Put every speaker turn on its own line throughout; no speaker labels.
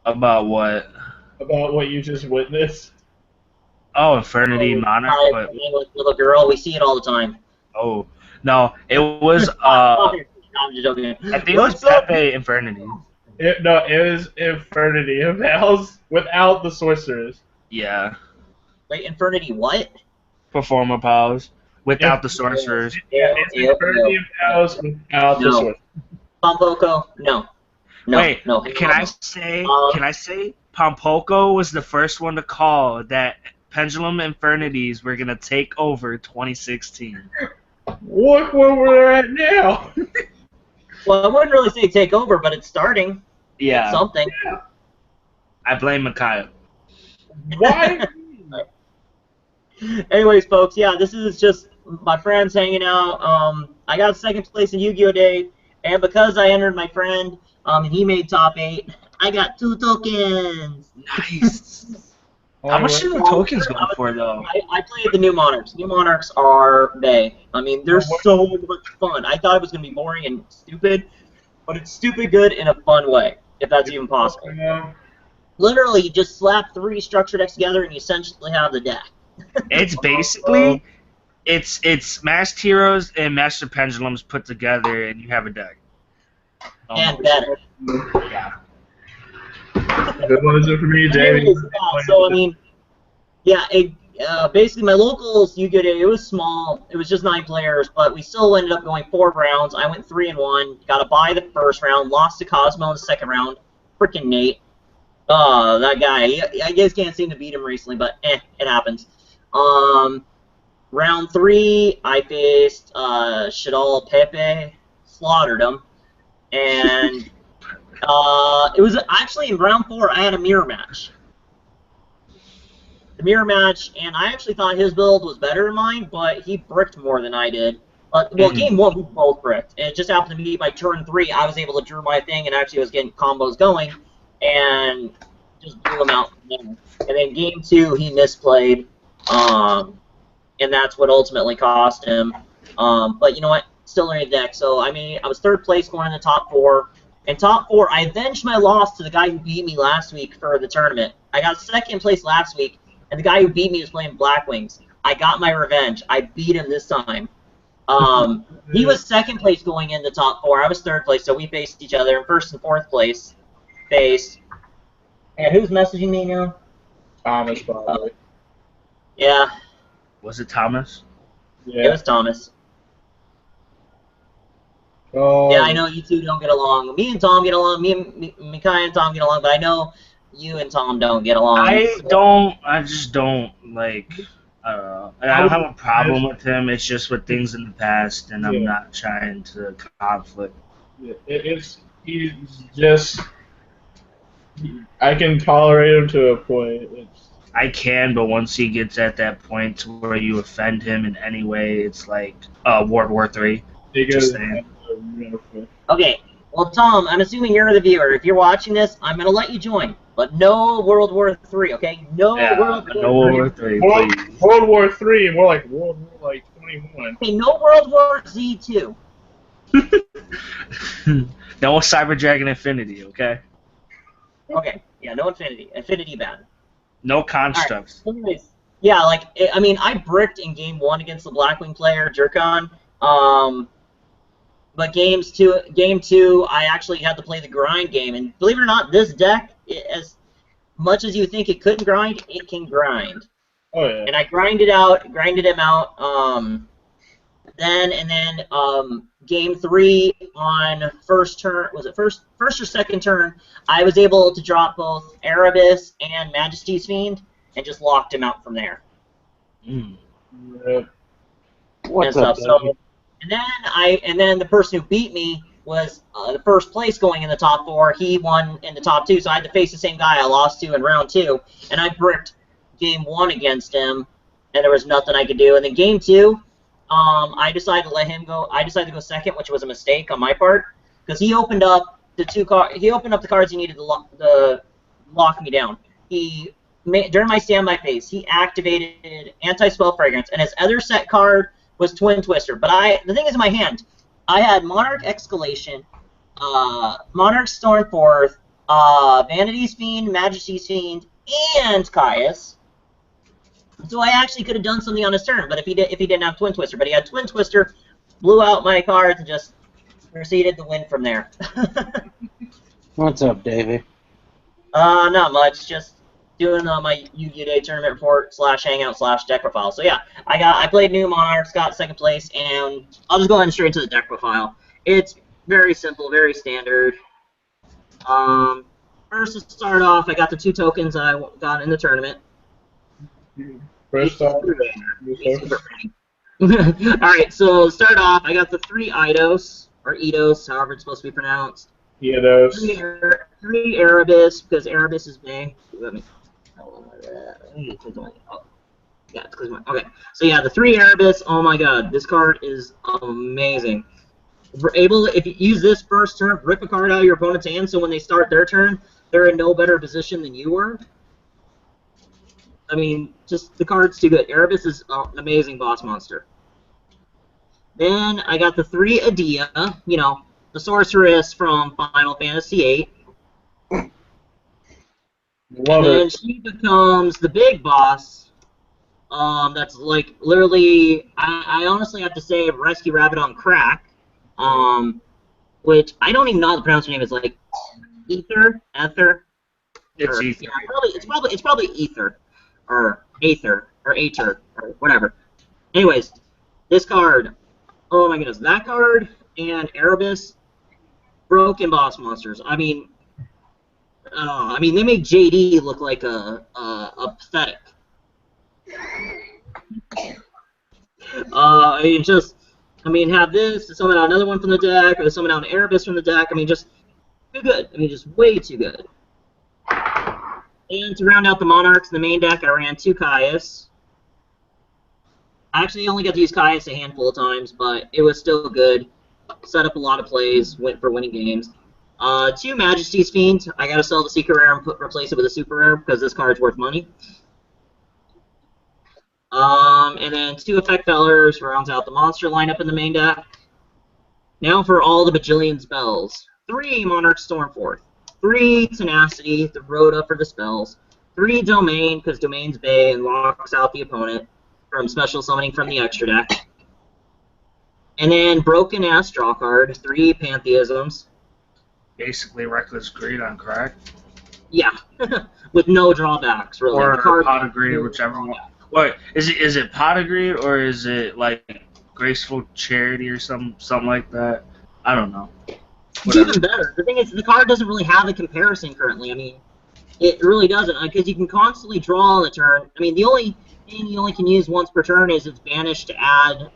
About what?
about what you just witnessed?
Oh, Infernity
Oh,
Monarch.
guy
But
playing with little girl. We see it all the time.
oh no, it was
I'm just joking.
I think it was
What's up?
Pepe Infernity.
No, it was Infernity of Hells without the sorcerers.
Yeah,
Wait, Infernity what?
performer powers without the
If,
sorcerers.
yeah, it's Infernity of Hells without the
No.
sorcerers.
Pompoko? No. No.
Wait,
No.
can I say? Can I say? Pompoko was the first one to call that Pendulum Infernities were gonna take over 2016.
Look where we're at now.
Well, I wouldn't really say take over, but it's starting.
Yeah,
Something.
I blame Micaiah.
Why?
Anyways, folks, yeah, this is just my friends hanging out. I got second place in Yu-Gi-Oh! Day, and because I entered my friend, and he made top 8, I got 2 tokens.
Nice. How much do the tokens go for, though?
I played the new Monarchs. New Monarchs are bae. I mean, they're so much fun. I thought it was going to be boring and stupid, but it's stupid good in a fun way, if that's even possible. Literally, you just slap 3 structure decks together and you essentially have the deck.
It's basically, it's Masked Heroes and Master Pendulums put together, and you have a deck.
And better.
Yeah.
Good ones are for me, Jamie.
So, I mean, yeah, basically my locals, Yu-Gi-Oh! Day, it was small. It was just 9 players, but we still ended up going 4 rounds. I went 3-1, got a bye the first round, lost to Cosmo in the second round. Freaking Nate. That guy. I guess can't seem to beat him recently, but it happens. Round 3, I faced Shadal Pepe, slaughtered him, and it was actually in round 4 I had a mirror match. The mirror match, and I actually thought his build was better than mine, but he bricked more than I did. Well, game 1 we both bricked, and it just happened to be by turn 3 I was able to drew my thing and actually was getting combos going, and just blew him out from there. And then game 2 he misplayed, and that's what ultimately cost him. But you know what? Still learning the deck. So I mean, I was 3rd place going in the top 4. In top 4, I avenged my loss to the guy who beat me last week for the tournament. I got 2nd place last week, and the guy who beat me was playing Black Wings. I got my revenge. I beat him this time. He was 2nd place going in the top 4. I was 3rd place, so we faced each other. In 1st and 4th place faced. And who's messaging me now?
Thomas, probably.
Yeah.
Was it Thomas?
Yeah.
It was Thomas.
Oh.
Yeah, I know you two don't get along. Me and Tom get along. Me and Micaiah and Tom get along, but I know you and Tom don't get along.
I just don't, like, I don't know. I don't have a problem with him. It's just with things in the past, and I'm not trying to conflict.
He's just... I can tolerate him to a point.
I can, but once he gets at that point to where you offend him in any way, it's like World War III. Just saying.
Okay, well, Tom, I'm assuming you're the viewer. If you're watching this, I'm going to let you join. But no World War III, okay? No World War
III, please.
World War III, more like World War 21.
Okay, no World War Z2.
No Cyber Dragon Infinity, okay?
Okay, yeah, no Infinity. Infinity bad.
No constructs.
Right. Anyways, yeah, like, I mean, I bricked in game 1 against the Blackwing player, Jerkon. But game 2, I actually had to play the grind game, and believe it or not, this deck, as much as you think it couldn't grind, it can grind.
Oh yeah.
And I grinded him out. Then game 3 on first turn, was it first or second turn? I was able to drop both Erebus and Majesty's Fiend, and just locked him out from there.
What's up,
so, and then the person who beat me was the 1st place going in the top 4. He won in the top 2, so I had to face the same guy I lost to in round 2, and I bricked game 1 against him, and there was nothing I could do. And then game 2, I decided to let him go. I decided to go second, which was a mistake on my part, because he opened up the cards he needed to lock me down. During my standby phase, he activated Anti-Spell Fragrance, and his other set card was Twin Twister. But the thing is, in my hand, I had Monarch Escalation, Monarch Stormforth, Vanity's Fiend, Majesty's Fiend, and Caius. So I actually could have done something on his turn, but if he didn't have Twin Twister, but he had Twin Twister, blew out my cards, and just proceeded to win from there.
What's up, Davey?
Not much. Just doing my Yu-Gi-Oh! Day tournament report / hangout / deck profile. So yeah, I played new Monarchs, got second place, and I'll just go ahead and straight into the deck profile. It's very simple, very standard. First to start off, I got the 2 tokens I got in the tournament.
First off,
Alright, so to start off, I got the 3 Eidos, or Eidos, however it's supposed to be pronounced.
Gyarados.
3 Erebus, because Erebus is big. Let me. Yeah, it's okay. So yeah, the 3 Erebus. Oh my God, this card is amazing. We're able, if you use this first turn, rip a card out of your opponent's hand, so when they start their turn, they're in no better position than you were. I mean, just the card's too good. Erebus is an amazing boss monster. Then I got the 3 Adia, you know, the sorceress from Final Fantasy VIII.
Love
and then
it.
she becomes the big boss. That's like literally, I honestly have to say, Rescue Rabbit on crack. Which I don't even know how to pronounce her name. It's like Ether.
It's Ether.
Yeah, it's probably Ether, or Aether, or whatever. Anyways, this card. Oh my goodness, that card and Erebus, broken boss monsters. I mean, they make JD look like a pathetic. Have this, to summon out another one from the deck, or to summon out an Erebus from the deck. I mean, just too good. I mean, just way too good. And to round out the Monarchs in the main deck, I ran 2 Caius. I actually only got to use Caius a handful of times, but it was still good. Set up a lot of plays, went for winning games. 2 Majesty's Fiends. I gotta sell the secret rare and replace it with a super rare because this card's worth money. And then 2 Effect Fellers rounds out the monster lineup in the main deck. Now for all the bajillion spells. 3 Monarch Stormforth. 3 Tenacity, the Rhoda for the spells. 3 Domain, because Domain's Bay and locks out the opponent from special summoning from the extra deck. And then Broken Ass Draw card. 3 Pantheisms.
Basically Reckless Greed on crack.
Yeah, with no drawbacks, really.
Or
the card
Pot of Greed, whichever one. Wait, is it Pot of Greed or is it like Graceful Charity or something like that? I don't know.
It's even better. The thing is, the card doesn't really have a comparison currently. I mean, it really doesn't, because you can constantly draw on the turn. I mean, the only thing you only can use once per turn is it's banished to add,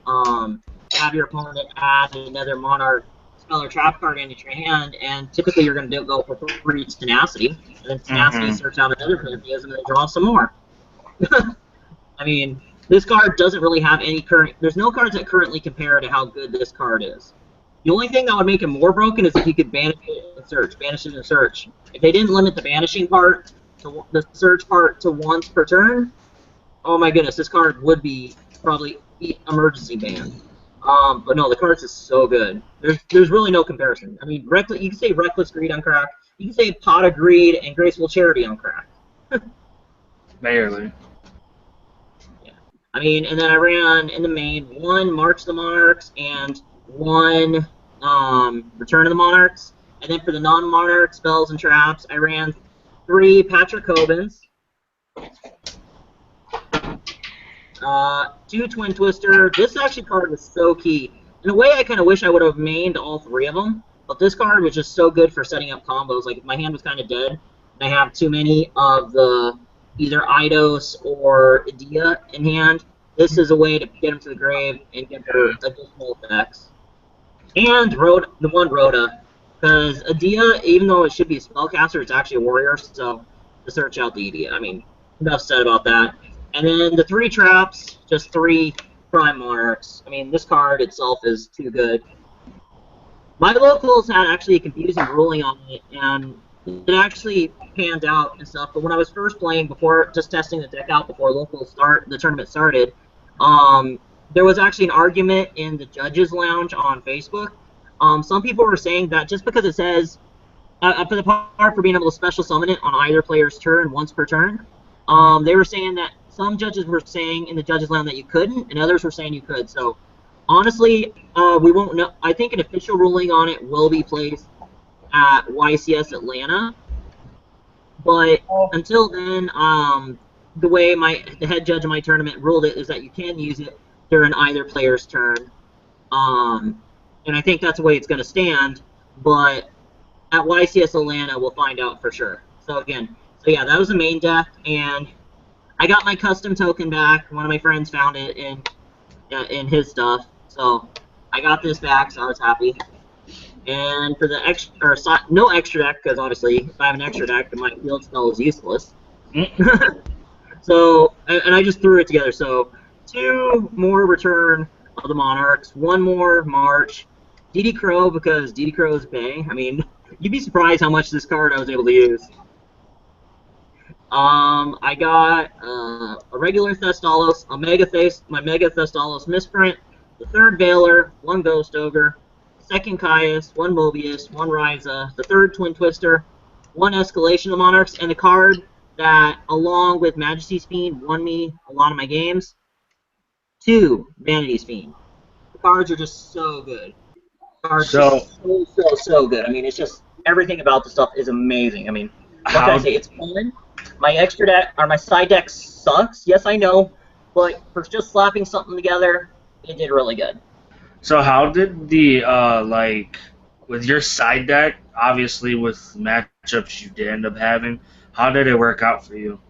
have your opponent add another Monarch spell or trap card into your hand, and typically you're going to go for 3 Tenacity, and then Tenacity search out another Pantheism and then draw some more. I mean, this card doesn't really have any current... There's no cards that currently compare to how good this card is. The only thing that would make it more broken is if you could banish it and search. If they didn't limit the banishing part, to the search part, to once per turn, oh my goodness, this card would be probably emergency banned. But no, the card is so good. There's really no comparison. I mean, you can say Reckless Greed on crack. You can say Pot of Greed and Graceful Charity on crack.
Barely.
I mean, and then I ran in the main 1 March the Monarchs and 1 Return of the Monarchs. And then for the non-Monarch spells and traps, I ran 3 Patrick Cobans, 2 Twin Twister. This actually card was so key. In a way, I kind of wish I would have mained all 3 of them. But this card was just so good for setting up combos. Like, if my hand was kind of dead, and I have too many of the either Eidos or Adia in hand, this is a way to get them to the grave and get their additional effects. And the 1 Rhoda, because Adia, even though it should be a spellcaster, it's actually a warrior, so to search out the Adia. I mean, enough said about that. And then the 3 traps, just 3 Prime Monarchs. I mean, this card itself is too good. My locals had actually a confusing ruling on it, and it actually panned out and stuff, but when I was first playing, just testing the deck out before the tournament started, there was actually an argument in the judges' lounge on Facebook. Some people were saying that just because it says for the part for being able to special summon it on either player's turn once per turn. They were saying that some judges were saying in the judges' lounge that you couldn't, and others were saying you could. So honestly, we won't know. I think an official ruling on it will be placed at YCS Atlanta. But until then, the way the head judge of my tournament ruled it is that you can use it during either player's turn. And I think that's the way it's going to stand. But at YCS Atlanta, we'll find out for sure. So yeah, that was the main deck, and I got my custom token back. One of my friends found it in his stuff, so I got this back, so I was happy. And for the no extra deck, because obviously if I have an extra deck, my field spell is useless. So, and I just threw it together. So 2 more Return of the Monarchs, 1 more March, DD Crow, because DD Crow is Bay. I mean, you'd be surprised how much this card I was able to use. I got a regular Thestalos, my Mega Thestalos misprint, the 3rd Veiler, 1 Ghost Ogre, 2nd Caius, 1 Mobius, 1 Ryza, the 3rd Twin Twister, 1 Escalation of Monarchs, and a card that, along with Majesty's Fiend, won me a lot of my games, 2 Vanity's Fiend. The cards are just so good. The cards are so good. I mean, it's just, everything about the stuff is amazing. I mean, what can I say? It's fun. My extra deck, or my side deck sucks, yes I know, but for just slapping something together, it did really good.
So how did the, with your side deck, obviously with matchups you did end up having, how did it work out for you?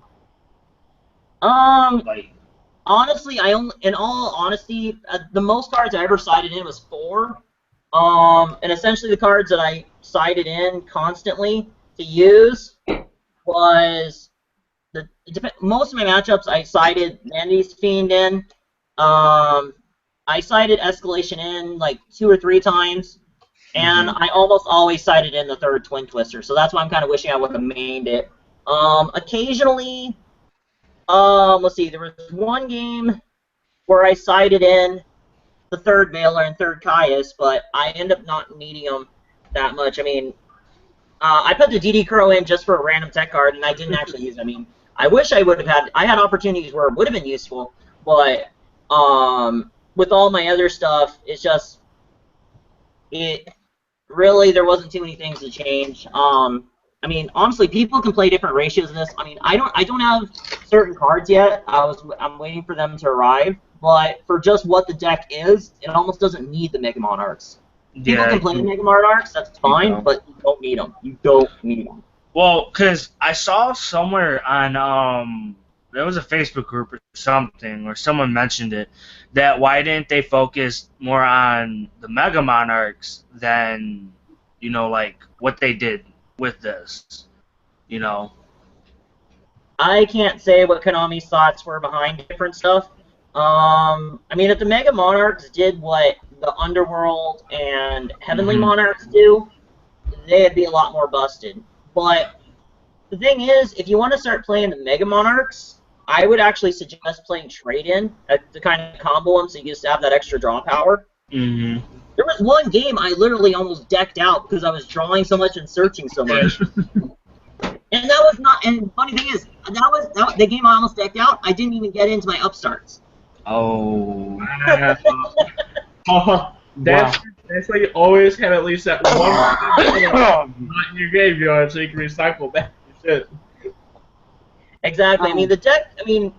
Honestly, in all honesty, the most cards I ever sided in was 4. And essentially the cards that I sided in constantly to use was most of my matchups I sided Vanity's Fiend in. I sided Escalation in like 2 or 3 times, and I almost always sided in the 3rd Twin Twister. So that's why I'm kind of wishing I would have mained it. Occasionally, let's see, there was 1 game where I sided in the 3rd Veiler and 3rd Caius, but I ended up not needing them that much. I mean, I put the DD Crow in just for a random tech card, and I didn't actually use it. I mean, I wish I would have had. I had opportunities where it would have been useful, but with all my other stuff, it's just really there wasn't too many things to change. I mean, honestly, people can play different ratios of this. I mean, I don't have certain cards yet. I'm waiting for them to arrive. But for just what the deck is, it almost doesn't need the Mega Monarchs. People can play the Mega Monarchs, that's fine, but you don't need them. You don't need them.
Well, because I saw somewhere on, there was a Facebook group or something, or someone mentioned it, that why didn't they focus more on the Mega Monarchs than, you know, like, what they did with this, you know?
I can't say what Konami's thoughts were behind different stuff. I mean, if the Mega Monarchs did what the Underworld and Heavenly Monarchs do, they'd be a lot more busted. But the thing is, if you want to start playing the Mega Monarchs, I would actually suggest playing Trade-In to kind of combo them so you just have that extra draw power. There was 1 game I literally almost decked out because I was drawing so much and searching so much. And that was not. And the funny thing is, that was the game I almost decked out. I didn't even get into my upstarts.
Oh.
That's why you always have at least that 1 not in your graveyard so you can recycle back your shit.
Exactly. I mean, the deck. I mean,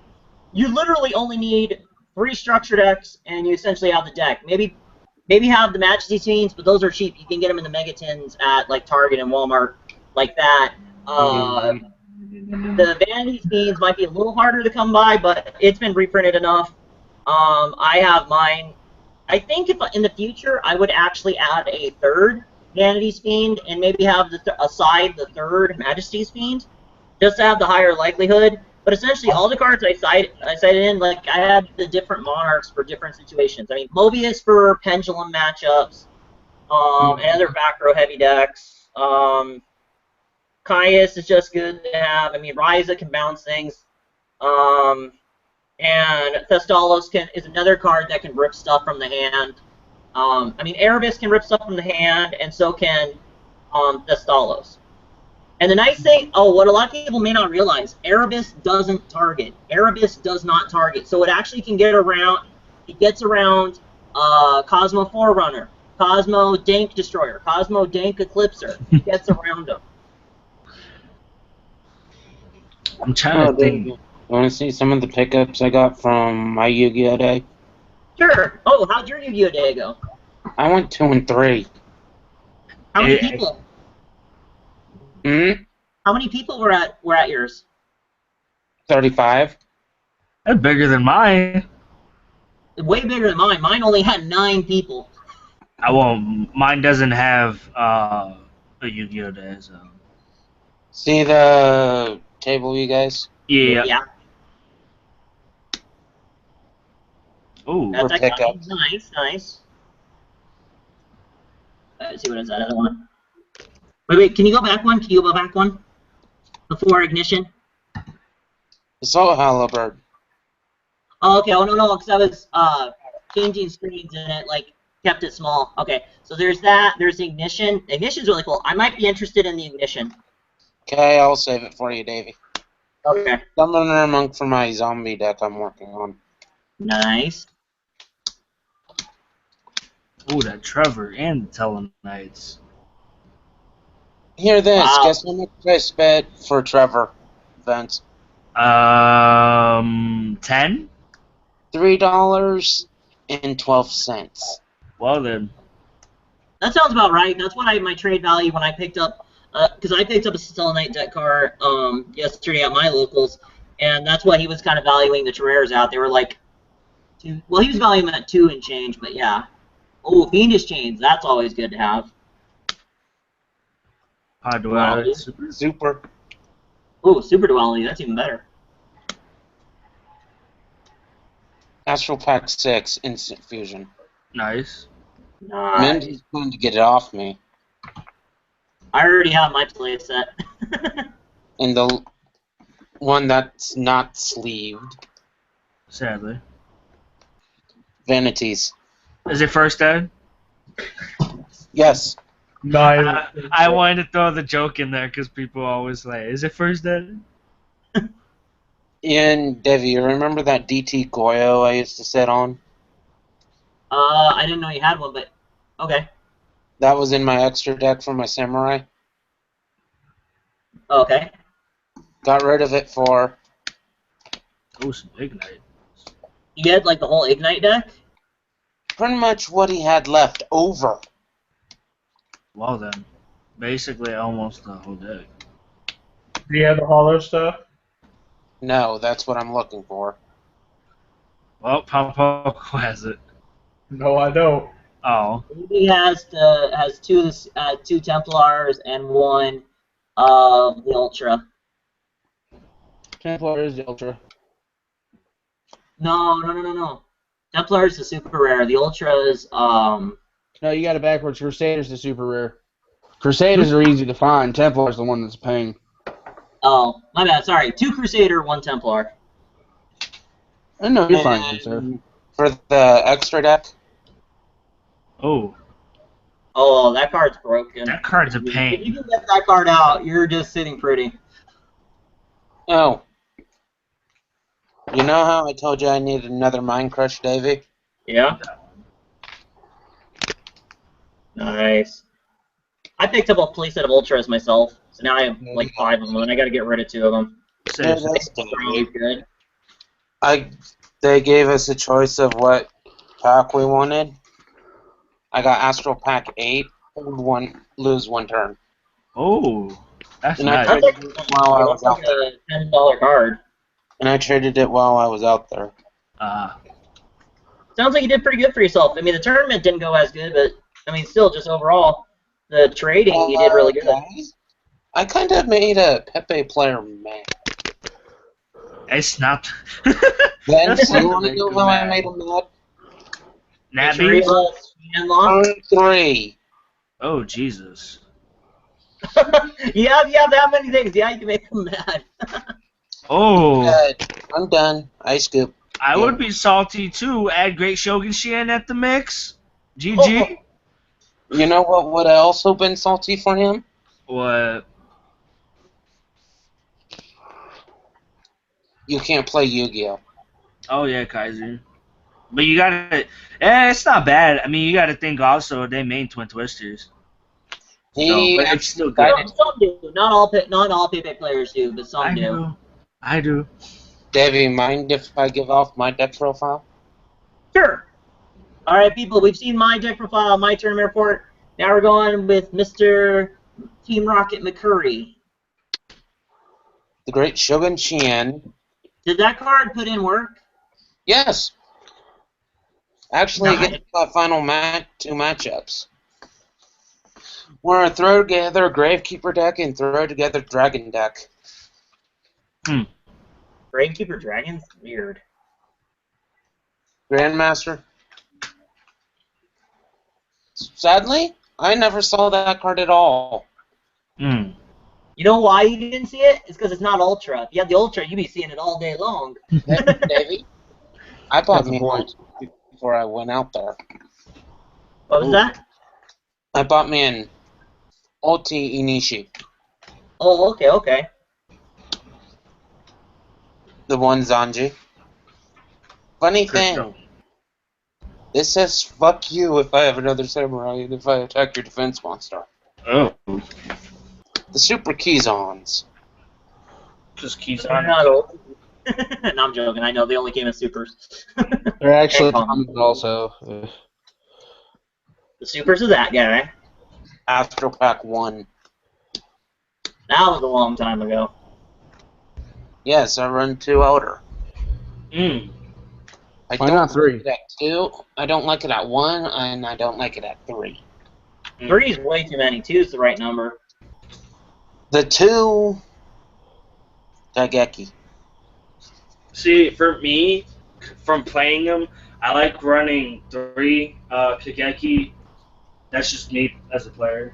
you literally only need 3 structure decks, and you essentially have the deck. Maybe have the Majesty Fiends, but those are cheap. You can get them in the Mega Tins at like Target and Walmart, like that. The Vanity Fiends might be a little harder to come by, but it's been reprinted enough. I have mine. I think if in the future I would actually add a 3rd Vanity's Fiend and maybe have aside the 3rd Majesty's Fiend, just to have the higher likelihood. But essentially, all the cards I cited in, like I had the different Monarchs for different situations. I mean, Mobius for pendulum matchups, and other back row heavy decks. Caius is just good to have. I mean, Ryza can bounce things. And Thestalos is another card that can rip stuff from the hand. I mean, Erebus can rip stuff from the hand, and so can Thestalos. And the nice thing, what a lot of people may not realize, Erebus doesn't target. Erebus does not target, so it actually can get around. It gets around Cosmo Forerunner, Cosmo Dank Destroyer, Cosmo Dank Eclipser. It gets around them.
I'm trying to think.
You want to see some of the pickups I got from my Yu-Gi-Oh day?
Sure. Oh, how'd your Yu-Gi-Oh day go?
I went 2 and 3.
How many
Eh,
people?
Hmm?
How many people were at yours?
35.
That's bigger than mine.
Way bigger than mine. Mine only had 9 people.
Mine doesn't have a Yu-Gi-Oh day, so.
See the table, you guys?
Yeah.
Yeah.
Ooh.
That's
For
actually
pickups.
nice. Let's see what is that other one. Wait, can you go back one? Can you go back one? Before ignition?
Assault Halibut.
Oh, okay. Oh, no, because I was changing screens and it, like, kept it small. Okay, so there's that. There's the ignition. Ignition's really cool. I might be interested in the ignition.
Okay, I'll save it for you, Davey.
Okay.
Summoner Monk for my zombie deck I'm working on.
Nice.
Ooh, that Trevor and the Telenites.
Hear this.
Wow.
Guess how much I spent for Trevor events?
10?
$3.12.
Well then.
That sounds about right. That's what my trade value when I picked up, because I picked up a Selenite deck card yesterday at my locals, and that's what he was kind of valuing the Terrairs at. They were like, he was valuing them at 2 and change, but yeah. Oh, Fiendish Chains, that's always good to have.
Pod
Duality.
Super.
Oh, Super Duality, that's even better.
Astral Pack 6, Instant Fusion.
Nice.
Nice.
Mindy's trying to get it off me.
I already have my playset.
And the one that's not sleeved.
Sadly.
Vanities.
Is it first ed?
Yes.
Nice.
I wanted to throw the joke in there because people always say, is it first ed?
And Devi, you remember that DT Goyo I used to sit on?
I didn't know you had one, but okay.
That was in my extra deck for my Samurai.
Okay.
Got rid of it for...
Oh, some Ignite.
You had like the whole Ignite deck?
pretty much what he had left over.
Well then. Basically almost the whole deck.
Do you have the hollow stuff?
No, that's what I'm looking for.
Well, Papa has it.
No, I don't.
Oh.
He has two Templars and one the Ultra.
Templar is the Ultra.
No. Templar is the super rare. The Ultra is
No, you got it backwards. Crusader's the super rare. Crusaders are easy to find. Templar's the one that's a pain.
Oh, my bad. Sorry, 2 Crusader, 1 Templar.
No, you're fine, good sir.
For the extra deck,
Oh.
Oh, that card's broken.
That card's a
If you
pain.
can get that card out, you're just sitting pretty.
oh, you know how I told you I needed another Mind Crush, Davey?
Yeah. Nice. I picked up a playset of Ultras myself, so now I have like 5 of them, and I got to get rid of 2 of them.
Yeah,
Seriously.
that's
They're always good.
They gave us a choice of what pack we wanted. I got Astral Pack 8, hold 1, lose 1 turn.
Oh. That's
And I
nice.
traded it while I was
That's
out
like
there.
a $10 card.
And I traded it while I was out there.
Sounds like you did pretty good for yourself. I mean, the tournament didn't go as good, but I mean, still, just overall, the trading you did really good.
Okay. I kind of made a Pepe player mad.
It's not.
Vince,
That's
you want to
make
know
him
how I
mad.
made him mad?
Nabbies?
Unlock.
Turn 3.
Oh, Jesus.
You have that many things. Yeah, you can make them mad.
Oh.
Good. I'm done. Ice scoop.
I
Yeah.
would be salty too. Add Great Shogun Shan at the mix. GG.
You know what would have also been salty for him?
What?
you can't play Yu-Gi-Oh.
Oh yeah, Kaiser. But you gotta. It's not bad. I mean, you gotta think also they made Twin Twisters. So,
He
but it's
actually
still good.
decided.
Some do. Not all PayPay players do, but some
I
do.
do. I do.
Davey, mind if I give off my deck profile?
Sure. All right, people. We've seen my deck profile, my tournament report. Now we're going with Mr. Team Rocket McCurry.
The Great Shogun Chien.
Did that card put in work?
Yes. Actually,
Nice.
against the final two matchups. We're going to throw together a Gravekeeper deck and throw together Dragon deck.
Gravekeeper Dragon's weird.
Grandmaster. Sadly, I never saw that card at all.
Hmm.
You know why you didn't see it? It's because it's not Ultra. If you had the Ultra, you'd be seeing it all day long.
Davey, I bought
That's
me
the point.
one before I went out there.
What was that?
I bought me an Ulti Inishi.
Oh, okay, okay.
The one Zanji. Funny
Crypto.
thing, this says fuck you if I have another samurai and if I attack your defense monster.
Oh.
The Super Keyzons.
Just keeps
They're
on.
not old. No, I'm joking. I know they only came in supers.
They're actually
And
common also.
the supers are that guy.
Astro Pack 1.
That was a long time ago.
Yes, I run 2 outer.
Hmm.
I
Why
don't
not 3?
like it at 2, I don't like it at 1, and I don't like it at 3.
3 is way too many. 2 is the right number.
The 2... Dageki.
See, for me, from playing them, I like running 3 Kageki. That's just me as a player.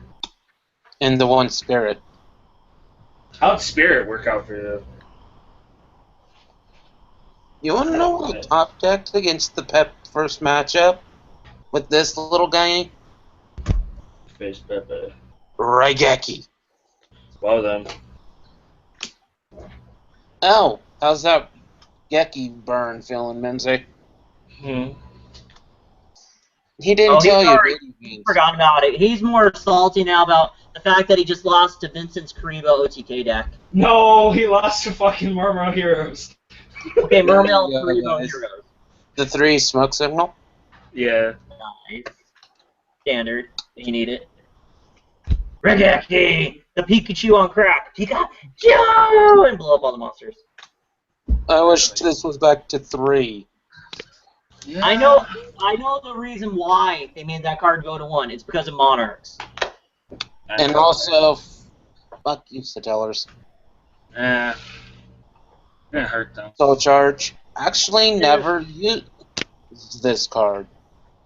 And the 1 Spirit.
How'd Spirit work out for you?
You want to know what I top decked against the Pep first matchup? With this little guy?
Space Pepe.
Raigeki.
Well then.
Oh, how's that Geki burn feeling, Mimsy?
Hmm.
He didn't
Oh, he's
tell you,
already
did he?
forgotten about it. He's more salty now about the fact that he just lost to Vincent's Karibo OTK deck.
No, he lost to fucking Murmur Heroes.
Okay, Mermail
Yeah,
Karibo
guys.
Heroes.
The 3 smoke signal?
Yeah.
Nice. Standard. You need it. Regeki! The Pikachu on crack. Pikachu! And blow up all the monsters.
I wish this was back to 3.
Yeah.
I know the reason why they made that card go to 1. It's because of Monarchs.
And also, fuck you, Satellers.
Didn't hurt them.
Soul Charge. Actually, never used this card.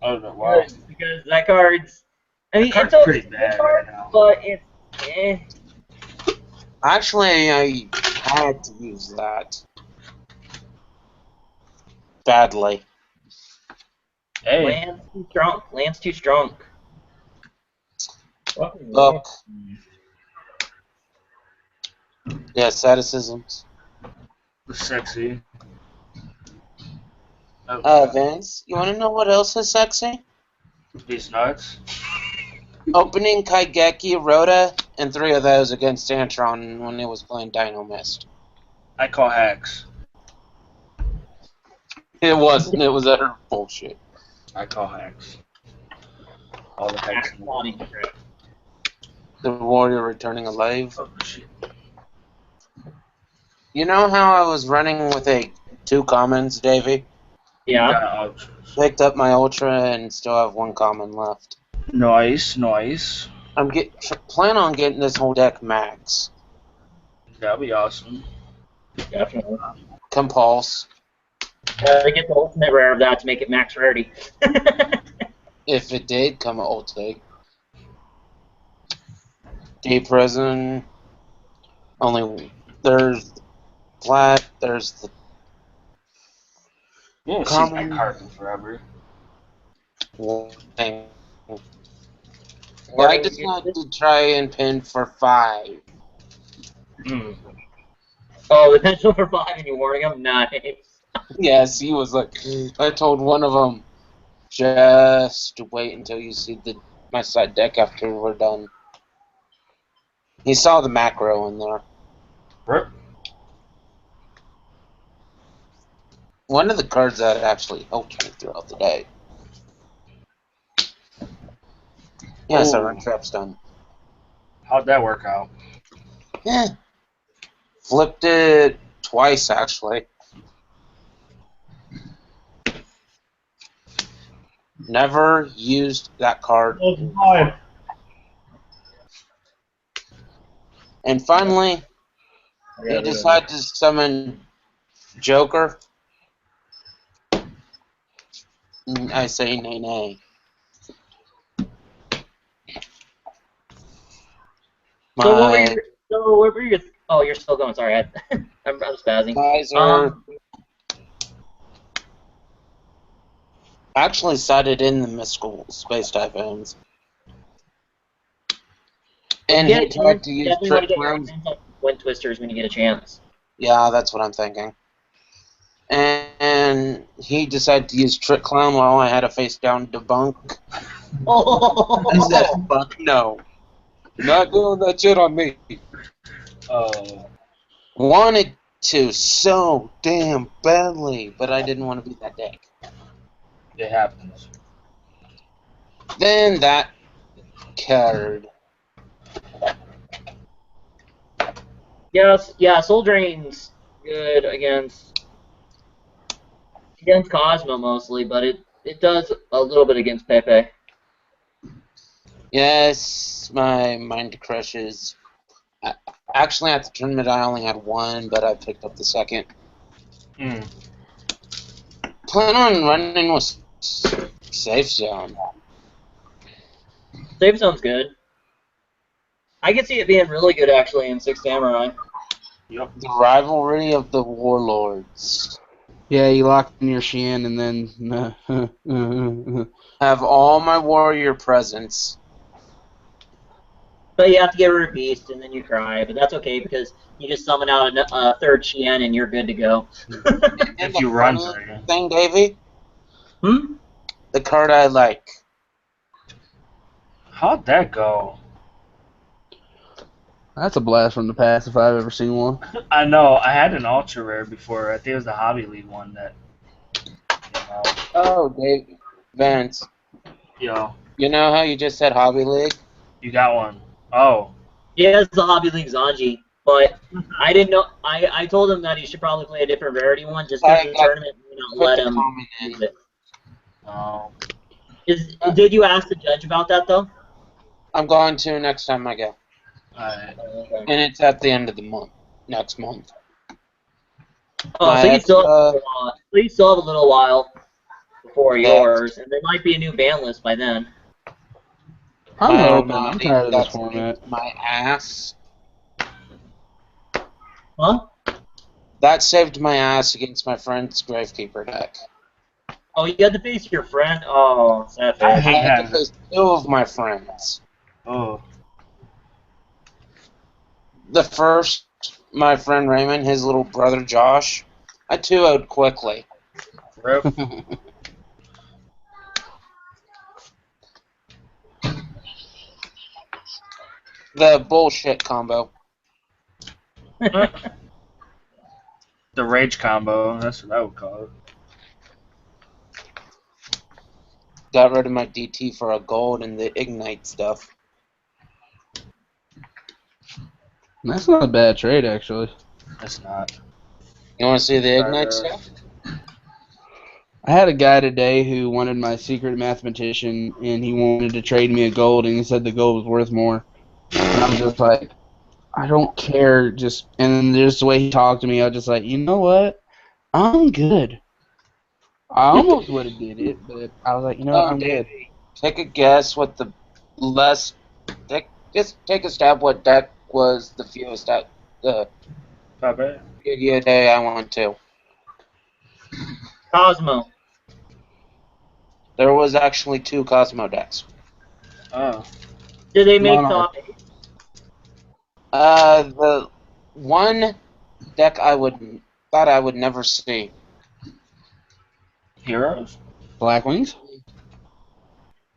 Oh no, wow.
Because that card's... I mean,
That card's
it's a
pretty
good
bad
card,
right now.
but it's... eh.
Actually, I had to use that. Badly.
Hey.
Land's too strong. Land's too strong.
Look. Yeah, staticisms.
Sexy.
Vince, you want to know what else is sexy?
These nuts.
Opening Kaigeki, Rhoda, and 3 of those against Antron when he was playing Dino Mist.
I call hacks.
It wasn't. It was utter bullshit.
I call hacks. All the hacks. in the world.
The warrior returning alive.
Oh shit.
You know how I was running with 2 commons, Davey?
Yeah.
Got ultras.
Picked up my ultra and still have 1 common left.
Nice, nice.
I'm plan on getting this whole deck max.
That'd be awesome.
Definitely.
Compulse.
Gotta get the ultimate rare of that to make it max rarity.
If it did come ulti. Day prison. Only there's flat. There's the
You won't see
common
that card in forever.
thing. I decided to try and pin for 5.
Hmm.
Oh, the potential for 5 and you're warning him? Nice.
Yes, he was like, I told one of them, just wait until you see my side deck after we're done. He saw the macro in there.
Rip.
One of the cards that actually helped me throughout the day. Yes, our
Oh.
run trap's done.
How'd that work out?
Yeah. Flipped it twice, actually. Never used that card.
Oh, fine.
And finally, he decided to summon Joker. I say nay nay.
So what were
My
your? So what were your? Oh, you're still going. Sorry, I'm spazzing.
guys are actually cited in the mystical space typhoons. And he tried to use
definitely want to
trick
get your
clowns.
hands on Wind Twisters when you get a chance.
Yeah, that's what I'm thinking. And he decided to use trick clown while I had a face down debunk. I said,
Oh,
fuck no. Not doing that shit on me.
Oh.
Wanted to so damn badly, but I didn't want to be that dick.
It happens.
Then that card.
yes, yeah. Soul Drain's good against Cosmo mostly, but it does a little bit against Pepe.
Yes, my mind crushes. Actually, at the tournament, I only had one, but I picked up the second.
Mm.
Plan on running with Safe Zone.
Safe Zone's good. I can see it being really good actually in Six Samurai.
Yep.
The rivalry of the warlords.
Yeah, you lock in your Shien and then.
Have all my warrior presence.
But you have to get rid of Beast and then you cry, but that's okay because you just summon out a third Chien and you're good to go.
And
If
the
you run
funny
for it.
thing, Davey,
Hmm?
the card I like.
How'd that go?
That's a blast from the past if I've ever seen one.
I know. I had an ultra rare before. I think it was the Hobby League one that.
Oh, Dave Vance.
Yo,
You know how you just said Hobby League?
you got one. Oh.
Yeah, it's the Hobby League Zanji, but I didn't know. I told him that he should probably play a different rarity one just because the tournament may not
Put
let
the
him
comment
use
in.
it.
Oh.
Did you ask the judge about that though?
I'm going to next time I go.
Alright.
Okay.
And it's at the end of the month. Next month.
Oh, so you still have a little while before yours, and there might be a new ban list by then.
I'm
My
hoping. I'm
Almighty,
tired of this
that's
format.
my ass.
Huh?
That saved my ass against my friend's Gravekeeper deck.
Oh, you had to face your friend. Oh, sad
I
face.
hate
I had to
having.
face two of my friends.
Oh.
The first, my friend Raymond, his little brother Josh, I 2-0'd quickly.
Rip.
The bullshit combo.
The rage combo. That's what I would call it.
Got rid of my DT for a gold and the Ignite stuff.
That's not a bad trade, actually.
It's not.
You want to see the Ignite stuff?
I had a guy today who wanted my secret mathematician, and he wanted to trade me a gold, and he said the gold was worth more. And I'm just like, I don't care. And then just the way he talked to me, I was just like, you know what? I'm good. I almost would have did it, but I was like, you know what? I'm good.
Take a guess what the less. Just take a stab what deck was the fewest at the
Not bad.
Yu-Gi-Oh day I went to.
Cosmo.
There was actually 2 Cosmo decks.
Oh.
Did they make
Monarch.
top 8?
The one deck thought I would never see.
Heroes?
Blackwings?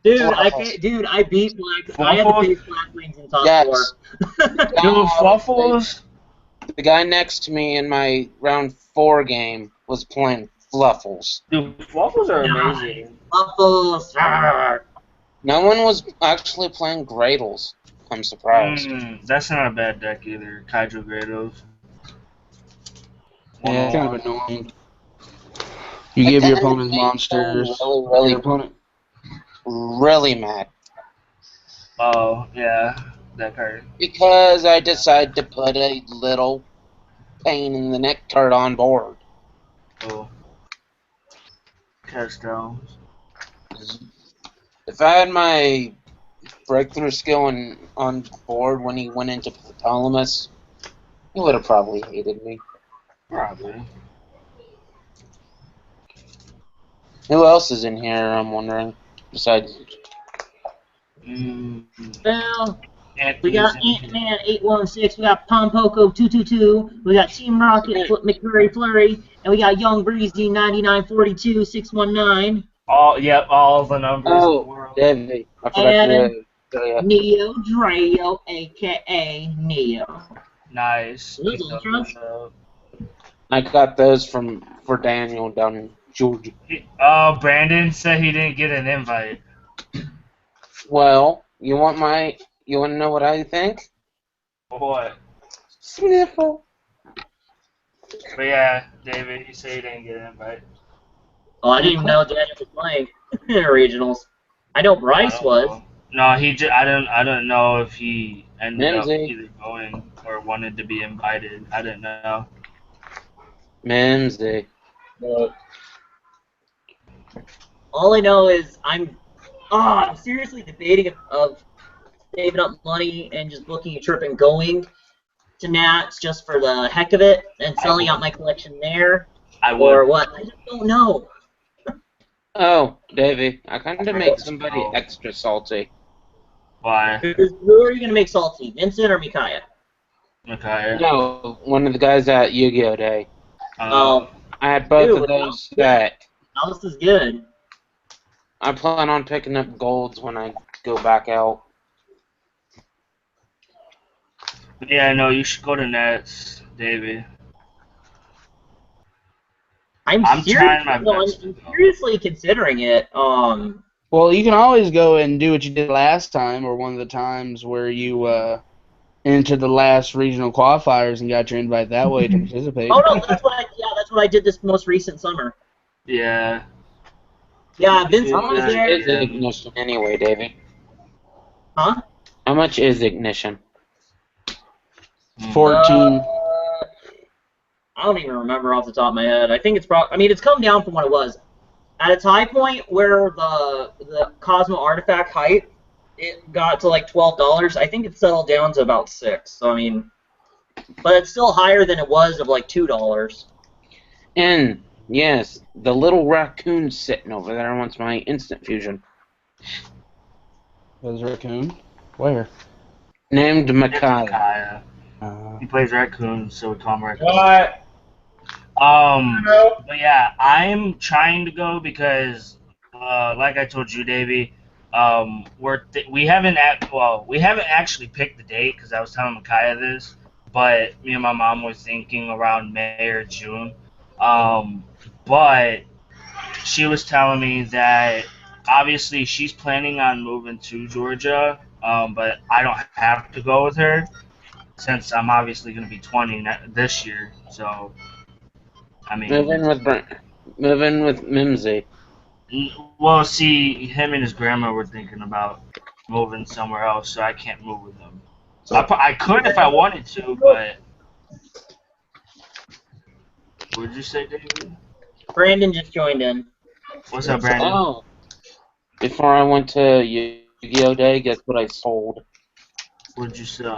Dude,
Fluffles.
I beat Black. I had to
Fluffles?
face Black Wings in top
Yes.
4.
Dude, Fluffles?
The guy next to me in my round 4 game was playing Fluffles.
Dude, Fluffles are
Nice.
amazing.
Buffles. Arr.
No one was actually playing Gradles. I'm surprised.
That's not a bad deck either. Kaiju Grados.
Yeah, it's kind of
101.
annoying. You give your opponent's
Really,
monsters.
really,
Your opponent.
really mad.
Oh, yeah. That card.
Because I decided to put a little pain in the neck card on board.
Oh. Castells.
If I had my breakthrough skill on board when he went into Ptolemy, he would have probably hated me.
Probably.
Who else is in here, I'm wondering, besides...
Well,
Anthony's
we got
in here.
Ant-Man 816, we got Pompoko 222, we got Team Rocket McFlurry Flurry, and we got Young Breezy 9942 619,
All the numbers in the
Oh,
world.
Davey. I forgot
and
to tell you.
Neo Dreo, aka Neo.
Nice.
Those
Picked up
intros?
the-
I got those for Daniel down in Georgia.
Brandon said he didn't get an invite.
Well, you want to know what I think?
What?
Sniffle.
But yeah, David, you say you didn't get an invite.
Oh, I didn't even know Daniel was playing regionals. I know Bryce
I don't
was.
know. No, I don't know if he ended up
Mimsy.
either going or wanted to be invited. I didn't know.
Mimsy.
All I know is I'm seriously debating of saving up money and just booking a trip and going to Nats just for the heck of it and selling out my collection there,
I
or
would.
what? I just don't know.
Oh, Davey, I kind of make somebody
Oh.
extra salty.
Why?
Who are you gonna make salty, Vincent or Micaiah?
Okay.
No, one of the guys at Yu-Gi-Oh! Day.
Oh,
I had both
Dude,
of those set.
Alice is good.
I plan on picking up golds when I go back out.
Yeah, no, you should go to Nets, David. I'm trying my best to
I'm
go.
seriously considering it.
Well, you can always go and do what you did last time, or one of the times where you entered the last regional qualifiers and got your invite that way to participate.
Oh no, that's what I did this most recent summer.
Yeah.
Yeah, Vincent
How
was
much
there.
is ignition anyway, Davey?
Huh?
How much is ignition?
14.
I don't even remember off the top of my head. I think it's probably. I mean, it's come down from what it was. At its high point, where the Cosmo artifact height, it got to like $12. I think it settled down to about $6. So I mean, but it's still higher than it was of like $2.
And yes, the little raccoon sitting over there wants my instant fusion.
Was raccoon? Where?
Named Makai.
Micaiah. He plays raccoon, so we call him raccoon.
What?
But yeah, I'm trying to go because, like I told you, Davey, we haven't actually picked the date because I was telling Micaiah this, but me and my mom were thinking around May or June. But she was telling me that obviously she's planning on moving to Georgia, but I don't have to go with her since I'm obviously going to be 20 this year. So, I mean,
Move in with Mimsy.
well, see, him and his grandma were thinking about moving somewhere else, so I can't move with them. I could if I wanted to, but what did you say, David?
Brandon just joined in.
What's up, Brandon?
Oh. Before I went to Yu-Gi-Oh! Day, guess what I sold?
What did you sell?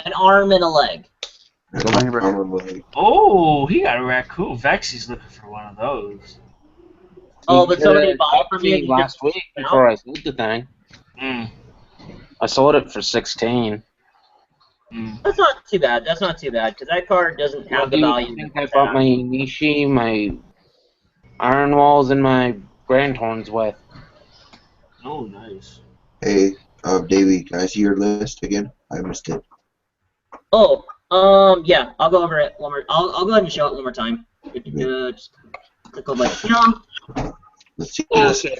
An arm and a leg.
Oh, he got a raccoon. Vexy's looking for one of those.
Oh, but somebody bought it
talked
from
to
you.
me last week before I sold the thing.
Mm.
I sold it for 16.
Mm.
That's not too bad. That's not too bad, because that card doesn't have
What
the
do you
value
think
that
I
it's
bought
at.
my Nishi, my Iron Walls, and my Grand Horns with?
Oh, nice.
Hey, Davey, can I see your list again? I missed it.
Oh, yeah, I'll go over it one more. I'll go ahead and show it one more time. Just click over.
Let's see this.
Okay.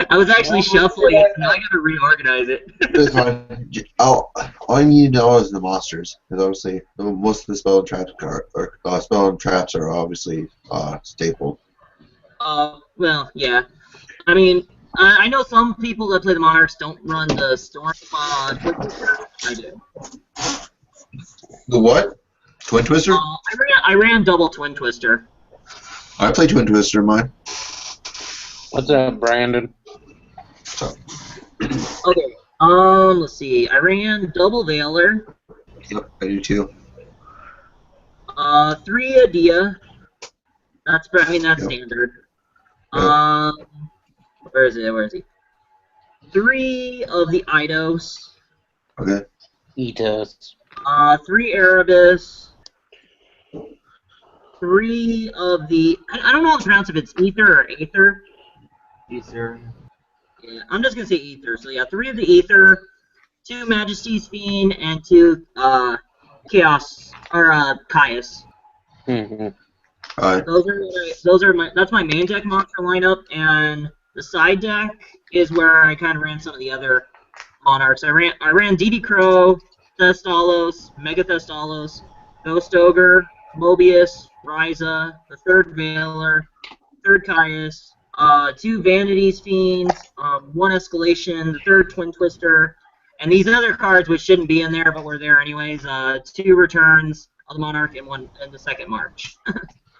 I was actually shuffling it, so now I gotta reorganize it.
It's fine. All you need to know is the monsters, because obviously most of the spell and traps spell and traps are obviously staple.
Well, yeah. I mean, I know some people that play the Monarchs don't run the Storm Twin Twister. I do.
The what? Twin Twister?
I ran double Twin Twister.
I play Twin Twister in mine.
What's up, Brandon?
Okay. Let's see. I ran double Veiler.
Yep, I do too.
3 Adia. That's
Yep.
standard.
Yep.
Where is he? 3 of the Eidos.
Okay.
Etos.
3 Erebus. 3 of the... I don't know how to pronounce if it's Ether or Aether.
Ether.
Yeah, I'm just going to say Ether. So yeah, 3 of the Ether, 2 Majesty's Fiend, and 2 Chaos, or Caius.
Mm-hmm.
Alright.
That's my main deck monster lineup, and the side deck is where I kind of ran some of the other Monarchs. I ran DD Crow, Thestalos, Mega Thestalos, Ghost Ogre, Mobius, Ryza, the 3rd Veiler, 3rd Caius, 2 Vanity's Fiends, 1 Escalation, the 3rd Twin Twister, and these other cards which shouldn't be in there but were there anyways. 2 Returns of the Monarch and 1 in the 2nd March.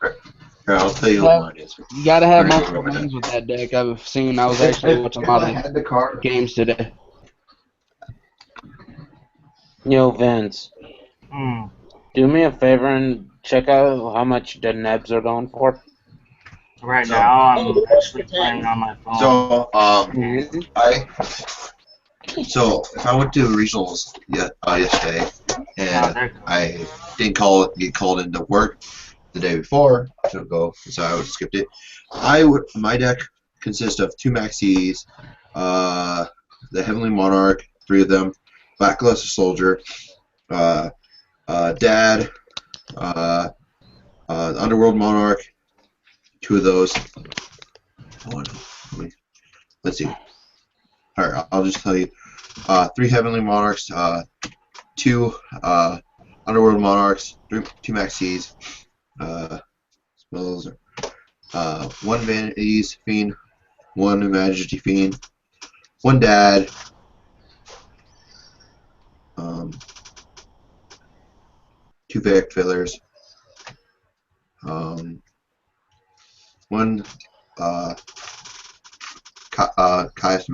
Here, I'll tell you what mine is.
You gotta have
Alright,
multiple
right.
names with that deck. I was actually watching a lot of
the card.
games today.
Yo, Vince,
Mm.
do me a favor and check out how much the Nebs are going for.
Right
So-
now, I'm
Oh,
actually
okay.
playing on my phone.
So,
Mm-hmm.
So if I went to regionals yesterday and
they're-
I didn't get called into work the day before to go, so I would have skipped it. My deck consists of 2 maxis, the Heavenly Monarch, 3 of them, Blackluster Soldier, Dad, Underworld Monarch, 2 of those. Hold on, let's see. All right, I'll just tell you. 3 Heavenly Monarchs, 2 Underworld Monarchs, 2 maxis, spells, 1 Vanity's Fiend, 1 Majesty Fiend, 1 Dad, 2 Vic Fillers, 1 Caius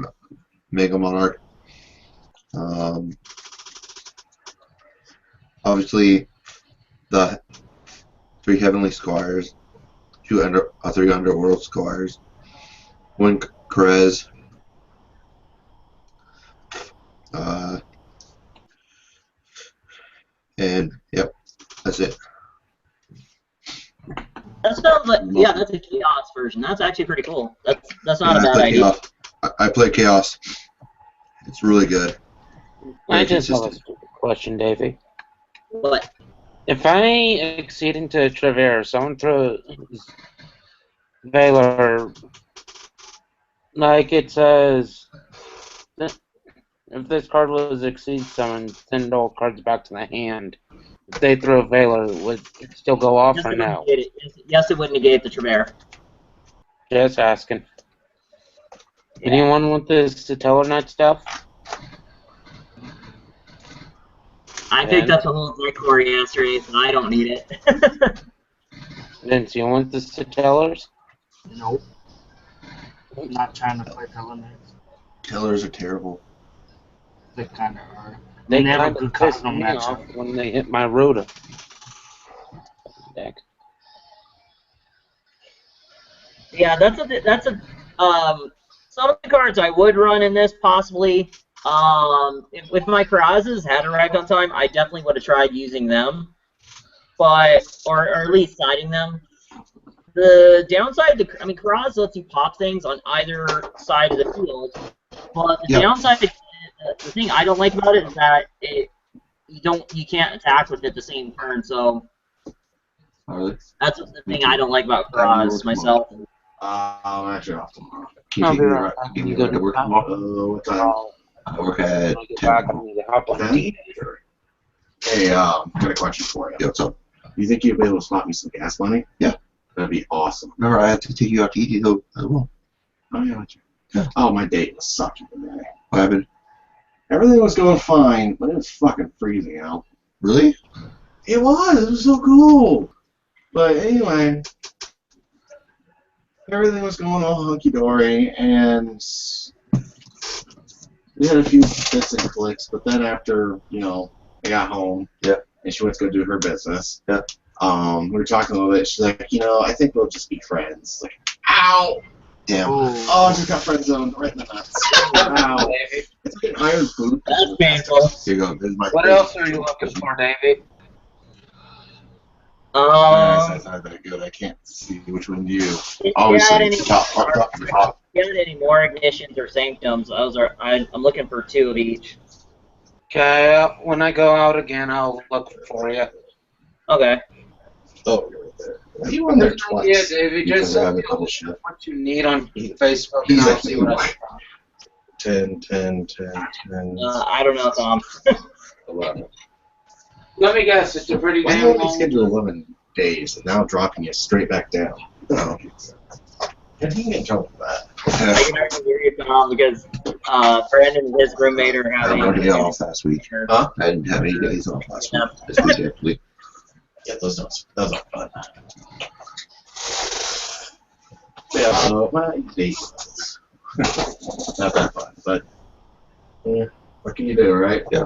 Mega Monarch. Obviously, the 3 Heavenly Squires, 3 Underworld Squires, 1 Perez, and yep, that's it.
That sounds like, yeah, that's a Chaos version. That's actually pretty cool. That's not
Yeah,
a bad idea.
Chaos. I play Chaos. It's really good.
I
Very
just have a
consistent.
stupid question, Davey.
But
If I exceed into Traverse, someone throws Valor, like it says, if this card was exceed summon, send all cards back to the hand. If they throw Valor, would it still go off
yes,
or
it would
no?
negate it. Yes, it would negate the Trevere.
Just asking.
Yeah.
Anyone want this Stellar Knight stuff?
I think that's a whole deck core answer, and I don't need it.
Vince, you want the Stellars?
Nope. I'm not trying to play Elements.
Tellers are terrible.
They kind of are.
They
They have a
kind
good
of piss
custom
me off
matchup.
when they hit my Rhoda deck.
Yeah, some of the cards I would run in this possibly. If my Karazas had arrived on time, I definitely would have tried using them, but or at least siding them. The downside, I mean, Karaz lets you pop things on either side of the field, but the
Yep.
downside, the thing I don't like about it is that you can't attack with it the same turn. So
Harley?
that's the thing I don't like about Karaz myself.
I'm actually off tomorrow.
I'll be
me
right
right-
back.
Can you
Go
go
to
to work
the
tomorrow? What time?
I'll
I work at
get
10.
back. I need to hop on
10?
D.
Hey, got a question for you. Yeah, what's up? You think you'd be able to spot me some gas money? Yeah. That'd be awesome. Remember, I have to take you out to eat as well. Oh, yeah, yeah. Oh, my date was sucky today. What happened? Everything was going fine, but it was fucking freezing out. Really? It was. It was so cool. But anyway, everything was going all hunky-dory, and we had a few bits and clicks, but then after, I got home, and she went to go do her business, we were talking a little bit, she's like, I think we'll just be friends. Like, ow! Damn. Oh, I just got friend zoned right in the nuts. Ow. It's like an iron boot.
That's painful.
Here you go. This is my
What else are you looking for, Davey?
That's not that good. I can't see which one do you.
If you
Obviously,
had any
top.
more ignitions or sanctums, I'm looking for 2 of each.
Okay, when I go out again, I'll look for you.
Okay.
Oh, you're right there. You won there twice.
Yeah, Davey,
Because
just
I have a couple shit.
what you need on Facebook, and
He's
I'll
like,
see what I
10, 10, 10,
I don't know, Tom.
11.
Let me guess, it's a pretty
Why
damn
would they
long.
schedule 11 days and now dropping you straight back down? No. And he can trouble with that.
I can already hear you, Tom, because Brandon and his roommate are
I
having.
had no day off last week. Huh? I didn't have any days off last week. This week, actually. Yeah, those are fun. Yeah, so my days. Not that fun, but what can you do, right? Yeah.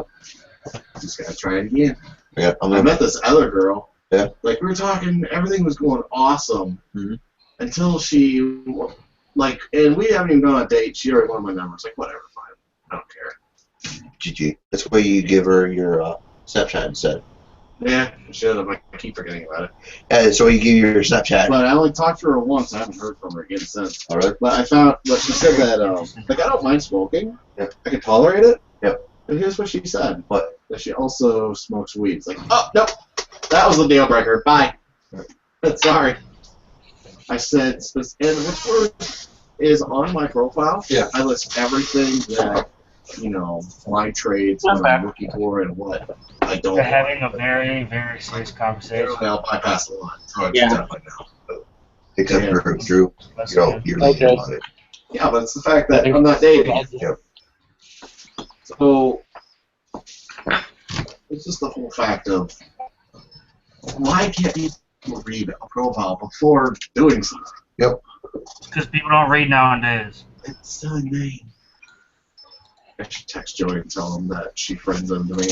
Just gotta try it again. Yeah, I met this other girl. Yeah. Like, we were talking, everything was going awesome. Mm-hmm. Until she, and we haven't even gone on a date. She already wanted my number. It's like, whatever, fine. I don't care. GG. That's why you give her your Snapchat instead. Yeah, I should have. I keep forgetting about it. Yeah, so you give your Snapchat. But I only talked to her once. I haven't heard from her again since. All right. But she said that, I don't mind smoking. Yeah. I can tolerate it. Yeah. And here's what she said. What? That she also smokes weed. It's like, oh, nope. That was the deal breaker. Bye. Sorry. I said, and what's worse is on my profile, I list everything that, my trades, what I'm looking for, and what I don't
They're having a very, very serious conversation.
I'll bypass the line. So
Yeah.
definitely now. Except for Drew, you're
Okay.
leaving about it. Yeah, but it's the fact that I'm not dating. Yeah. So, it's just the whole fact of, why can't people read a profile before doing something? Yep.
Because people don't read nowadays.
It's so annoying. I should text Joey and tell him that she friends zoned me.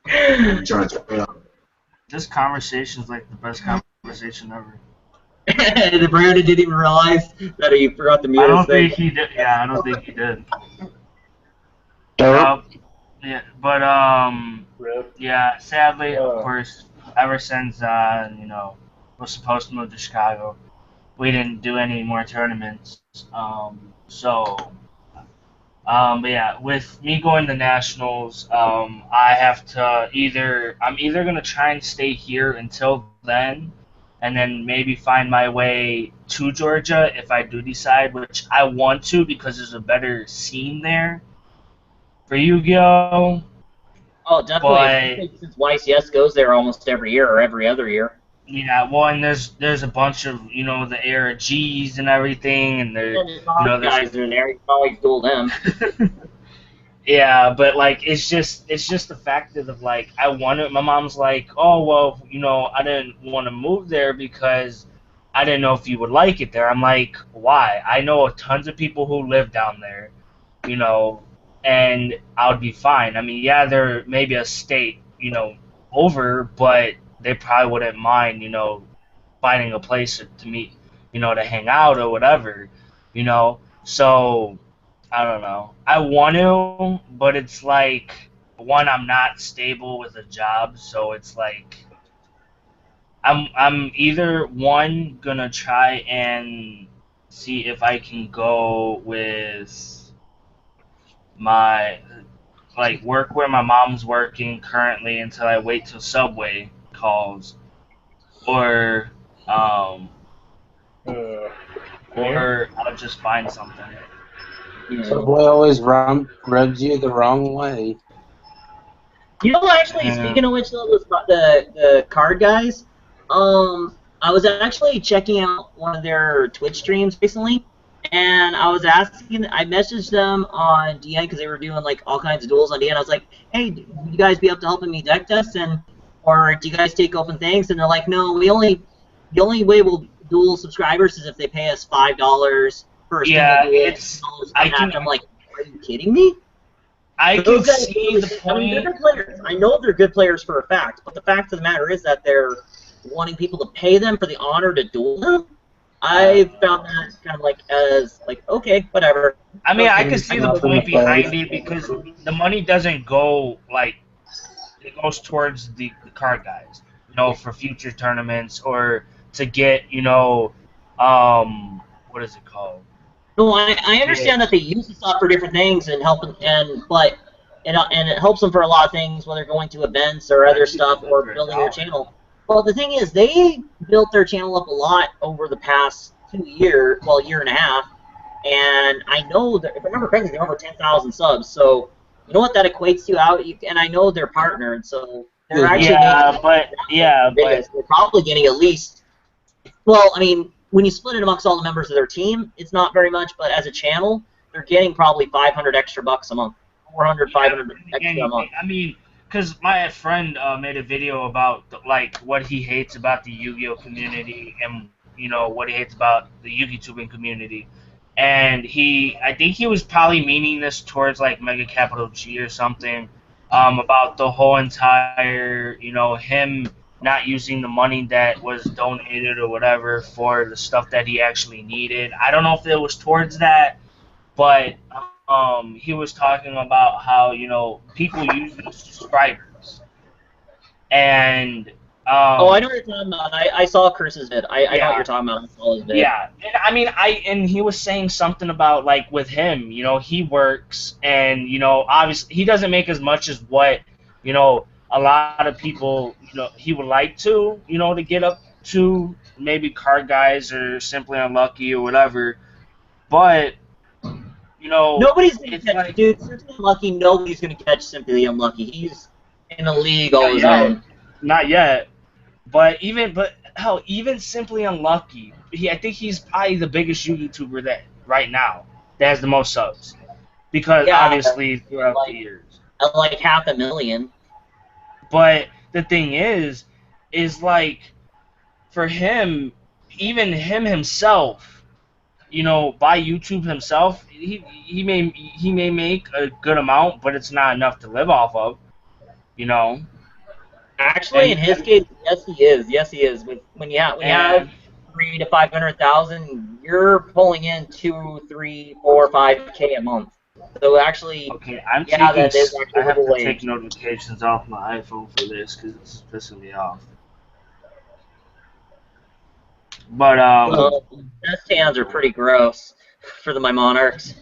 I'm trying to
This conversation is like the best conversation ever.
The Brandon didn't even realize that he forgot to mute
I
his
don't
thing.
think he did. Yeah, I don't think he did.
Dope.
Yeah, but yeah. Sadly, of course, ever since was supposed to move to Chicago, we didn't do any more tournaments. But yeah, with me going to nationals, I have to I'm either gonna try and stay here until then, and then maybe find my way to Georgia if I do decide, which I want to because there's a better scene there for Yu-Gi-Oh.
Oh, definitely. Since YCS goes there almost every year or every other year.
Yeah, well, and there's a bunch of the era G's and everything, and there's
guys are in there. You can always duel them.
Yeah, but it's just the fact of I wanted. My mom's like, oh well, I didn't want to move there because I didn't know if you would like it there. I'm like, why? I know tons of people who live down there, and I would be fine. I mean, yeah, they're maybe a state, over, but they probably wouldn't mind, finding a place to meet, to hang out or whatever. you know. So I don't know. I want to, but it's like one, I'm not stable with a job, so it's like I'm either one gonna try and see if I can go with my like work where my mom's working currently until I wait till Subway calls, or um,
Yeah.
or I'll just find something.
Subway always rubs you the wrong way.
You know, actually,
Yeah.
speaking of which, though, the card guys, I was actually checking out one of their Twitch streams recently, and I was asking, I messaged them on DN because they were doing like all kinds of duels on DN. I was like, hey, would you guys be up to helping me deck test, and or do you guys take open things? And they're like, no, the only way we'll duel subscribers is if they pay us $5 for a single
Yeah,
duel.
it's
Per
I
match.
can
I'm like, are you kidding me?
I can
Those guys,
see the
I mean, they're
point.
good players. I know they're good players for a fact, but the fact of the matter is that they're wanting people to pay them for the honor to duel them. I found that kind of like as like okay, whatever.
I mean, I
Okay,
can
I
see
can
the
go do
point
my thing.
behind it because the money doesn't go like it goes towards the card guys, you know, for future tournaments or to get, you know, what is it called?
No, I
Get,
understand that they use the stuff for different things and help, but and it helps them for a lot of things, whether going to events or
I
other
actually
stuff
did that
or
for a
building their
dollar.
channel. Well, the thing is, they built their channel up a lot over the past 2 years, well, year and a half, and I know that if I remember correctly, they're over 10,000 subs. So you know what that equates to out, and I know they're partnered, so they're actually making
Yeah,
their
but
videos. They're probably getting at least well, I mean, when you split it amongst all the members of their team, it's not very much, but as a channel, they're getting probably 500 extra bucks a month. 400,
yeah,
500
but then
extra a
again,
month.
I mean, because my friend made a video about like what he hates about the Yu-Gi-Oh community and you know what he hates about the Yu-Gi-Tubing community, and I think he was probably meaning this towards like Mega Capital G or something, about the whole entire, you know, him not using the money that was donated or whatever for the stuff that he actually needed. I don't know if it was towards that, but he was talking about how you know people use the subscribers and
Oh, I know
um,
what you're talking about. I saw Chris's vid. I know what you're
yeah,
talking about. I saw his vid.
yeah, and I mean and he was saying something about like with him, you know, he works and you know obviously he doesn't make as much as what you know a lot of people you know he would like to you know to get up to maybe card guys or simply unlucky or whatever, but you know
Nobody's going to
it's
catch,
like
dude, Simply Unlucky, nobody's going to catch Simply Unlucky. He's in a league all
not
his
yet,
own.
not yet. But hell, even simply unlucky. I think he's probably the biggest YouTuber that right now that has the most subs because
Yeah,
obviously throughout the
like,
years.
like 500,000.
But the thing is like for him, even him himself, you know, by YouTube himself, he may make a good amount, but it's not enough to live off of, you know.
Actually,
And
in his case, yes, he is. Yes, he is. When you have
and
3 to 500,000, you're pulling in 2, 3, 4, 5K a month. So actually,
okay, I'm
yeah,
taking.
that is
I
actually
have
livable
to take
wage.
notifications off my iPhone for this because this is pissing me off. But
Well, best hands are pretty gross for my Monarchs.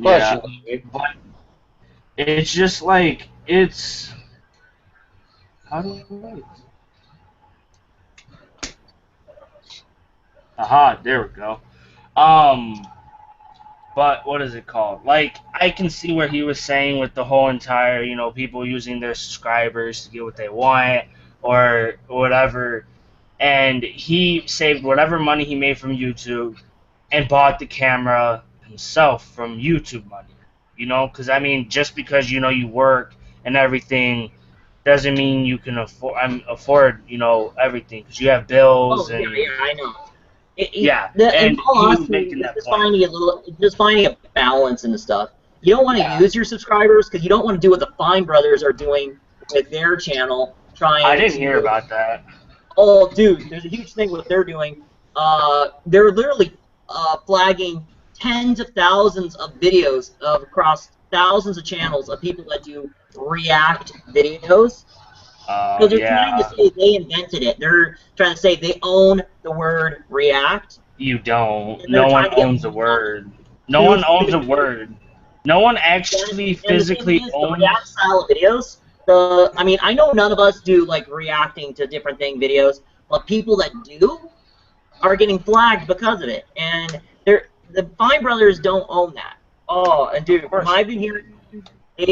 Bless
yeah,
you, Louie.
but it's just like it's. How do I write? Aha, there we go. Um, but what is it called? Like I can see where he was saying with the whole entire, you know, people using their subscribers to get what they want or whatever, and he saved whatever money he made from YouTube and bought the camera himself from YouTube money. You know, because I mean, just because you know you work and everything doesn't mean you can afford you know everything because you have bills
Oh yeah,
and
yeah, I know.
yeah,
In
and
all
he was
honesty,
making
it's
that
just
point.
finding just finding a balance in the stuff. You don't want to
Yeah,
use your subscribers because you don't want to do what the Fine Brothers are doing with their channel,
I
trying
didn't hear
to
about that.
oh, dude, there's a huge thing what they're doing. They're literally flagging tens of thousands of videos across thousands of channels of people that do react videos. So they're trying to
Yeah.
say they invented it. They're trying to say they own the word react.
You don't.
And they're
No one
trying to get
owns a
more money.
word. No one owns a word. No one actually
And the thing
physically
is, the
owns.
React style of videos, I mean, I know none of us do, like, reacting to different thing videos, but people that do are getting flagged because of it. And the Fine Brothers don't own that. Oh, and dude, from what I've been hearing, I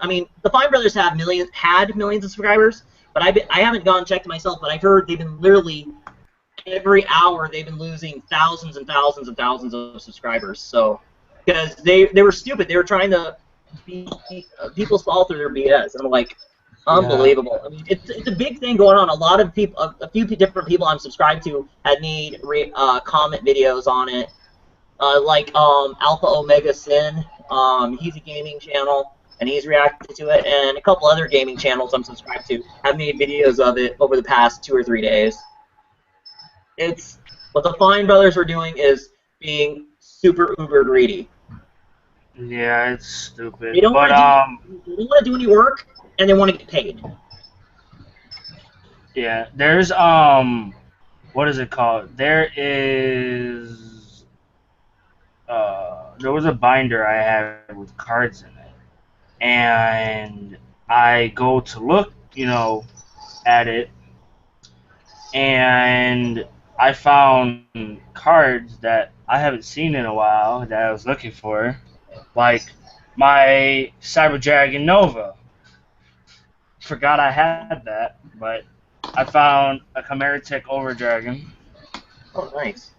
mean, the Fine Brothers had millions of subscribers, but I haven't gone and checked myself, but I've heard they've been literally, every hour, they've been losing thousands and thousands and thousands of subscribers, so... Because they were stupid. They were trying to be people fall through their BS. And I'm like, unbelievable. I mean, it's a big thing going on. A lot of people, a few different people I'm subscribed to had made comment videos on it. Like Alpha Omega Sin. He's a gaming channel and he's reacted to it. And a couple other gaming channels I'm subscribed to have made videos of it over the past 2 or 3 days. It's what the Fine Brothers are doing is being super uber greedy.
Yeah, it's stupid.
They don't
But
want to do any work, and they want to get paid.
yeah, there's what is it called? There was a binder I had with cards in it, and I go to look, at it, and I found cards that I haven't seen in a while that I was looking for, like my Cyber Dragon Nova. Forgot I had that, but I found a Chimera Tech Over Dragon.
Oh, nice.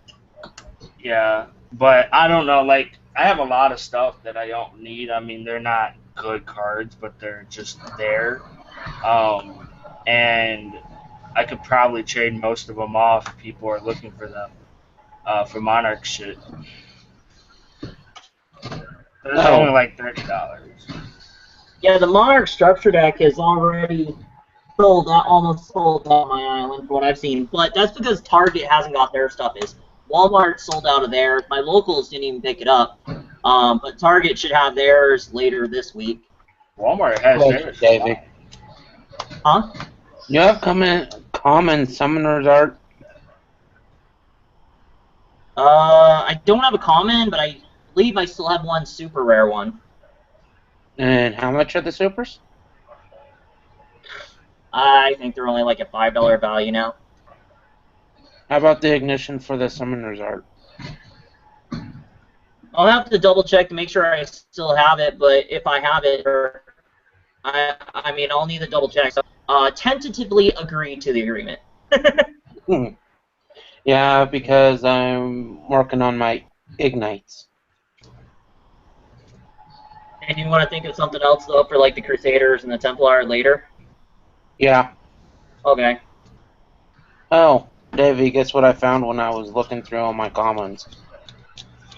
Yeah, but I don't know. Like, I have a lot of stuff that I don't need. I mean, they're not good cards, but they're just there. And I could probably trade most of them off if people are looking for them for Monarch shit. It's only like $30.
Yeah, the Monarch structure deck is already almost sold out on my island, from what I've seen. But that's because Target hasn't got their stuff. Walmart sold out of theirs. My locals didn't even pick it up. But Target should have theirs later this week.
Walmart has theirs.
David.
Huh?
You have common summoner's art?
I don't have a common, but I believe I still have one super rare one.
And how much are the supers?
I think they're only like a $5 value now.
How about the ignition for the summoner's art?
I'll have to double check to make sure I still have it, but if I have it, I mean, I'll need to double check. So, tentatively agree to the agreement.
Yeah, because I'm working on my ignites.
And you want to think of something else, though, for like the Crusaders and the Templar later?
Yeah.
Okay.
Oh, Davey, guess what I found when I was looking through all my commons?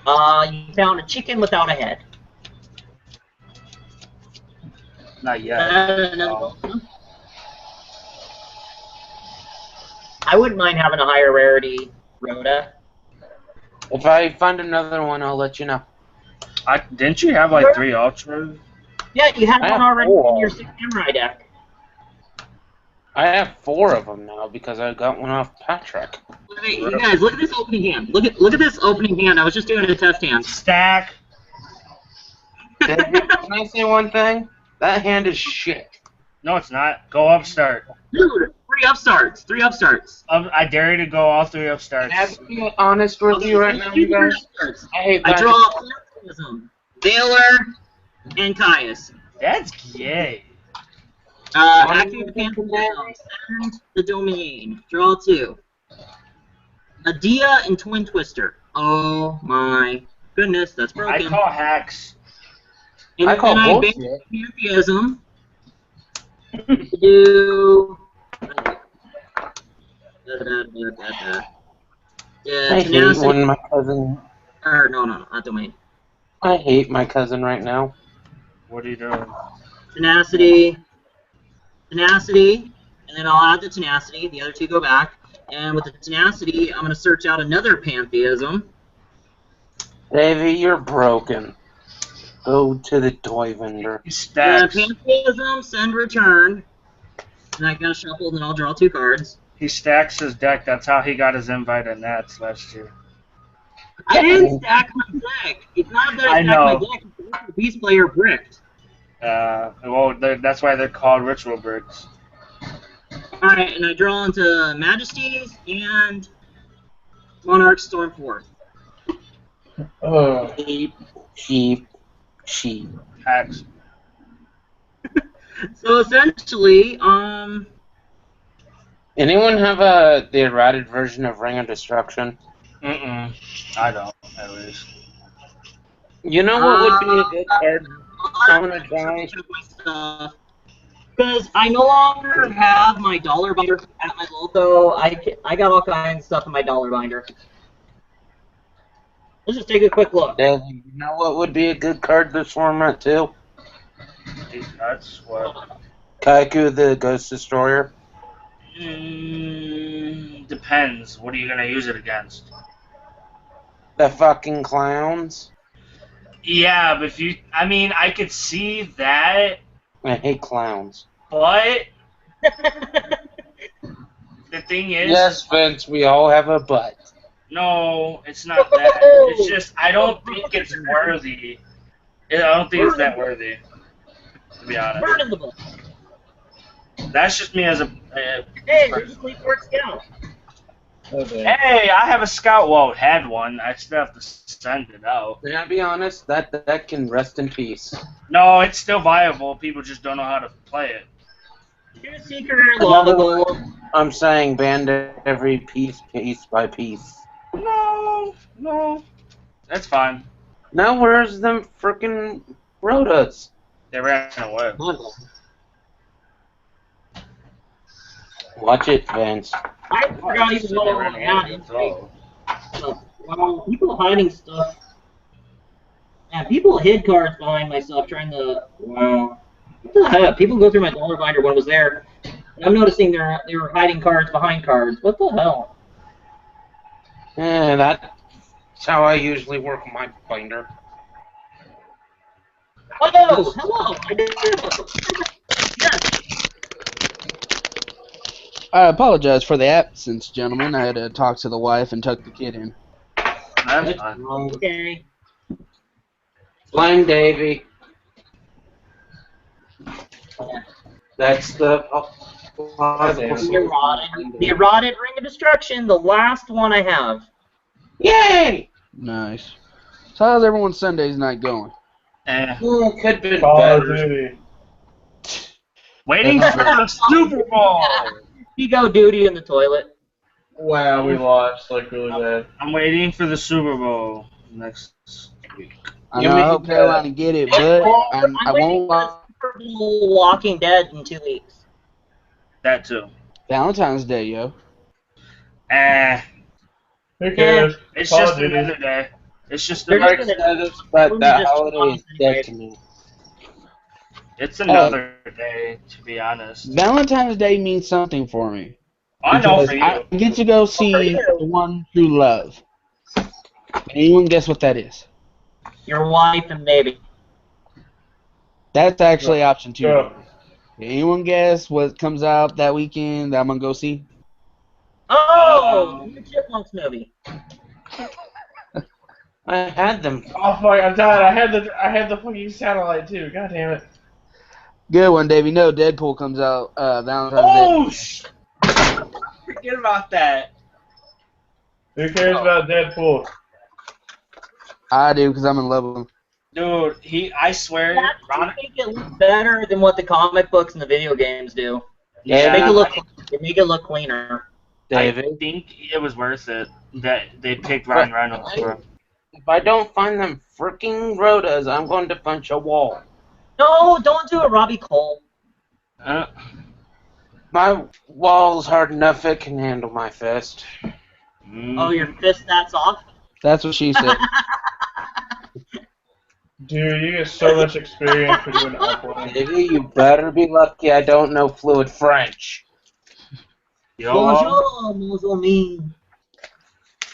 You found a chicken without a head.
Not yet.
I wouldn't mind having a higher rarity Rhoda.
If I find another one, I'll let you know.
Didn't you have like 3 ultras?
Yeah, you had
I
one
have
already
4.
in your 6 samurai deck.
I have 4 of them now because I got one off Patrick.
Wait, you guys, look at this opening hand. Look at this opening hand. I was just doing a test hand.
Stack.
David, can I say one thing? That hand is shit.
No, it's not. Go upstart.
Dude, 3 upstarts. 3 upstarts.
I dare you to go all 3 upstarts.
I have to be honest with you right now, you guys. I hate
I
that.
draw Phantasm, Valor, and Caius.
That's gay.
Activate the Phantasm, send the domain. Draw 2. Adia and Twin Twister. Oh my goodness, that's broken.
I call hacks.
And
I call
then
bullshit.
I banned Pantheism to do.
I hate when my cousin.
Or no, not domain.
I hate my cousin right now.
What are you doing?
Tenacity, and then I'll add the tenacity. The other 2 go back. And with the tenacity, I'm going to search out another pantheism.
Davey, you're broken. Go to the toy vendor.
He
And
stacks.
pantheism, send return. And I got to shuffle, and I'll draw 2 cards.
He stacks his deck. That's how he got his invite at Nats last year.
I didn't stack my deck. It's not that I
I
stacked my
know.
deck. It's the Beast Player bricked.
Well, that's why they're called ritual bricks.
Alright, and I draw into Majesties and Monarch Stormforth.
Oh.
Sheep.
Hacks.
So essentially,
Anyone have the errated version of Ring of Destruction?
I don't, at least.
You know what would be a good card? I'm gonna try.
Because I no longer have my dollar binder at my logo. I got all kinds of stuff in my dollar binder. Let's just take a quick look.
Davey, you know what would be a good card this format too?
That's what.
Kaiku the Ghost Destroyer.
Depends. What are you gonna use it against?
The fucking clowns.
Yeah, but I could see that,
I hate clowns.
but the thing is,
Yes, Vince, we all have a butt.
no, it's not that. It's just I don't think it's worthy. I don't think it's that worthy, to be honest.
Burn in the book.
That's just me as a.
Hey, there's a Fleet Forward Scout.
Okay.
Hey, I have a scout. Well, had one. I still have to send it out.
Can I be honest? That can rest in peace.
No, it's still viable. People just don't know how to play it.
Here's Seeker, Lava Gold.
I'm saying band every piece by piece.
No, that's fine.
Now where's them frickin' Rhodas?
They ran away.
Watch it, Vince.
I forgot even what I had. Wow, people hiding stuff. Yeah, people hid cards behind my stuff trying to. Wow. What the heck? People go through my dollar binder when it was there. And I'm noticing they were hiding cards behind cards. What the hell?
Yeah, that's how I usually work on my binder.
Oh, hello! I did it. Yes.
I apologize for the absence, gentlemen. I had to talk to the wife and tuck the kid in.
That's fine.
Okay.
Blame Davey. That's the
The eroded Ring of Destruction, the last one I have.
Yay!
Nice. So how's everyone's Sunday's night going?
Could have been
Call of
better.
Duty.
Waiting for the Super Bowl.
Ego duty in the toilet.
Wow, we lost like really bad.
I'm waiting for the Super Bowl next week.
I know, I hope Carolina get it, but I won't lie.
Super Bowl Walking Dead in 2 weeks.
That too.
Valentine's Day, yo.
Who cares?
It's
Call
just
of Duty.
another day. It's just
They're
another.
just
But that holiday is dead to me.
It's another day, to be honest.
Valentine's Day means something for me.
I know
Because
for you.
I get to go see the one true love. Anyone guess what that is?
Your wife and baby.
That's actually option 2.
Go.
Anyone guess what comes out that weekend that I'm gonna go see?
Oh, new Chipmunks movie.
I had them.
Oh fuck! I'm tired. I had the fucking satellite too. God damn it.
Good one, Davey. No, Deadpool comes out Valentine's
Oh,
Day.
forget about that.
Who cares about Deadpool?
I do because I'm in love with him.
Dude, I swear,
That
Ron,
make it look better than what the comic books and the video games do.
yeah,
They make it look cleaner.
I
David.
think it was worth it that they picked Ryan Reynolds for him.
If I don't find them freaking Rhodas, I'm going to punch a wall.
No, don't do it, Robbie Cole.
My wall's hard enough it can handle my fist.
Oh, your fist that's off?
That's what she said.
Dude, you get so much experience for doing uploading.
Davey, you better be lucky I don't know fluid French.
YOLO.
Bonjour, mon ami.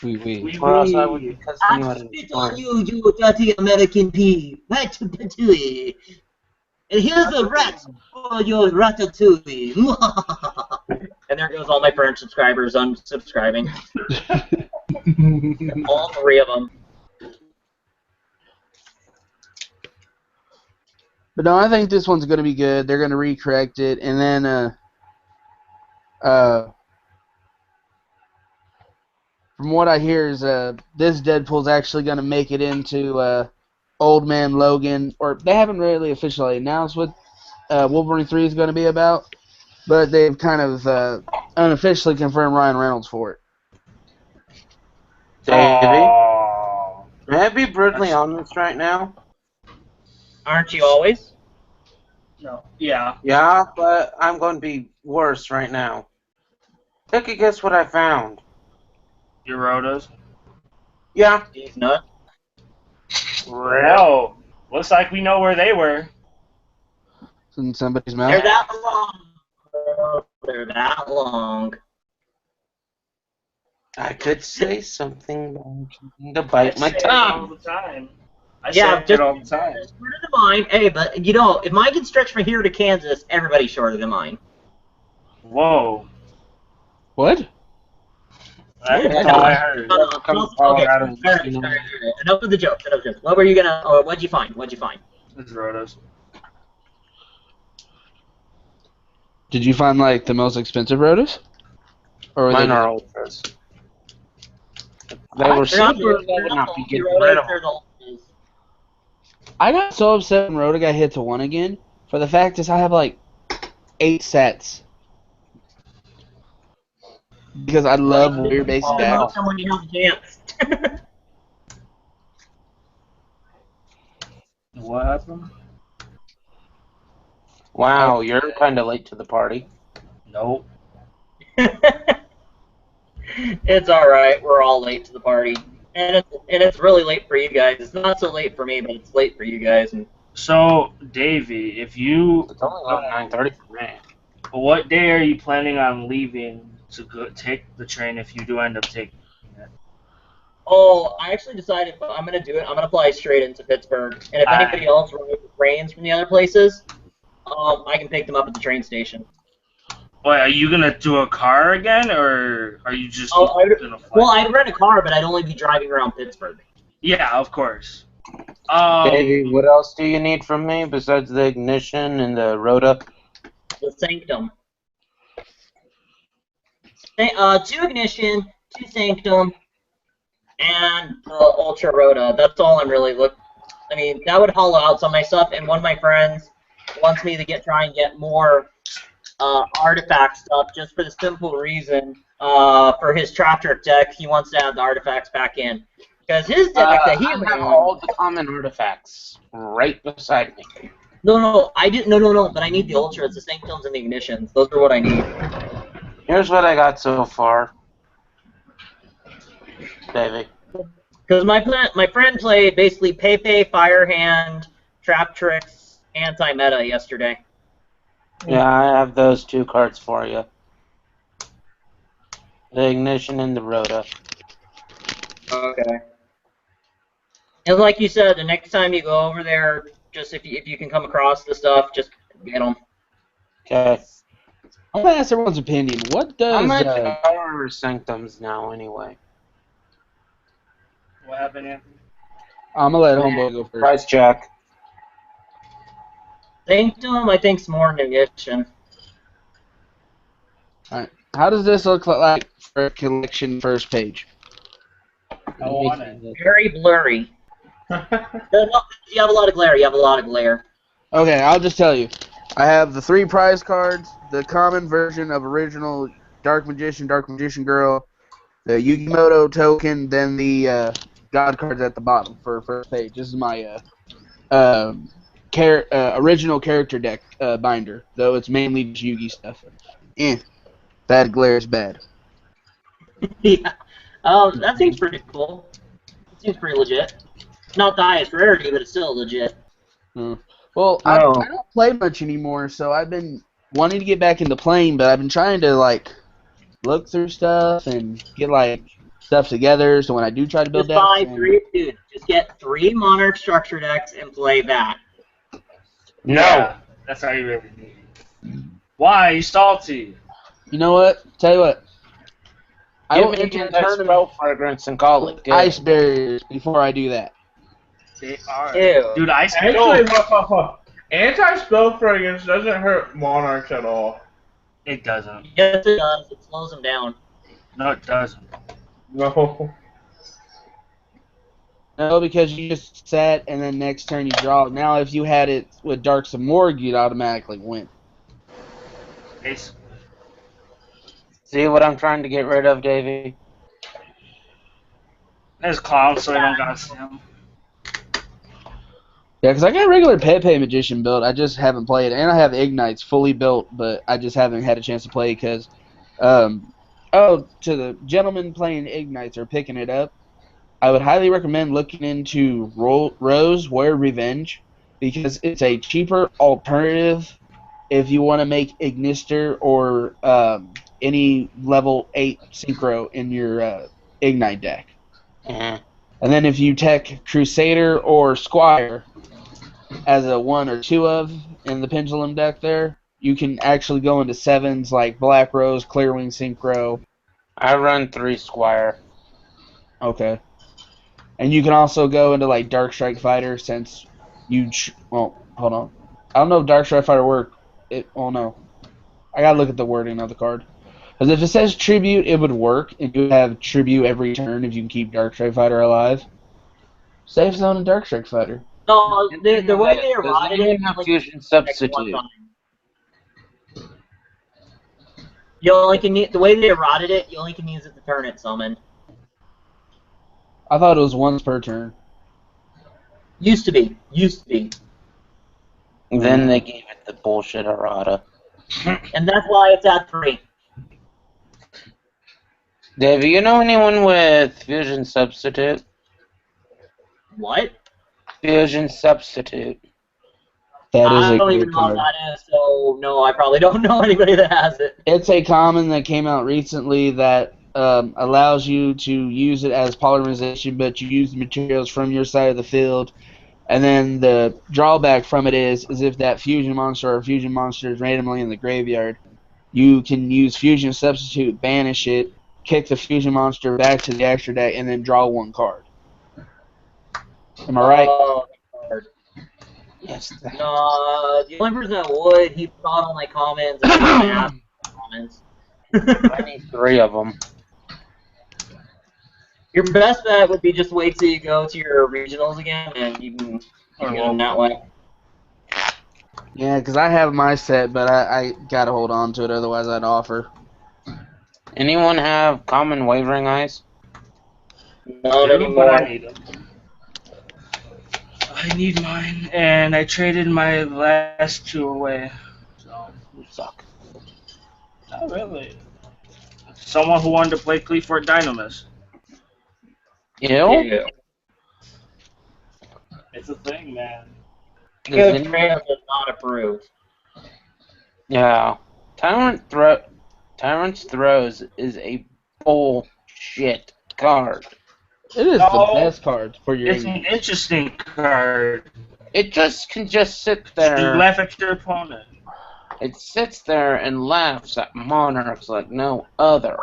Oui.
Or else I would be cussing you
I
out in the
spit
store.
on you, you dirty American pig. Ratatouille. And here's the rat for your ratatouille. And there goes all my French subscribers unsubscribing. All 3 of them.
But no, I think this one's going to be good. They're going to recorrect it, and then from what I hear is this Deadpool's actually going to make it into Old Man Logan, or they haven't really officially announced what Wolverine 3 is going to be about, but they've kind of unofficially confirmed Ryan Reynolds for it.
Davey,
Oh.
may I be brutally honest right now?
Aren't you always?
No. Yeah.
Yeah, but I'm going to be worse right now. Take a guess what I found.
Your Rotos.
Yeah.
He's not.
No. Looks like we know where they were.
It's in somebody's
They're
mouth.
that long. They're that long.
I could say something, but I'm trying to bite my
I say it all
tongue.
the time. I
Yeah,
say it all the time.
It's shorter than mine. Hey, but you know, if mine can stretch from here to Kansas, everybody's shorter than mine.
Whoa.
What?
That's all I heard.
Okay. Enough of the jokes. What were you gonna? Oh, what'd you find?
It's Rotos.
Did you find like the most expensive Rotos? Or were
Mine
they
are ultras. They were super. I would not be getting rid of them.
I got so upset when Rhoda got hit to 1 again. For the fact is, I have like 8 sets. Because I love weird basic decks.
When you have a chance.
What happened?
Wow, you're kind of late to the party.
Nope.
It's all right. We're all late to the party, and it's really late for you guys. It's not so late for me, but it's late for you guys. And
So, Davey, if you,
It's only about 9:30 for me.
what day are you planning on leaving to go take the train if you do end up taking it?
oh, I actually decided I'm gonna do it. I'm gonna fly straight into Pittsburgh, and if anybody else rains from the other places, I can pick them up at the train station.
Wait, are you gonna do a car again, or are you just
Oh,
gonna fly?
well, I'd rent a car, but I'd only be driving around Pittsburgh.
Yeah, of course.
Davey, what else do you need from me besides the ignition and the Rhoda?
The Sanctum. 2 ignition, 2 Sanctum, and the Ultra Rhoda. That's all I'm really looking. I mean, that would hollow out some of my stuff, and one of my friends wants me to try and get more artifact stuff, just for the simple reason, for his trap trick deck, he wants to add the artifacts back in. Because his deck that he
I have
ran.
all the common artifacts right beside me.
No, I didn't. No, but I need the Ultras, the Sanctums, and the Ignitions. Those are what I need.
Here's what I got so far, Davey.
Because my friend played basically Pepe, Firehand, Trap Tricks, Anti-Meta yesterday.
Yeah, I have those 2 cards for you. The ignition and the Rhoda.
Okay. And like you said, the next time you go over there, just if you can come across the stuff, just get them.
Okay.
I'm gonna ask everyone's opinion. What
How
does
much are Sanctums now, anyway?
What happened, Anthony?
I'm gonna let Homeboy go first.
Price check.
Sanctum, I think, is more negation.
Alright. How does this look like for a collection first page?
I want it.
Very blurry. You have a lot of glare.
Okay, I'll just tell you. I have the 3 prize cards, the common version of original Dark Magician Girl, the Yugimoto token, then the God cards at the bottom for first page. This is my original character deck binder, though it's mainly just Yugi stuff. That glare is bad.
Yeah. That seems pretty cool. It seems pretty legit. Not the highest rarity, but it's still legit.
Well, I don't play much anymore, so I've been wanting to get back into playing, but I've been trying to, like, look through stuff and get like stuff together. So when I do try to build
Just
decks,
buy three, dude. Just get 3 Monarch structure decks and play that.
No.
Yeah, that's how you really need it. Why? You salty.
you know what? Tell you what. I
Give
will
me
enter a
anti
tournament
spell fragrance and call
with
it good.
ice barriers before I do that.
They are.
Ew.
Dude, ice
Actually, anti-spell fragrance doesn't hurt Monarchs at all.
It doesn't.
Yes, it does. It slows them down.
No, it doesn't.
No.
No, because you just set and then next turn you draw. Now, if you had it with Darks of Morg, you'd automatically win.
Basically.
See what I'm trying to get rid of, Davey?
There's clowns, so I don't gotta see them.
Yeah, because I got a regular Pepe Magician built. I just haven't played. And I have Ignites fully built, but I just haven't had a chance to play because, to the gentlemen playing Ignites or picking it up, I would highly recommend looking into Rose Warrior Revenge because it's a cheaper alternative if you want to make Ignister or any level 8 Synchro in your Ignite deck.
Yeah.
And then if you tech Crusader or Squire as a 1 or 2 of in the Pendulum deck there, you can actually go into 7s like Black Rose, Clearwing Synchro.
I run 3 Squire.
Okay. And you can also go into like Dark Strike Fighter since well, hold on. I don't know if Dark Strike Fighter work. No. I gotta look at the wording of the card. Because if it says Tribute, it would work, and you would have Tribute every turn if you can keep Dark Strike Fighter alive. Safe Zone and Dark Strike Fighter.
No, the way they
Does
eroded
anyone
it,
have
like,
fusion
one
substitute?
time. You only can the way they eroded it, you only can use it to turn it summoned.
I thought it was once per turn.
Used to be.
Then they gave it the bullshit errata.
And that's why it's at 3.
Dave, you know anyone with fusion substitute?
What?
Fusion substitute.
That is
I
a
don't
good
even know
card.
what that is, so no, I probably don't know anybody that has it.
It's a common that came out recently that allows you to use it as polymerization, but you use the materials from your side of the field. And then the drawback from it is if that fusion monster or fusion monster is randomly in the graveyard, you can use fusion substitute, banish it, kick the fusion monster back to the extra deck, and then draw 1 card. Am I right?
Oh,
Yes.
no, the only person that would, he thought on my comments and I didn't ask comments.
I need 3 of them.
Your best bet would be just wait till you go to your regionals again, and you can get them that way.
Yeah, because I have my set, but I got to hold on to it, otherwise I'd offer.
Anyone have common wavering eyes?
Not
But
anymore.
I need them. I need mine, and I traded my last 2 away. So,
You suck.
not really. Someone who wanted to play Cleaford Dynamis.
Ew?
Yeah.
It's a thing, man.
Does
Good
anyone-
trans is not approved.
Yeah. Tyrant's Throws is a bullshit card.
It is
No,
the best card for your
It's an interesting card.
It just can just sit
You
there.
laugh at your opponent.
It sits there and laughs at Monarchs like no other.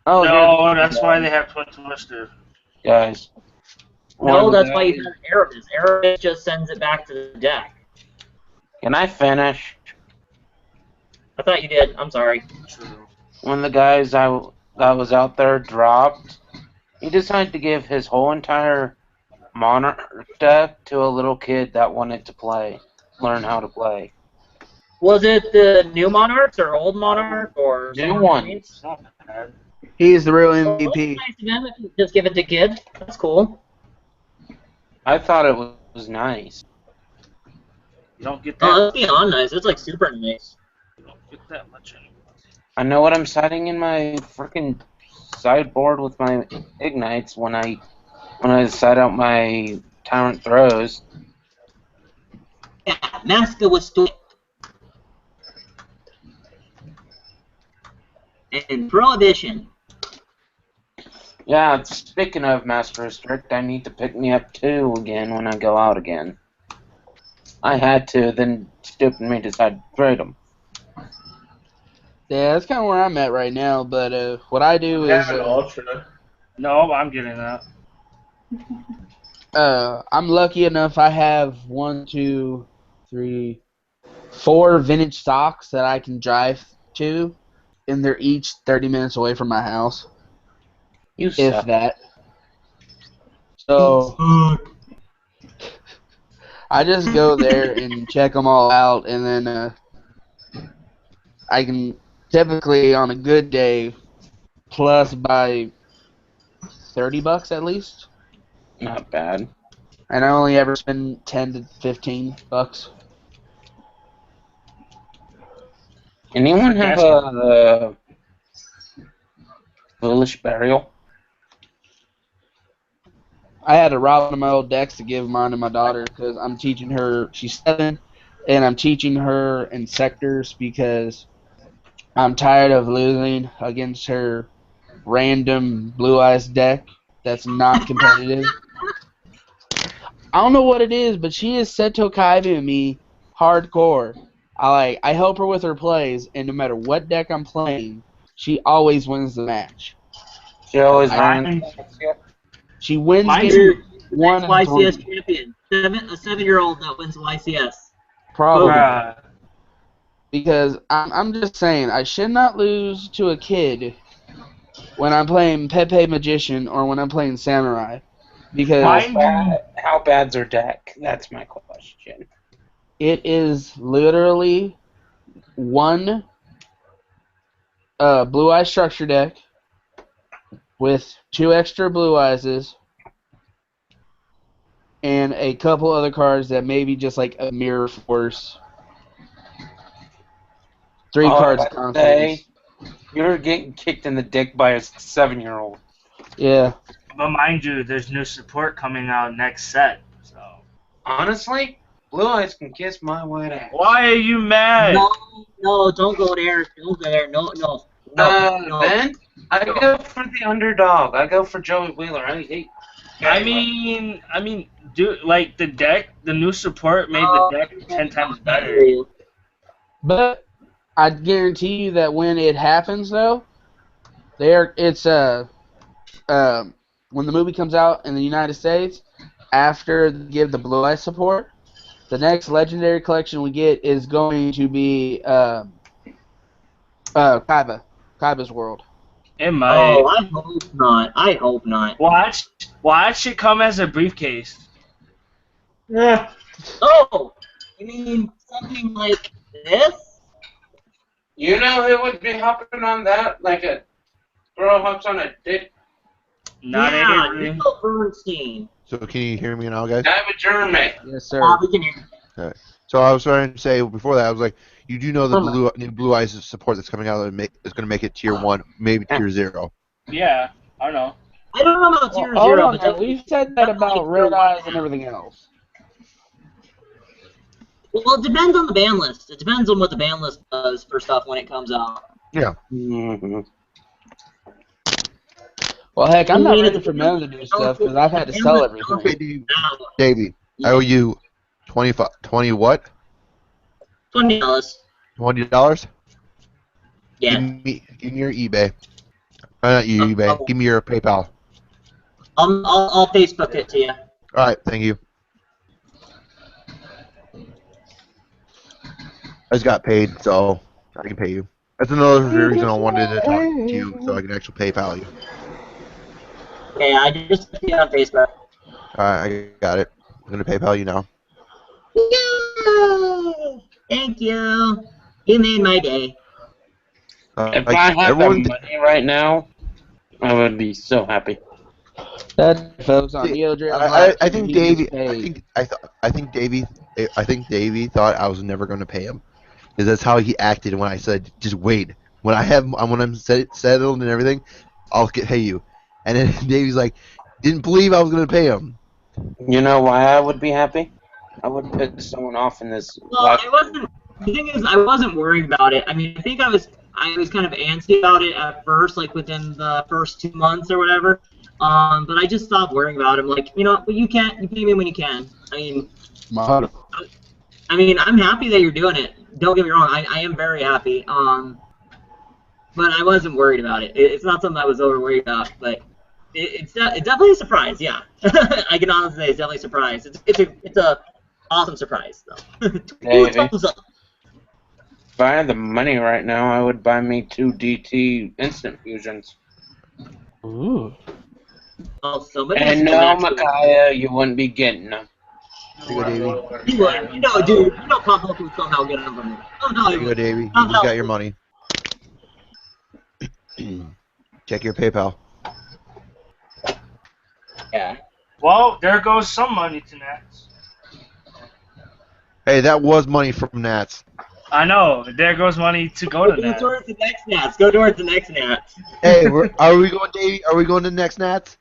Oh,
No, that's why they have Twin Twister.
guys.
No,
One
that's
guy-
why you have Erebus. Erebus just sends it back to the deck.
Can I finish?
I thought you did. I'm sorry.
True.
One of the guys that was out there dropped. He decided to give his whole entire Monarch deck to a little kid that wanted to learn how to play.
Was it the new Monarchs or old Monarch or
New
somewhere
ones.
between?
It's not bad.
He's the real
Well,
MVP.
that's nice of them if you just give it to kids. That's cool.
I thought it was nice.
You don't get that.
Oh, that's beyond nice. It's like super nice.
You don't get that much anymore.
I know what I'm setting in my freaking sideboard with my Ignites when I set out my Tyrant Throws.
Yeah, Maska was still. and Prohibition.
Yeah, speaking of Master Restrict, I need to pick me up 2 again when I go out again. I had to, then stupid me decided to trade them.
Yeah, that's kind of where I'm at right now. But what I do
I
is
have an Ultra.
No, I'm getting that.
I'm lucky enough. I have 1, 2, 3, 4 vintage stocks that I can drive to, and they're each 30 minutes away from my house,
You
if
suck.
that. So I just go there and check them all out, and then I can typically on a good day plus by $30 at least,
Not bad.
and I only ever spend $10 to $15.
Anyone have a Foolish Burial?
I had to rob one of my old decks to give mine to my daughter because I'm teaching her. She's 7, and I'm teaching her in sectors because I'm tired of losing against her random Blue Eyes deck that's not competitive. I don't know what it is, but she is Seto Kaiba me hardcore. I help her with her plays, and no matter what deck I'm playing, she always wins the match.
She always
I-
wins.
She wins
Mine's-
game
Dude, the
1
next
and
YCS
3.
champion. A 7-year-old that wins YCS.
Probably.
Bruh.
Because I'm just saying, I should not lose to a kid when I'm playing Pepe Magician or when I'm playing Samurai. Because
How bad's her deck? That's my question.
it is literally one Blue Eye structure deck with 2 extra Blue Eyes and a couple other cards that may be just like a Mirror Force. 3 cards
I
constantly.
say, you're getting kicked in the dick by a 7-year-old.
Yeah.
But mind you, there's new support coming out next set. So
Honestly, Blue Eyes can kiss my white ass.
why are you mad?
No, don't go there. Don't go there. No.
Then I go for the underdog. I go for Joey Wheeler. I hate.
I mean, dude, like the new support made the deck 10 times better.
But I guarantee you that when it happens, though, when the movie comes out in the United States, after they give the Blue Eye support, the next legendary collection we get is going to be Kaiba's World.
It might.
Oh, I hope not. I hope not.
Watch it come as a briefcase.
Yeah.
Oh, you mean something like this?
You know who would be hopping on that like a girl hops on a dick?
Not
yeah,
Avery.
Nico Bernstein.
So can you hear me now, guys?
That would German.
Yes, sir.
We can hear.
So I was trying to say before that, I was like, you do know the new Blue Eyes support that's coming out is going to make it tier 1, maybe tier 0.
Yeah, I don't know.
I don't know about tier
Hold
0,
on,
but
we said that about Red Eyes and everything else.
well, it depends on the ban list. It depends on what the ban list does for stuff when it comes out.
Yeah.
Mm-hmm.
Well, heck, I'm
I
not
mean,
ready
it's-
for none of the new stuff because I've had to sell everything.
Okay, Davey, I owe you 20 what?
$20.
$20?
Yeah.
Give me your eBay. Not your eBay. Give me your PayPal.
I'll Facebook it to you.
All right, thank you. I just got paid, so I can pay you. That's another reason I wanted to talk to you, so I can actually PayPal you.
Okay, I just put you on Facebook.
All right, I got it. I'm gonna PayPal you now.
Yay! Thank you. You made my day.
If
Like,
I had
everyone,
the money right now, I would be so happy.
That folks on Neo Drill.
I think Davey. I think Davey thought I was never going to pay him, because that's how he acted when I said, "Just wait. When I'm settled and everything, I'll pay you." And then Davey's like, didn't believe I was going to pay him.
You know why I would be happy? I would piss someone off in this.
Well, I wasn't. The thing is, I wasn't worried about it. I mean, I think I was I was kind of antsy about it at first, like within the first 2 months or whatever. But I just stopped worrying about it. I'm like, you know, well, you pay me when you can. I'm happy that you're doing it. Don't get me wrong, I am very happy. But I wasn't worried about it. It's not something I was over worried about, but it's definitely a surprise. Yeah, I can honestly say it's definitely a surprise. It's a awesome surprise though. Two
Davey,
thumbs up.
if I had the money right now, I would buy me 2 DT instant fusions.
Ooh.
Well, somebody
And
should
no,
actually-
Micaiah, you wouldn't be getting them.
You go, Davey.
You would, you know, dude. You know, Pop would somehow get them from me. Somehow he
You go,
would.
Davey. You
Somehow.
just got your money. Check your PayPal.
Yeah.
Well, there goes some money to Nats.
Hey, that was money from Nats.
I know. There goes money to go to
Go
Nats.
towards the next Nats. Go towards the next Nats.
Hey, are we going, Davey? Are we going to the next Nats?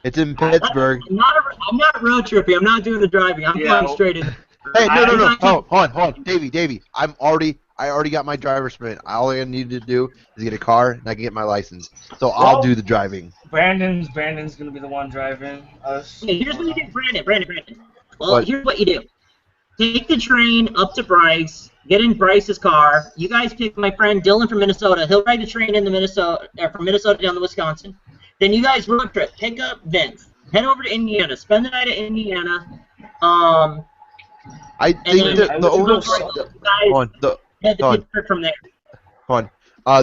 It's in Pittsburgh.
I'm not road tripping. I'm not doing the driving. I'm
Yeah.
flying straight in.
Hey, no.
I'm not-
Hold on. Davey. I already got my driver's permit. All I need to do is get a car and I can get my license. So I'll do the driving.
Brandon's gonna be the one driving us.
Okay, here's what you do, Brandon. Well,
What?
here's what you do. Take the train up to Bryce. Get in Bryce's car. You guys pick my friend Dylan from Minnesota. He'll ride the train into Minnesota, from Minnesota down to Wisconsin. Then you guys road trip. Pick up Vince. Head over to Indiana. Spend the night at Indiana.
I
And
think
then
the only
you guys head to
hold on.
Pittsburgh from there.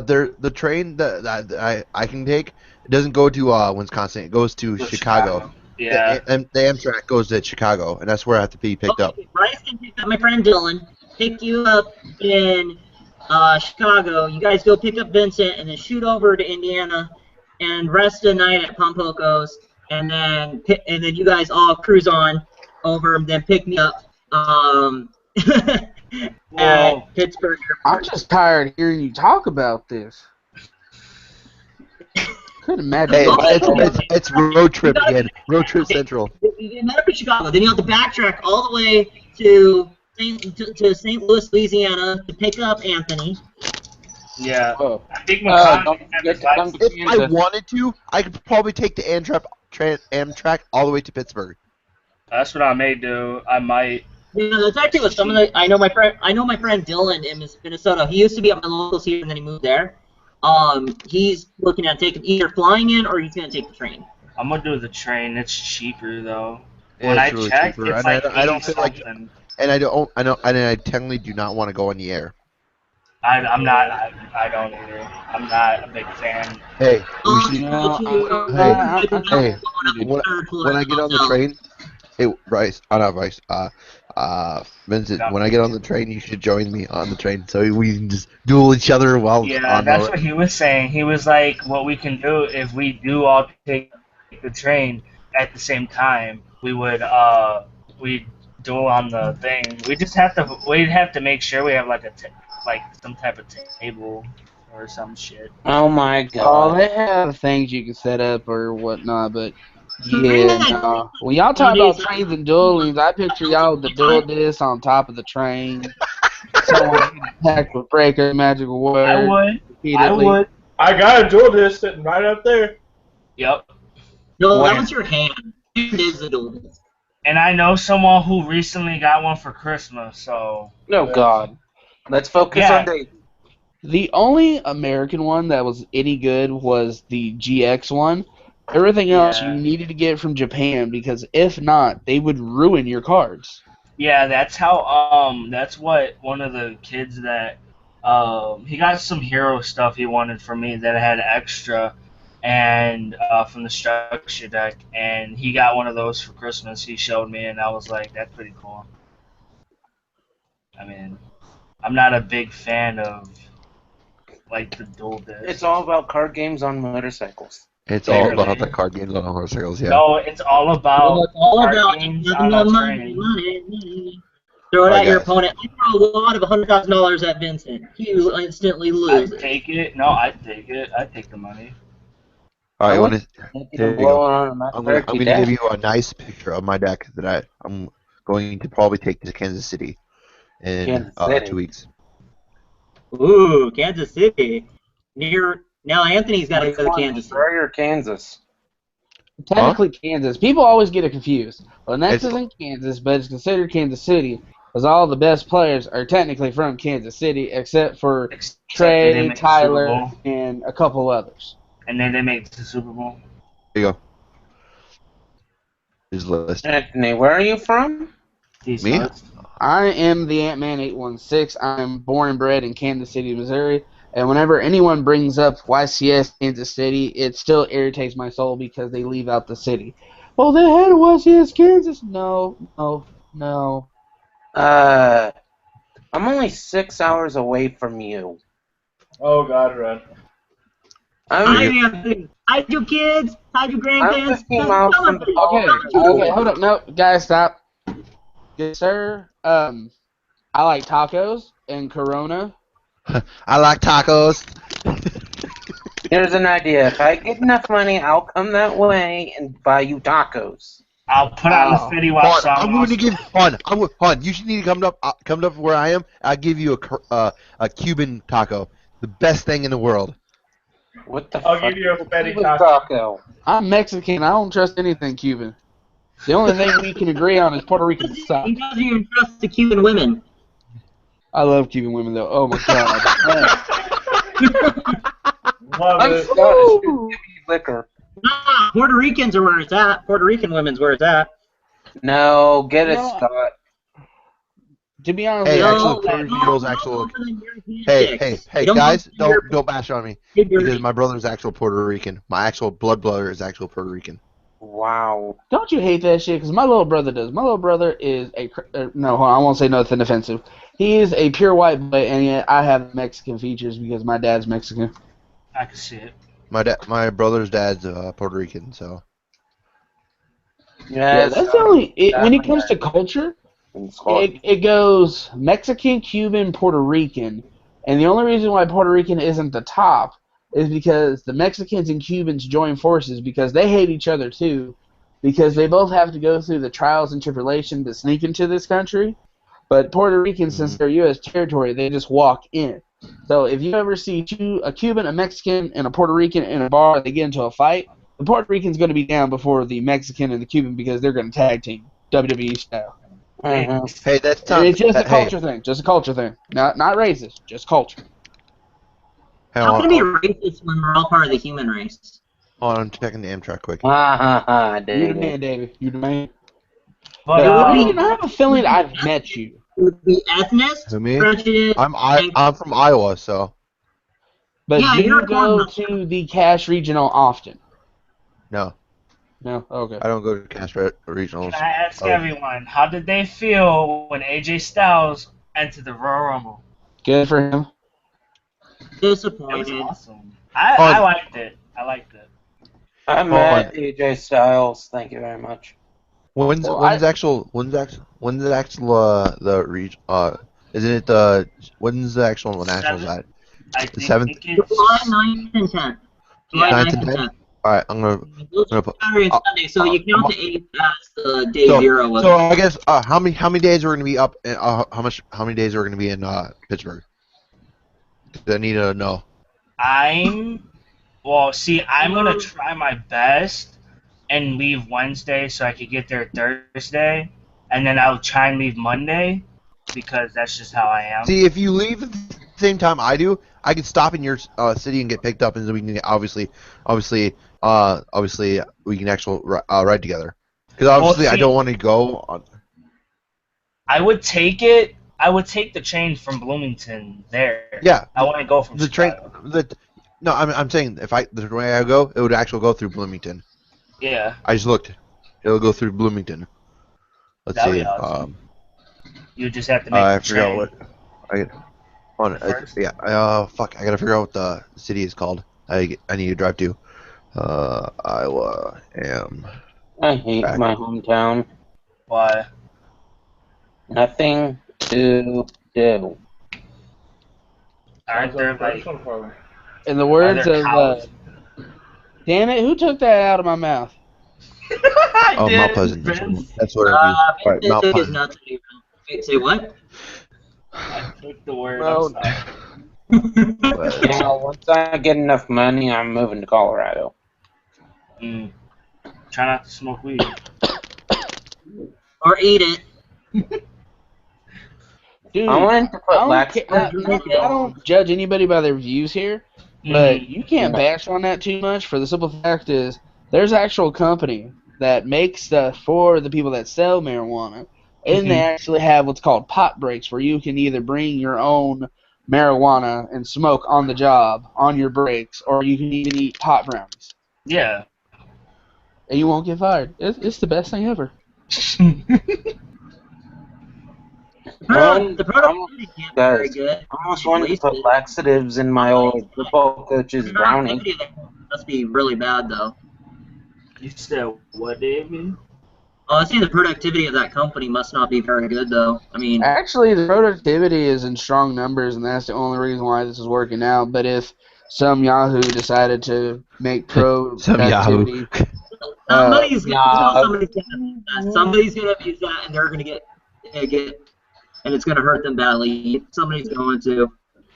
The train that I can take doesn't go to Wisconsin. It goes to Chicago.
Yeah.
The Amtrak goes to Chicago, and that's where I have to be picked up.
Okay, Bryce can pick up my friend Dylan. Pick you up in Chicago. You guys go pick up Vincent, and then shoot over to Indiana, and rest the night at Pompocos, and then you guys all cruise on over, and then pick me up at Pittsburgh.
I'm just tired of hearing you talk about this. Couldn't imagine.
Hey, it's road trip again. Road trip central.
You met up in Chicago. Then you have to backtrack all the way to St. Louis, Louisiana, to pick up Anthony.
Yeah.
Oh.
I think
Don't forget to come to
If I
Kansas.
wanted to, I could probably take the Amtrak all the way to Pittsburgh.
That's what I may do. I might.
Yeah, that's actually what some of the. I know my friend Dylan in Minnesota. He used to be at my locals here, and then he moved there. He's looking at taking either flying in or he's gonna take the train.
I'm gonna do the train. It's cheaper though.
Yeah,
When
it's
I
really
checked,
cheaper.
it's
And
like
I don't feel like,
80-something.
and I technically do not want to go on the air.
I'm not. I don't either. I'm not a big fan.
Hey, we should,
Hey,
when I get on the train, hey Bryce, not Bryce, Vincent, when I get on the train, you should join me on the train so we can just duel each other while
Yeah,
on
that's
the.
what he was saying. He was like, what we can do if we do all take the train at the same time, we would we duel on the thing. We'd have to make sure we have like some type of table or some shit.
Oh my
Oh,
god.
they have things you can set up or whatnot, but yeah, no. When y'all talk about trains and duelings, I picture y'all with the dual disc on top of the train. Someone getting attacked with breaker magical word.
I would.
Repeatedly.
I got a dual disc sitting right up there.
Yep.
No, that
When?
was your hand. It is the dual disc.
And I know someone who recently got one for Christmas, so
No god. Let's focus
Yeah.
on dates.
The only American one that was any good was the GX one. Everything else
Yeah.
you needed to get from Japan because if not, they would ruin your cards.
yeah, that's what one of the kids that he got some hero stuff he wanted from me that had extra and from the structure deck, and he got one of those for Christmas. He showed me, and I was like, that's pretty cool. I mean, I'm not a big fan of like the dual disc.
It's all about card games on motorcycles.
It's all
Barely.
about the card games on motorcycles, yeah.
No, it's all about
Well, it's all
card
about
games on a
money.
train.
Throw it
Alright,
at your
guys.
opponent. I throw a lot of $100,000 at Vincent. He will instantly
I'd
lose.
take it. No, I'd take it. I'd take the money.
All right,
I
when
would-
it, there you go.
Blowing on a Mac
I'm gonna
Turkey
give
deck.
you a nice picture of my deck that I'm going to probably take to Kansas City in
Kansas City.
2 weeks.
Ooh, Kansas City. Now Anthony's got to
Which
go to
one,
Kansas City.
Missouri or Kansas?
Technically Kansas. People always get it confused. Well, next
It's
isn't Kansas, but it's considered Kansas City because all the best players are technically from Kansas City, except for
Except they didn't
Trey,
make the Super
Tyler,
Bowl,
and a couple others.
and then they make the Super Bowl.
there you go. His list.
Anthony, where are you from?
These
Me?
nuts.
I am the Ant-Man 816. I'm born and bred in Kansas City, Missouri. And whenever anyone brings up YCS Kansas City, it still irritates my soul because they leave out the city. Well, they had a YCS Kansas. No.
I'm only 6 hours away from you.
Oh God, Red.
Hi,
I'm
Anthony. Hide your kids. Hide your
I'm
grandkids.
15 miles from the
Okay, hold up. No, guys, stop. Good sir. I like tacos and Corona.
I like tacos.
Here's an idea. If I get enough money, I'll come that way and buy you tacos.
I'll put on the
Oh.
Fetty Wap
Hon,
song.
I'm going to
also.
give Hon. You should need to come up where I am. I'll give you a Cuban taco, the best thing in the world.
What the
I'll
fuck?
give you a Fetty
Cuban
taco.
taco.
I'm Mexican. I don't trust anything Cuban. The only thing we can agree on is Puerto Rican suck.
He doesn't even trust the Cuban women.
I love Cuban women, though. Oh, my God.
Love
I'm
it.
Scottish. Give me liquor.
Nah, Puerto Ricans are where it's at. Puerto Rican women's where it's at.
No, get it,
No.
Scott.
To be honest,
Hey,
with you,
actually, Puerto Rican girls actual. Hey,
You
guys,
want your-
don't bash on me
your-
because my brother's actual Puerto Rican. My actual blood brother is actual Puerto Rican.
Wow.
don't you hate that shit? Because my little brother does. My little brother is no, hold on, I won't say nothing offensive. He is a pure white boy, and yet I have Mexican features because my dad's Mexican.
I can see it.
My brother's dad's Puerto Rican, so.
Yeah, that's the only. When it comes to culture, it goes Mexican, Cuban, Puerto Rican, and the only reason why Puerto Rican isn't the top is because the Mexicans and Cubans join forces because they hate each other too, because they both have to go through the trials and tribulation to sneak into this country. But Puerto Ricans, since they're U.S. territory, they just walk in. So if you ever see a Cuban, a Mexican, and a Puerto Rican in a bar, they get into a fight, the Puerto Rican's going to be down before the Mexican and the Cuban because they're going to tag team WWE style.
Mhm.
Hey, that's
And
tough.
it's just a
Hey,
culture thing. Just a culture thing. Not racist. Just culture.
How can it be racist when we're all part of the human race?
hold on, I'm checking the Amtrak quick.
You the
David.
man, David. You the man.
But
I have a feeling I've met you.
It would be ethnicist,
Who, me?
prejudice,
I'm from Iowa, so
But
Yeah,
do
you're
you
a
go
corn
to the Cash Regional often?
no,
No? Okay.
I don't go to Cash Regionals.
can I ask
Oh.
everyone, how did they feel when AJ Styles entered the Royal Rumble?
Good for him.
It was
disappointed.
awesome. I liked it. I liked it.
I met AJ Styles. Thank you very much.
When's the actual isn't it the when's the actual nationals at?
I
The
think
7th?
it's
July 9th and 10th. July
9th
9th
and
and
10th?
10th.
All right, I'm gonna put.
Saturday and Sunday, so you count the 8th as the day zero.
So I guess how many days are we gonna be up? And, how many days are we gonna be in Pittsburgh? 'Cause I need to know.
I'm gonna try my best and leave Wednesday so I could get there Thursday, and then I'll try and leave Monday because that's just how I am.
See, if you leave at the same time I do, I can stop in your city and get picked up, and then we can obviously we can actually ride together. Because obviously I don't want to go on.
I would take it. I would take the train from Bloomington there.
Yeah,
I want to go from
the train.
Chicago.
No, I'm saying the way I go, it would actually go through Bloomington.
Yeah.
I just looked. It'll go through Bloomington. Let's
That'd
see.
be awesome. You just have to make
I
the
forgot
train.
what. Fuck! I gotta figure out what the city is called. I need to drive to. Iowa am.
I hate
Back.
my hometown.
Why?
Nothing to do.
Aren't there like?
In the words
there
of,
cows?
damn it, who took that out of my mouth?
Oh, Mount Pleasant. That's what I mean. All right, Mount
Took his
Pleasant.
nuts. Wait, say what?
I took the word.
No.
I'm sorry.
But
Once I get enough money, I'm moving to Colorado.
Try not to smoke weed.
Or eat it.
Dude,
I wanted to
I
put
don't, ca-
Or
not,
drink
not,
it.
I don't judge anybody by their views here, but
Mm.
you can't bash on that too much for the simple fact is there's actual company that makes stuff for the people that sell marijuana, and they actually have what's called pot breaks where you can either bring your own marijuana and smoke on the job on your breaks, or you can even eat pot brownies,
Yeah.
and you won't get fired. It's the best thing ever.
The productivity can't be very good.
I almost
You
wanted to
waste
put
it.
laxatives in my old football
The
coach's brownie.
productivity of that must be really bad, though.
You said what, David?
I see the productivity of that company must not be very good, though. I mean,
Actually, the productivity is in strong numbers, and that's the only reason why this is working out. But if some Yahoo decided to make
some Yahoo.
productivity,
somebody's
yeah.
gonna abuse that. Somebody's gonna abuse that, and they're gonna get, and it's gonna hurt them badly. Somebody's going to.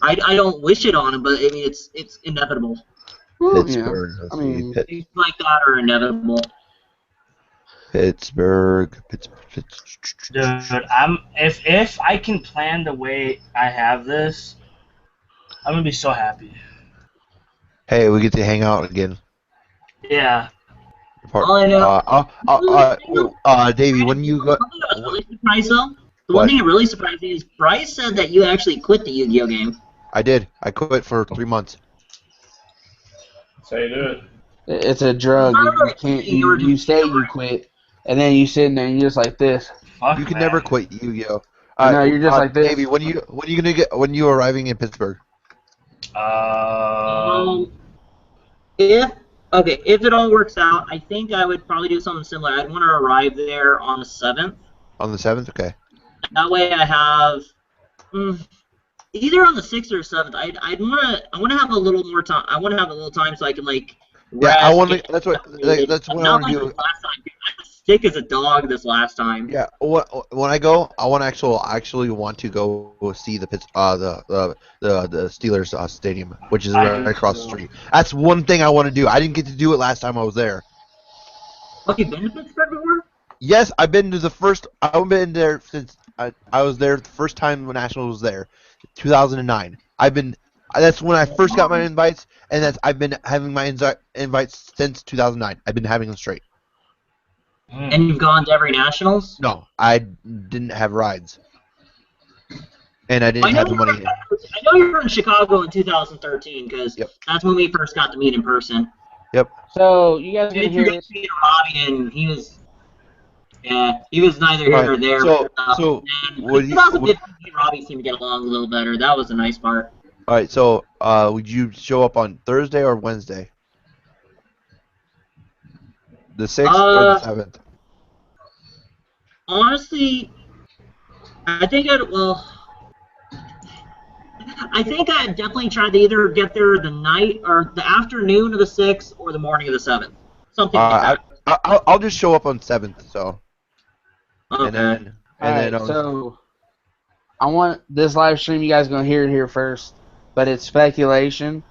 I don't wish it on them, but I mean, it's inevitable.
well, yeah,
Pittsburgh.
I mean,
Things like that are inevitable.
Pittsburgh.
Dude, if I can plan the way I have this, I'm gonna be so happy.
Hey, we get to hang out again.
Yeah.
All I know.
Davey, when you go,
Really surprised, though. The
What?
one thing that really surprised me is Bryce said that you actually quit the Yu-Gi-Oh game.
I did. I quit for 3 months.
So you do it.
it's a drug. You can't. You say you quit, and then you sit there and you're just like this.
Fuck
You can
that.
never quit Yu-Gi-Oh.
No, you're just like this.
Davey, when you gonna get when you arriving in Pittsburgh?
If it all works out, I think I would probably do something similar. I'd want to arrive there on the 7th.
On the 7th? Okay.
That way, I have either on the 6th or 7th. I want to have a little more time. I want to have a little time so I can rest.
Yeah, I want to. That's what I
Not
want to
like
do.
this last time, dude. I was sick as a dog this last time.
Yeah, when I go, I want to actually want to go see the Steelers stadium, which is right across the street. That's one thing I want to do. I didn't get to do it last time I was there.
Have you been to Pittsburgh before?
Yes, I've been to the first. I've been there since I was there the first time when National was there, 2009. I've been. That's when I first got my invites, and I've been having my invites since 2009. I've been having them straight.
And you've gone to every Nationals?
No, I didn't have rides, and I didn't have the money.
I know you were in Chicago in 2013 because that's when we first got to meet in person.
Yep.
So you guys gonna hear this?
Robbie, and he was neither here nor there.
So would you?
2015, Robbie seemed to get along a little better. That was a nice part.
All right. So would you show up on Thursday or Wednesday? The 6th or the 7th?
Honestly, I think I'd definitely try to either get there the night or the afternoon of the 6th or the morning of the 7th. Something like that.
I'll just show up on 7th. So.
Okay.
So I want this live stream. You guys gonna hear it here first, but it's speculation.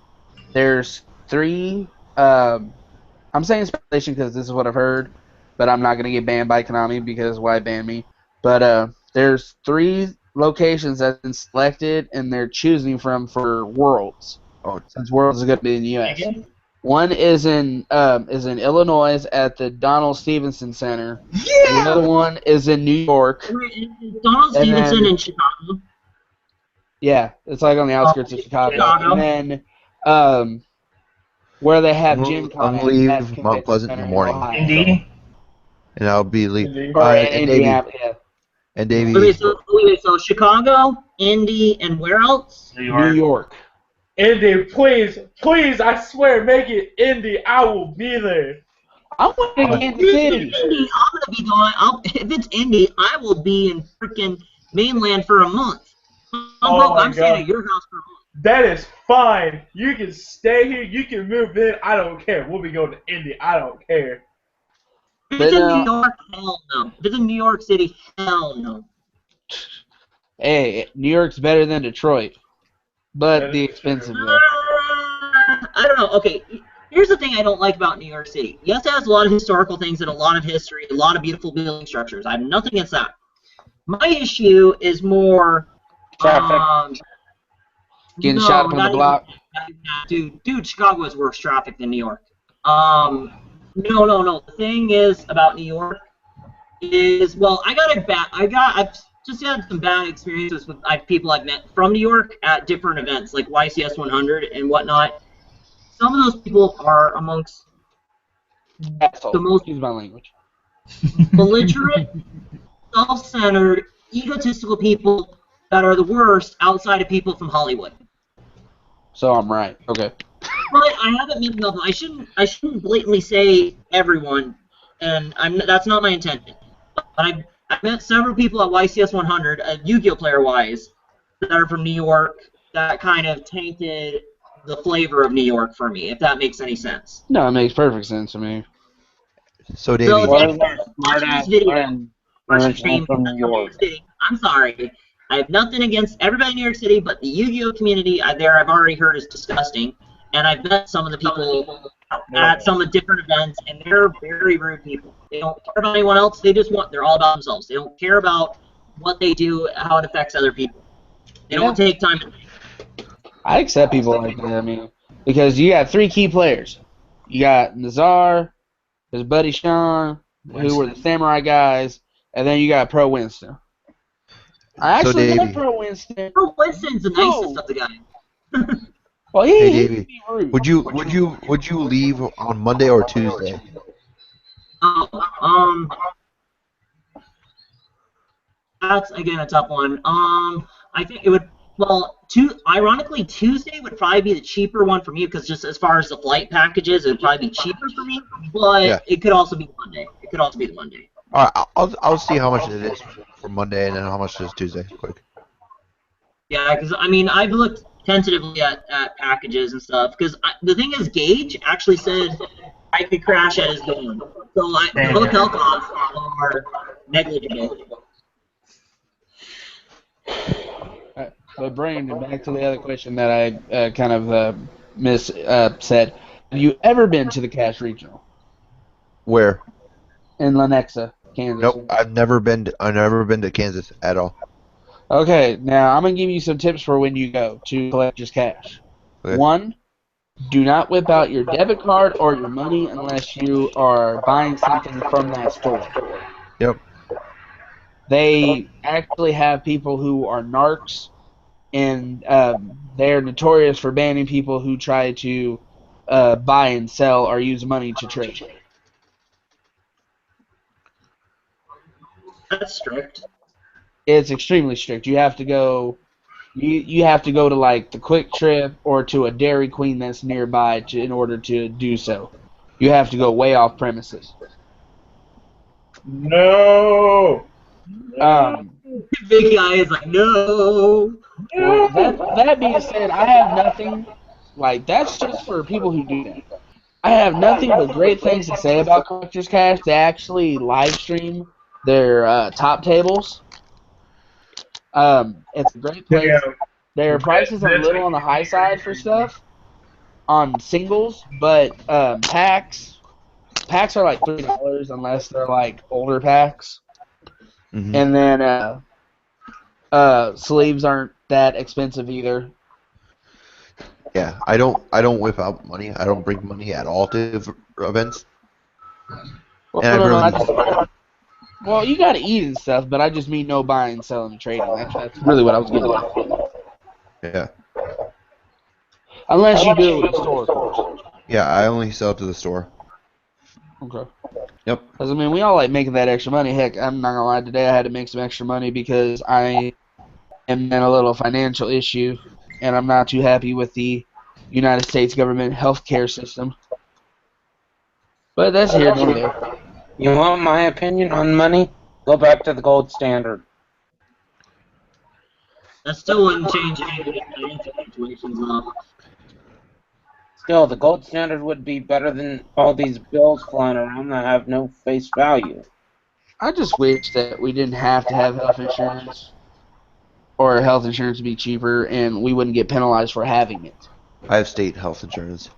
There's 3. I'm saying speculation because this is what I've heard, but I'm not gonna get banned by Konami because why ban me? But there's 3 locations that's been selected, and they're choosing from for Worlds. Since Worlds is gonna be in the U.S. One is in Illinois at the Donald Stevenson Center. Yeah. The other one is in New York.
Donald Stevenson in Chicago.
Yeah, it's like on the outskirts of Chicago. And then where they have Gen Con.
I'll leave Mount Pleasant in the morning.
Indy.
And I'll be leaving.
Indianapolis.
And Davey.
Wait, so Chicago, Indy, and where else?
New York.
Indy, please, I swear, make it Indy. I will be there.
I want to get Indy City.
I'm gonna be going. If it's Indy, I will be in freaking mainland for a month. I'm staying at your house for a month.
That is fine. You can stay here. You can move in. I don't care. We'll be going to Indy. I don't care.
If it's in New York, hell no. If it's in New York City, hell no.
Hey, New York's better than Detroit. but the expensive though.
I don't know. Okay, here's the thing I don't like about New York City. Yes, it has a lot of historical things and a lot of history, a lot of beautiful building structures. I have nothing against that. My issue is more
Traffic.
Getting
no,
shot up on the
not
block.
even, dude, Chicago is worse traffic than New York. No. The thing is about New York is, well, I've just had some bad experiences with people I've met from New York at different events, like YCS 100 and whatnot. Some of those people are amongst
Asshole.
the most
Excuse my language.
belligerent, self-centered, egotistical people that are the worst outside of people from Hollywood.
So I'm right. Okay.
But I haven't met enough. I shouldn't blatantly say everyone, and that's not my intention. But I met several people at YCS 100, Yu-Gi-Oh player wise, that are from New York. That kind of tainted the flavor of New York for me, if that makes any sense.
No, it makes perfect sense to me.
So,
So
Davey,
it's
What
like
is our smart
watching
ass
this video.
friend originally from New York?
I'm sorry. I have nothing against everybody in New York City, but the Yu-Gi-Oh community I've already heard is disgusting. And I've met some of the people at some of the different events, and they're very rude people. They don't care about anyone else. They're all about themselves. They don't care about what they do, how it affects other people. They don't take time to
I accept people like that. I mean, because you got 3 key players. You got Nazar, his buddy Sean, who were the Samurai guys, and then you got Pro Winston. I
So,
actually
Davey.
like Pro Winston.
Oh, Winston's the nicest of the guys.
Well,
Hey,
he
Davey,
can be rude.
would you leave on Monday or Tuesday?
That's again a tough one. I think it would. Well, ironically, Tuesday would probably be the cheaper one for me because just as far as the flight packages, it would probably be cheaper for me. But
Yeah.
it could also be Monday. It could also be the Monday.
All right, I'll see how much it is for Monday and then how much it is Tuesday. Quick.
Yeah, because I mean, I've looked tentatively at packages and stuff. Because the thing is, Gage actually said I could crash at his dorm, so the hotel costs are negligible.
But Brandon, back to the other question that I kind of said. Have you ever been to the Cash Regional
Where?
in Lenexa, Kansas?
Nope, I've never been to Kansas at all.
Okay, now I'm gonna give you some tips for when you go to Collector's Cash.
Okay.
1, do not whip out your debit card or your money unless you are buying something from that store.
Yep.
They actually have people who are narcs, and they're notorious for banning people who try to buy and sell or use money to trade.
That's strict.
It's extremely strict. You have to go. You have to go to like the Quick Trip or to a Dairy Queen that's nearby in order to do so. You have to go way off premises.
No.
Big guy is like, no.
Well, that being said, I have nothing. Like, that's just for people who do that. I have nothing but great things to say about Collector's Cash. They actually live stream their top tables. It's a great place.
Yeah.
Their prices are a little on the high side for stuff on singles, but packs are like $3 unless they're like older packs.
Mm-hmm.
And then sleeves aren't that expensive either.
Yeah, I don't whip out money. I don't bring money at all to events.
Well,
And
well, you gotta eat and stuff, but I just mean no buying, selling, and trading. That's really what I was getting at.
Yeah.
Unless you do it with the store, of course.
Yeah, I only sell to the store.
Okay.
Yep.
Because, I mean, we all like making that extra money. Heck, I'm not gonna lie, today I had to make some extra money because I am in a little financial issue, and I'm not too happy with the United States government healthcare system. But that's here nor there.
You want my opinion on money? Go back to the gold standard.
That still wouldn't change any financial situations, though.
Still, the gold standard would be better than all these bills flying around that have no face value.
I just wish that we didn't have to have health insurance or health insurance would be cheaper, and we wouldn't get penalized for having it.
I have state health insurance.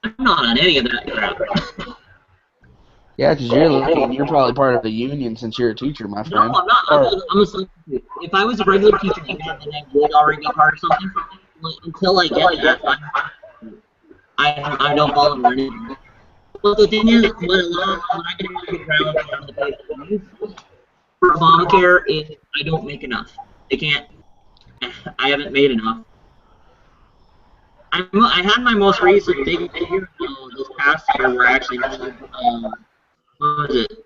I'm not on any of that crap.
Yeah, because you're lucky, and you're probably part of the union since you're a teacher, my
No,
friend.
I'm not. I'm a substitute. If I was a regular teacher, then I would already be part of something. Until I get that, I don't follow anything. But the thing is, when I get around to the pay for Obamacare, is I don't make enough. I haven't made enough. I had my most recent big figure this past year where I actually made, what was it,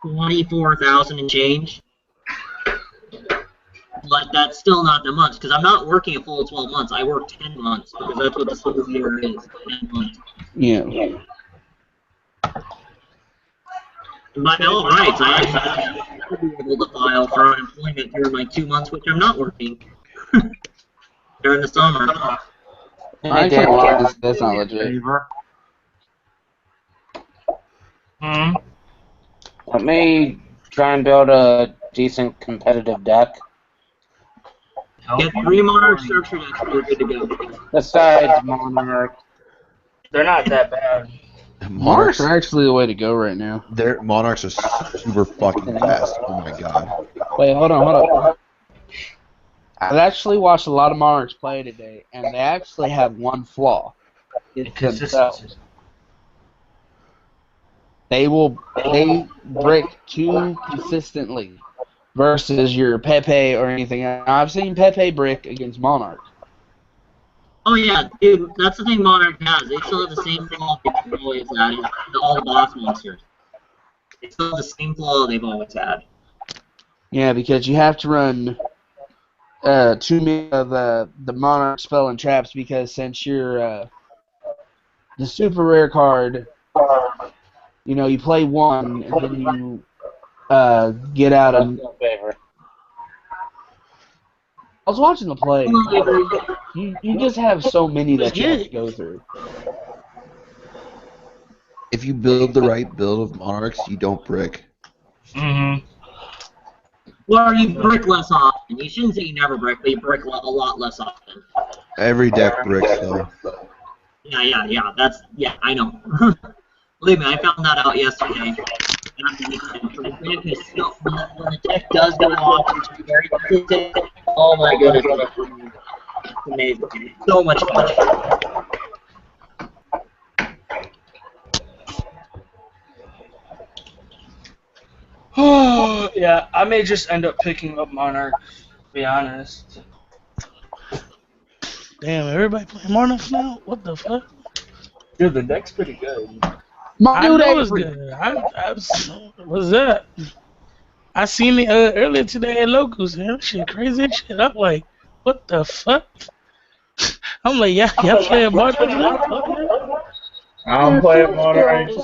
24,000 and change. But that's still not that much because I'm not working a full 12 months. I work 10 months because that's what the school year is. 10 months.
Yeah.
By all rights, I actually should be able to file for unemployment during my 2 months, which I'm not working during the summer.
I can't lie, that's not legit.
Let me try and build a decent competitive deck.
Get 3 Monarch structure decks, you're good to go.
Besides Monarch.
They're not that bad.
Monarchs are actually the way to go right now.
Their Monarchs are super fucking fast. Oh my god.
Wait, hold on. I've actually watched a lot of Monarchs play today, and they actually have one flaw. It's themselves. They brick too consistently versus your Pepe or anything else. I've seen Pepe brick against Monarch.
Oh yeah, dude, that's the thing Monarch has. They still have the same flaw they've always had. All the boss monsters. They still have the same flaw they've always had.
Yeah, because you have to run too many of the Monarch spell and traps because since you're the super rare card, you know, you play one and then you get out of. I was watching the play. You just have so many that you have to go through.
If you build the right build of Monarchs, you don't brick.
Mm-hmm.
Well, you brick less often. You shouldn't say you never brick, but you brick a lot less often.
Every deck bricks though.
Yeah. I know. Believe me, I found that out yesterday. And when the deck does go off, it's very consistent. Oh my goodness, it's amazing. It's so much fun.
Yeah, I may just end up picking up Monarch, to be honest.
Damn, everybody playing Monarch now? What the fuck?
Dude, the deck's pretty good.
I know it's good. What's that? I seen it earlier today at Locals, man. That shit crazy as shit. I'm like, what the fuck? I'm like, yeah, y'all playing Monarch now?
I'm playing Monarchs.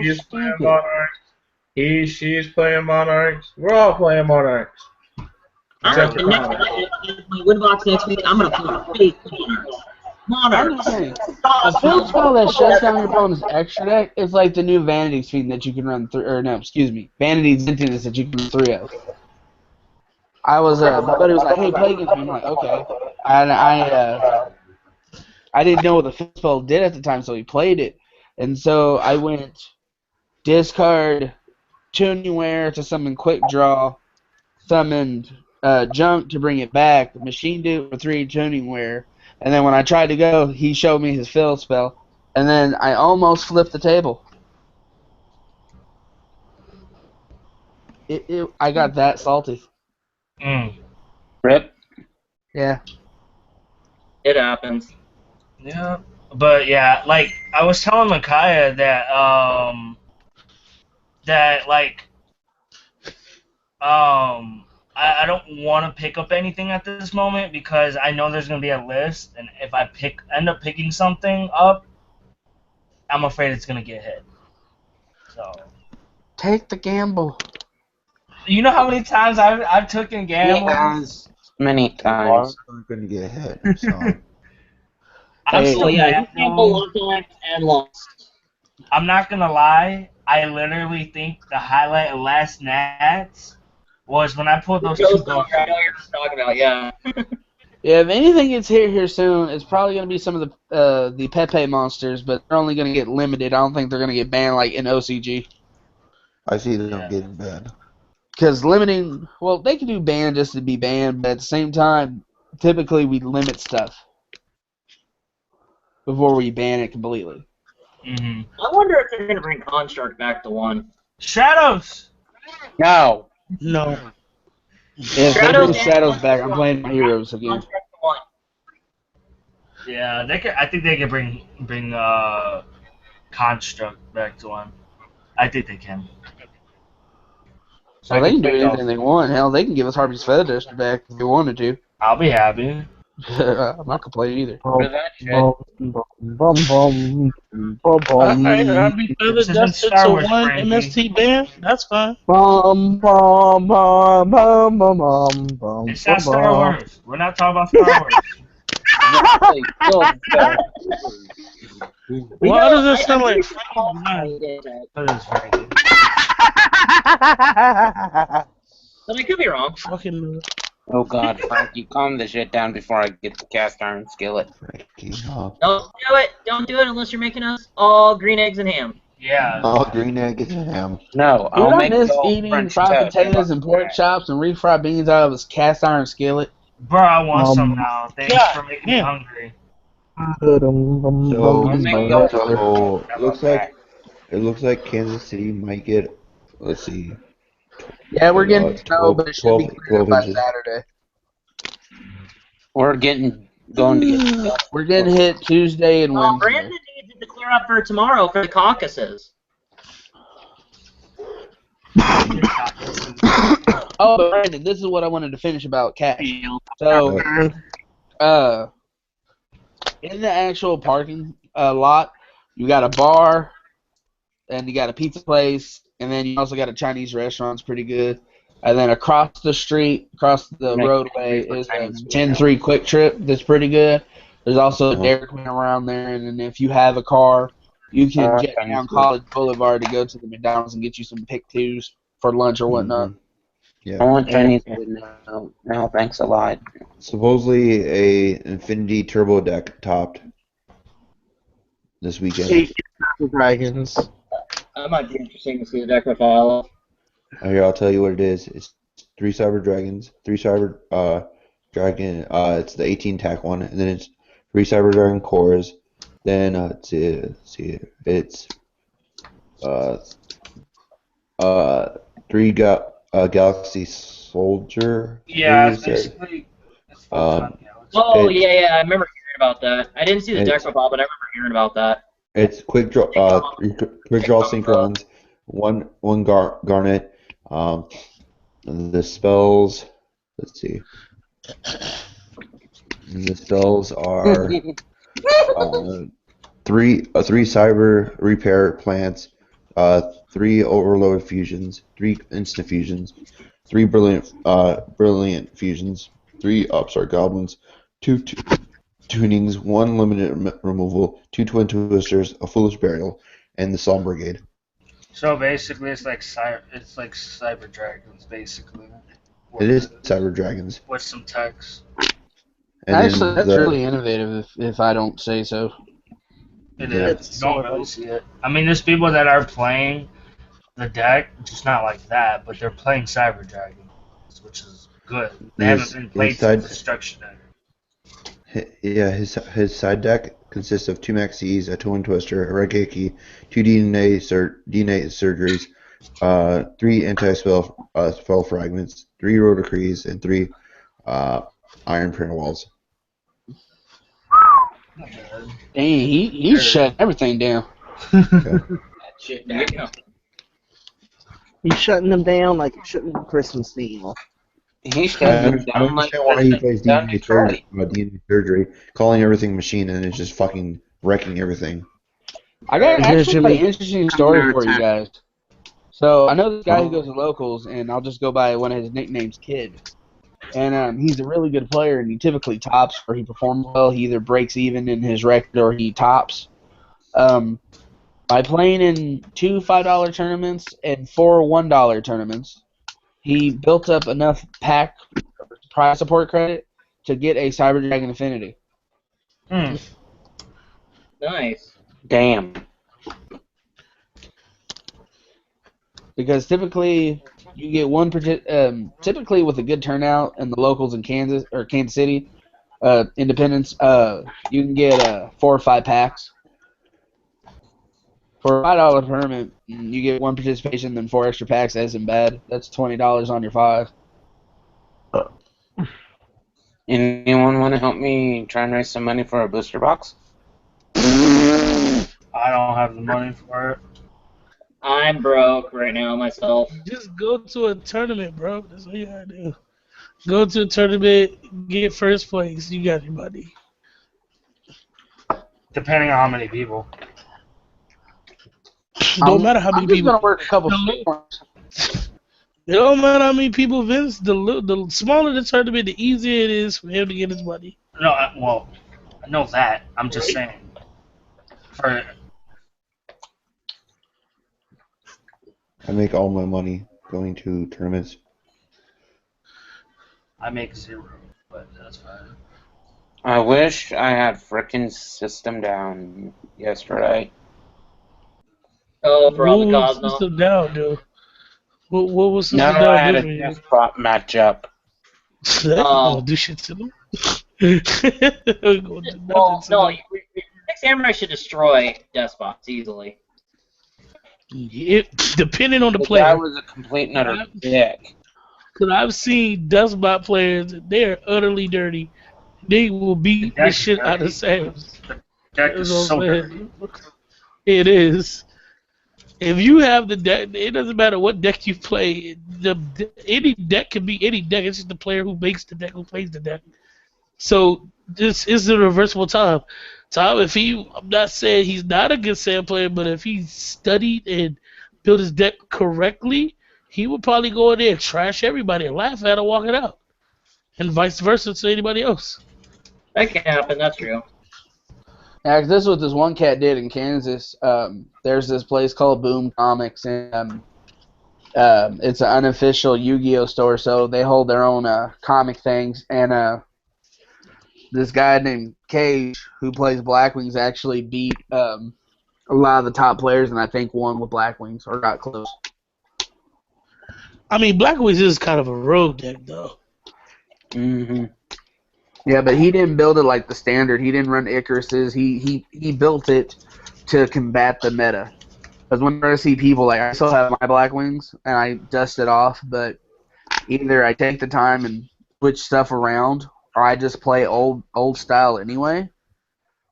He's playing Monarchs. She's playing Monarchs. We're all playing Monarchs.
Alright, the next my win box next week, I'm gonna play Monarchs.
I'm just saying, a field spell that shuts down your opponent's extra deck is like the new Vanity Speed that you can run Vanity's Emptiness that you can run 3 of. My buddy was like, hey, play against me. I'm like, okay. And I didn't know what the field spell did at the time, so he played it. And so I went discard Tunyware to summon Quick Draw, summoned Junk to bring it back, machined it for 3 Tunyware, and then when I tried to go, he showed me his field spell, and then I almost flipped the table. I got that salty.
Rip.
Yeah.
It happens.
Yeah, but yeah, like I was telling Micaiah that I don't want to pick up anything at this moment because I know there's gonna be a list, and if I end up picking something up, I'm afraid it's gonna get hit. So
Take the gamble.
you know how many times I've taken gambles?
Many times.
I'm gonna get hit. So.
I'm
Hey,
still
you gamble a lot of times and lost.
I'm not gonna lie. I literally think the highlight of last Nats was when I pulled those two
Ghost
gold
Hunter, I know what you're talking about, yeah.
Yeah, if anything gets here soon, it's probably going to be some of the Pepe monsters, but they're only going to get limited. I don't think they're going to get banned like in OCG.
I see them
Yeah.
getting banned.
Because limiting, well, they can do ban just to be banned, but at the same time, typically we limit stuff before we ban it completely.
Mm-hmm.
I wonder if they're gonna bring Construct back to 1.
Shadows.
No.
No.
If they bring Shadows back, I'm playing my heroes again.
Construct to 1.
Yeah, they could. I think they could bring Construct back to 1. I think they can. So
Well,
I
they can do
play
anything
those.
they want. Hell, they can give us Harvey's Feather Duster back if they wanted to.
I'll be happy.
I'm not complaining either.
For that shit.
Alright, I'll be further
This isn't
adjusted
Star
to
Wars,
1
Frankie.
MST band. That's fine.
It's not Star Wars. We're not talking about Star Wars.
Exactly.
Why does it sound like
That is Frankie.
But I could be wrong.
fucking
Oh god, Frankie, calm the shit down before I get the cast iron skillet.
Frankie, oh.
Don't do it. Don't do it unless you're making us all green eggs and ham.
Yeah.
Oh, green egg and ham.
No,
Dude,
I'll
I
make
miss
the old
eating
French
fried
toast.
potatoes and pork chops and refried beans out of this cast iron skillet.
Bro, I want some now. Thanks
God,
for making me
yeah.
hungry.
So it looks like Kansas City might get. Let's see.
Yeah, we're getting snow,
12
but it should be
12
clear by
inches.
Saturday.
We're going to get
We're getting hit Tuesday and Wednesday.
Brandon needs it to clear up for tomorrow for the caucuses.
Oh, but Brandon, this is what I wanted to finish about cash. So, in the actual parking lot, you got a bar, and you got a pizza place, and then you also got a Chinese restaurant. It's pretty good. And then across the street, across the roadway, is a 10-3 Quick Trip that's pretty good. There's also a Dairy Queen around there, and then if you have a car, you can jet down College Boulevard to go to the McDonald's and get you some Pick 2s for lunch or whatnot.
Yeah.
I want Chinese food now. No, thanks a lot.
Supposedly a Infinity Turbo deck topped this weekend.
Dragons.
That might be interesting to see the deck profile.
Here, I'll tell you what it is. It's 3 Cyber Dragons, 3 Cyber Dragon. It's the 18 tack one, and then it's 3 Cyber Dragon cores. Then let's see, it's 3 Galaxy Soldier.
Yeah, it's basically.
Oh, yeah, I remember hearing about that. I didn't see the deck profile, but I remember hearing about that.
It's quick draw synchros, one garnet. The spells. Let's see. The spells are 3 cyber repair plants, 3 overload fusions, 3 instant fusions, 3 brilliant fusions, 3 goblins, 2 tunings, 1 limited removal, 2 twin twisters, a foolish burial, and the Psalm Brigade.
So basically, it's like Cyber Dragons, basically.
It is Cyber Dragons.
With some text.
And
actually, that's really innovative, if I don't say so.
It is. You don't really see it. I mean, there's people that are playing the deck, just not like that, but they're playing Cyber Dragons, which is good. They haven't been playing some Destruction deck.
Yeah, his side deck consists of 2 Maxis, a Twin Twister, a Regeki, 2 DNA surgeries, 3 anti-spell spell fragments, 3 Rotocrees, and 3 Iron Printer Walls.
Dang, he's shut everything down.
Shit, there you go.
He's shutting them down like you're shutting Christmas meal.
He's shutting them
I
down like
understand why he plays DNA
Detroit.
surgery, calling everything machine, and it's just fucking wrecking everything.
I got actually an interesting story for you guys. So I know this guy who goes to locals, and I'll just go by one of his nicknames, Kid. And he's a really good player, and he typically tops, or he performs well. He either breaks even in his record or he tops. By playing in 2 $5 tournaments and 4 $1 tournaments, he built up enough pack prize support credit to get a Cyber Dragon Affinity.
Nice.
Damn.
Because typically you get one typically with a good turnout in the locals in Kansas or Kansas City, Independence, you can get 4 or 5 packs. For a $5 tournament, you get 1 participation, then 4 extra packs. That isn't bad. That's $20 on your 5.
Anyone want to help me try and raise some money for a booster box?
I don't have the money for it.
I'm broke right now myself.
Just go to a tournament, bro. That's all you gotta do. Go to a tournament, get first place. You got your money.
Depending on how many people.
Don't matter how many
I'm just
people.
gonna work a couple.
It don't matter how many people, Vince. The smaller the tournament, the easier it is for him to get his money.
No, well, I know that. I'm just saying. For
I make all my money going to tournaments.
I make 0, but that's fine.
I wish I had frickin' System Down yesterday.
Oh, bro, the
What was
Cosmo.
System Down, dude? What was
No,
System
I
Down
had a
doing?
death prop matchup.
That ain't gonna do shit to them. Ain't gonna do
Well,
nothing to
no,
them.
Samurai should destroy Despots easily.
Depending on the
The
player.
guy was a complete and utter dick.
Because I've seen Dustbot players, they are utterly dirty. They will beat the
deck's
shit out of
dirty.
Sam's.
Deck
That's
is
what
so
I'm
dirty.
saying. It is. If you have the deck, it doesn't matter what deck you play. Any deck can be any deck. It's just the player who makes the deck, who plays the deck. So this is a reversible Tom. Tom, I'm not saying he's not a good Sam player, but if he studied and built his deck correctly, he would probably go in there and trash everybody and laugh at it and walk it out. And vice versa to anybody else.
That can happen, that's true.
Yeah, 'cause this is what this one cat did in Kansas. There's this place called Boom Comics, and it's an unofficial Yu-Gi-Oh store, so they hold their own comic things. And this guy named Cage, who plays Blackwings, actually beat a lot of the top players, and I think won with Blackwings or got close.
I mean, Blackwings is kind of a rogue deck, though.
Mm-hmm.
Yeah, but he didn't build it like the standard. He didn't run Icaruses. He built it to combat the meta. Because whenever I see people, like, I still have my Blackwings, and I dust it off, but either I take the time and switch stuff around, or I just play old style anyway.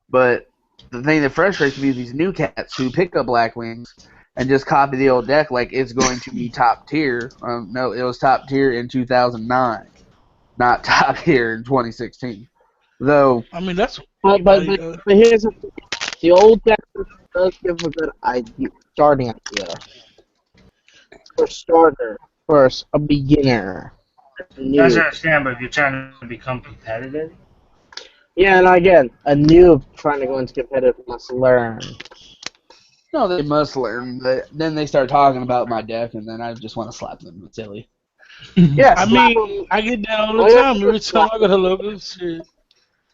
But the thing that frustrates me is these new cats who pick up Blackwings and just copy the old deck like it's going to be top tier. No, it was top tier in 2009, not top tier in 2016. Though,
I mean, that's
But here's the old deck does give a good idea, starting idea. For starter, first a beginner.
You guys understand, but if you're trying to become competitive,
Yeah, and again, a noob trying to go into competitive must learn.
no, they must learn. But then they start talking about my deck, and then I just want to slap them. It's silly.
Yes,
I mean, I get that all the
Oh, yeah,
time. Every time I go to locals, shit.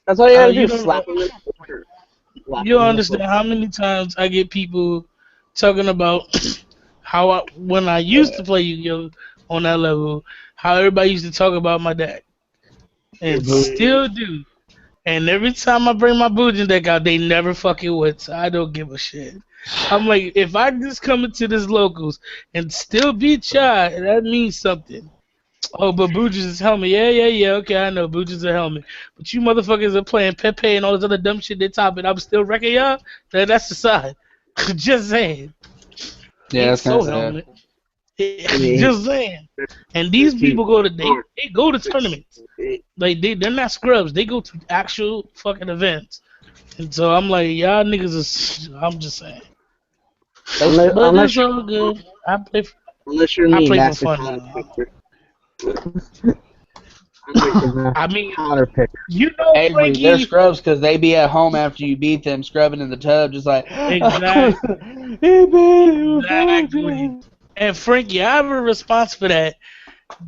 that's all you gotta
you
do.
don't
Slap
know.
them in the Twitter. Slap
You
them in the
understand how many times I get people talking about how when I used to play Yu-Gi-Oh on that level, how everybody used to talk about my deck, and still do. And every time I bring my Bujin deck out, they never fucking win. So I don't give a shit. I'm like, if I just come into this locals and still beat y'all, that means something. Oh, but Bujis is helmet. Yeah. Okay, I know Bujis are helmet. But you motherfuckers are playing Pepe and all this other dumb shit they top it. I'm still wrecking y'all. That's the side. Just saying.
Yeah, that's kind
so
of sad.
helmet. Just saying. And these people they go to tournaments. Like they're not scrubs. They go to actual fucking events. And so I'm like, y'all niggas are. I'm just saying. But it's all good. I play.
Unless you're
I
me,
play
that's
for
a
fun. I mean,
counter picker.
you know,
Avery,
Frankie.
they're scrubs because they be at home after you beat them, scrubbing in the tub, just like
Exactly. Exactly. And Frankie, I have a response for that.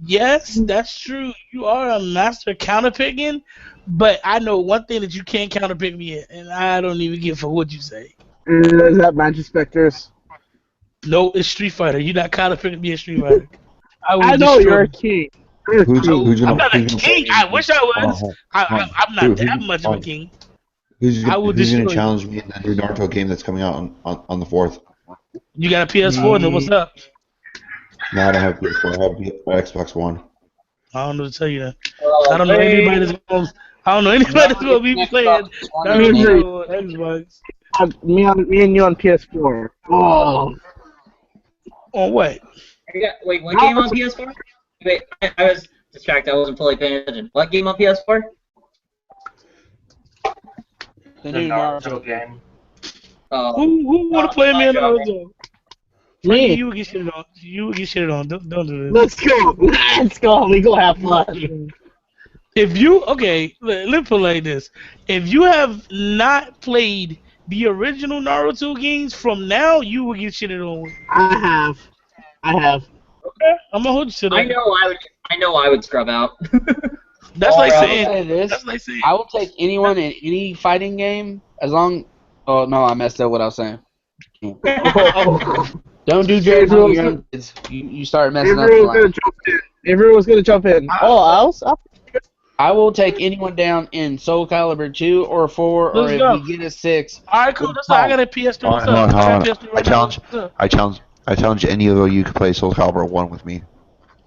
Yes, that's true. You are a master counterpicking, but I know one thing that you can't counterpick me in, and I don't even give for what you say.
Is that Magic Specters?
No, it's Street Fighter. You're not counterpicking me in Street Fighter. I will
I know
destroy
you're a
you.
king. You're a
Who's
king.
who's
I'm
gonna
not a
who's gonna
king.
play?
I wish I
Hold on,
was. I'm not
Who
that much of a king. I will
who's gonna
destroy you.
challenge me in the new Naruto game that's coming out on the 4th?
You got a PS4, then what's up?
No, I don't have PS4. I have Xbox One.
I don't know what to tell you that. I
Oh,
don't know anybody that's going. I don't know anybody that's going to be playing Naruto on Xbox.
Me and you on PS4. Oh.
On what?
Wait, what game on PS4? Wait, I was distracted. I wasn't fully paying attention. What game on PS4?
The
The
new
Naruto
Naruto.
game.
Oh,
Who want to play me in Naruto?
Me.
You would get shit on. You would get shit on. Don't do this.
Let's go. Let's go. We go have fun.
If you let me put it like this: if you have not played the original Naruto games from now, you will get shitted on.
I have.
Okay, I'm gonna hold you to that.
I know I would scrub out.
That's like
I will
saying.
say this.
That's like saying.
I will take anyone in any fighting game as long. Oh no, I messed up what I was saying. Don't do drugs when you're young kids. You start messing up.
Everyone's gonna jump in. Everyone's gonna jump in.
I will take anyone down in Soul Calibur 2 or 4, or
Let's
if
go.
we get a 6.
All right, cool. That's all. I got a PS3. What's
Hold on,
up?
hold
I
on.
got a PS3 right now. What's up?
I challenge any of you to play Soul Calibur 1 with me.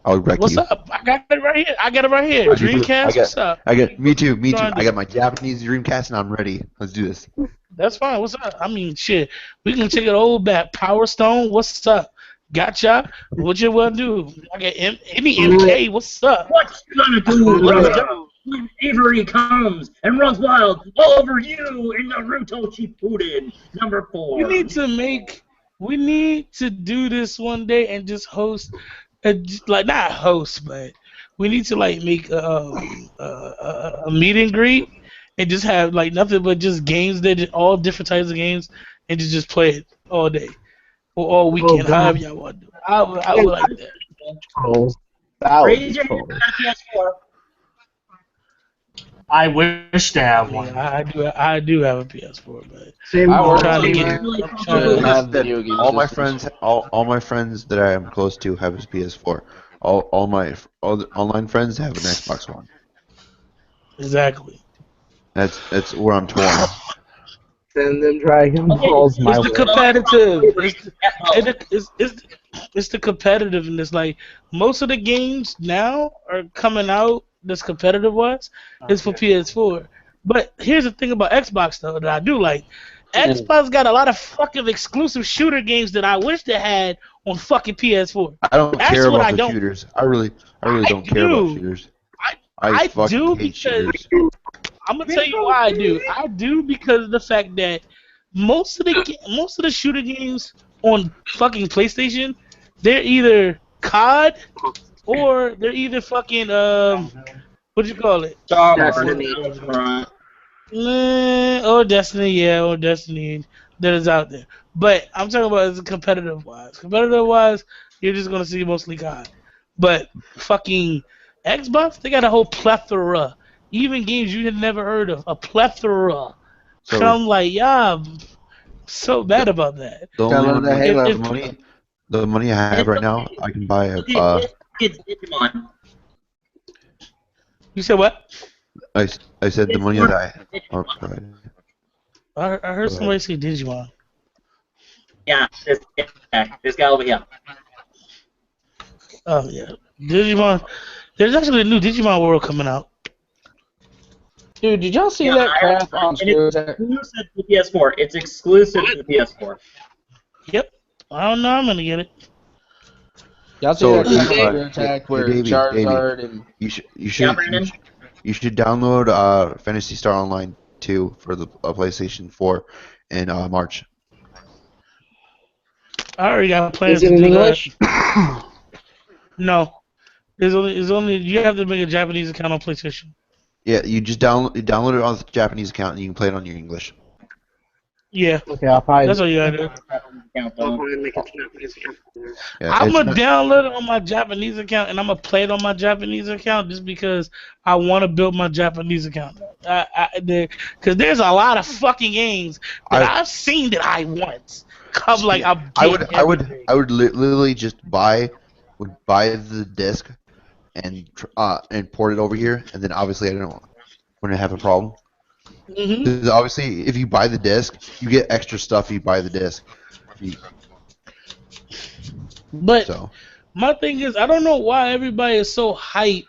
I'll wreck
What's
you.
up? I got it right here. Dreamcast. What's up?
Me too.
Trying to-
I got my Japanese Dreamcast and I'm ready. Let's do this.
That's fine. What's up? I mean, shit. We can take it all back. Power Stone. What's up? Gotcha. What you want to do? I got any MK. What's up?
What you gonna do? Let's go. When Avery comes and runs wild all over you in Naruto Shippuden #4.
We need to do this one day and just host, not host, but we need to make a meet and greet and just have nothing but just games all different types of games and just play it all day or all weekend, however y'all want to do it. I would like that.
Oh, that would
Raise
be
your
cool.
hand on PS4.
I wish to have one.
Yeah, I do have a PS4, but
Same
I work
trying to
on
get-
it.
trying to
have video games.
All my friends, all my friends that I am close to have a PS4. All my online friends have an Xbox One.
exactly.
That's where I'm torn.
Send them Dragon Balls my
It's the
way.
competitive. It's the competitiveness. Like most of the games now are coming out. This competitive wise is for PS4. But here's the thing about Xbox though that I do like. Xbox got a lot of fucking exclusive shooter games that I wish they had on fucking PS4.
I don't
That's
care
what
about
I
the
don't-
shooters. I really don't care
do.
about shooters.
I
I fucking
do
hate
because-
shooters.
I'm gonna tell you why I do. I do because of the fact that most of the shooter games on fucking PlayStation, they're either COD or they're either fucking what do you call it?
Destiny.
Or Destiny that is out there. But I'm talking about as a competitive wise. Competitive wise, you're just gonna see mostly COD. But fucking Xbox, they got a whole plethora. Even games you had never heard of, a plethora. So I'm like, yeah, I'm so bad about that.
The
Gotta
only
love
one,
that Halo.
the money I have right now, I can buy a.
It's Digimon.
You said what?
I said the money that I. Oh, sorry.
I heard somebody say Digimon.
Yeah, this guy over here.
Oh yeah, Digimon. There's actually a new Digimon World coming out.
Dude, did y'all see
Yeah,
that
I-
crap on
And it's
Twitter?
exclusive to PS4. It's exclusive to PS4.
Yep. I don't know. I'm gonna get it.
Y'all see
So,
that crap on
hey,
Twitter attack where
Davey,
Charizard and
You should
Yeah, Brandon?
you should download Fantasy Star Online 2 for the PlayStation 4 in March.
I already got plans
Is it
to
in
do
English?
that. No. It's only you have to make a Japanese account on PlayStation.
Yeah, you just download it on the Japanese account and you can play it on your English.
Yeah,
Okay, I'll probably.
that's what you gotta do.
Count
I'll
though.
probably make a Japanese account there.
Yeah,
I'm
it's
gonna
not.
download it on my Japanese account and I'm gonna play it on my Japanese account just because I want to build my Japanese account. Because there's a lot of fucking games that
I
I've seen that I want. Come like
see.
I'm
I
getting
would I would
everything.
I would literally just buy the disc and port it over here, and then obviously I don't wouldn't have a problem.
Hmm.
Because obviously, if you buy the disc, you get extra stuff. If you buy the disc,
But
so
my thing is, I don't know why everybody is so hyped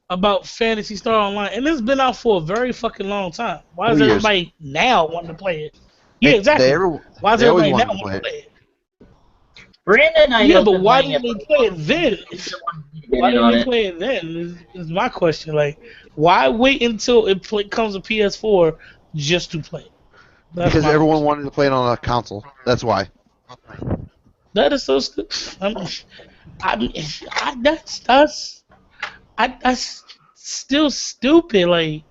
about Fantasy Star Online, and it's been out for a very fucking long time. Why is
2 years.
everybody now wanting to play it? Yeah, exactly. Why is
They always
everybody now
wanted to
wanting
play
to
it.
play it?
Brandon, I
Yeah,
know, has
but
been
why
playing
didn't
it
they
for
play it then?
he's the one who get
Why
in
didn't
on
they
it.
play it then? Is my question. Like, why wait until comes to PS4 just to play it? That's
Because
my
everyone
question.
wanted to play it on a console. That's why.
That is so stupid. That's still stupid. Like,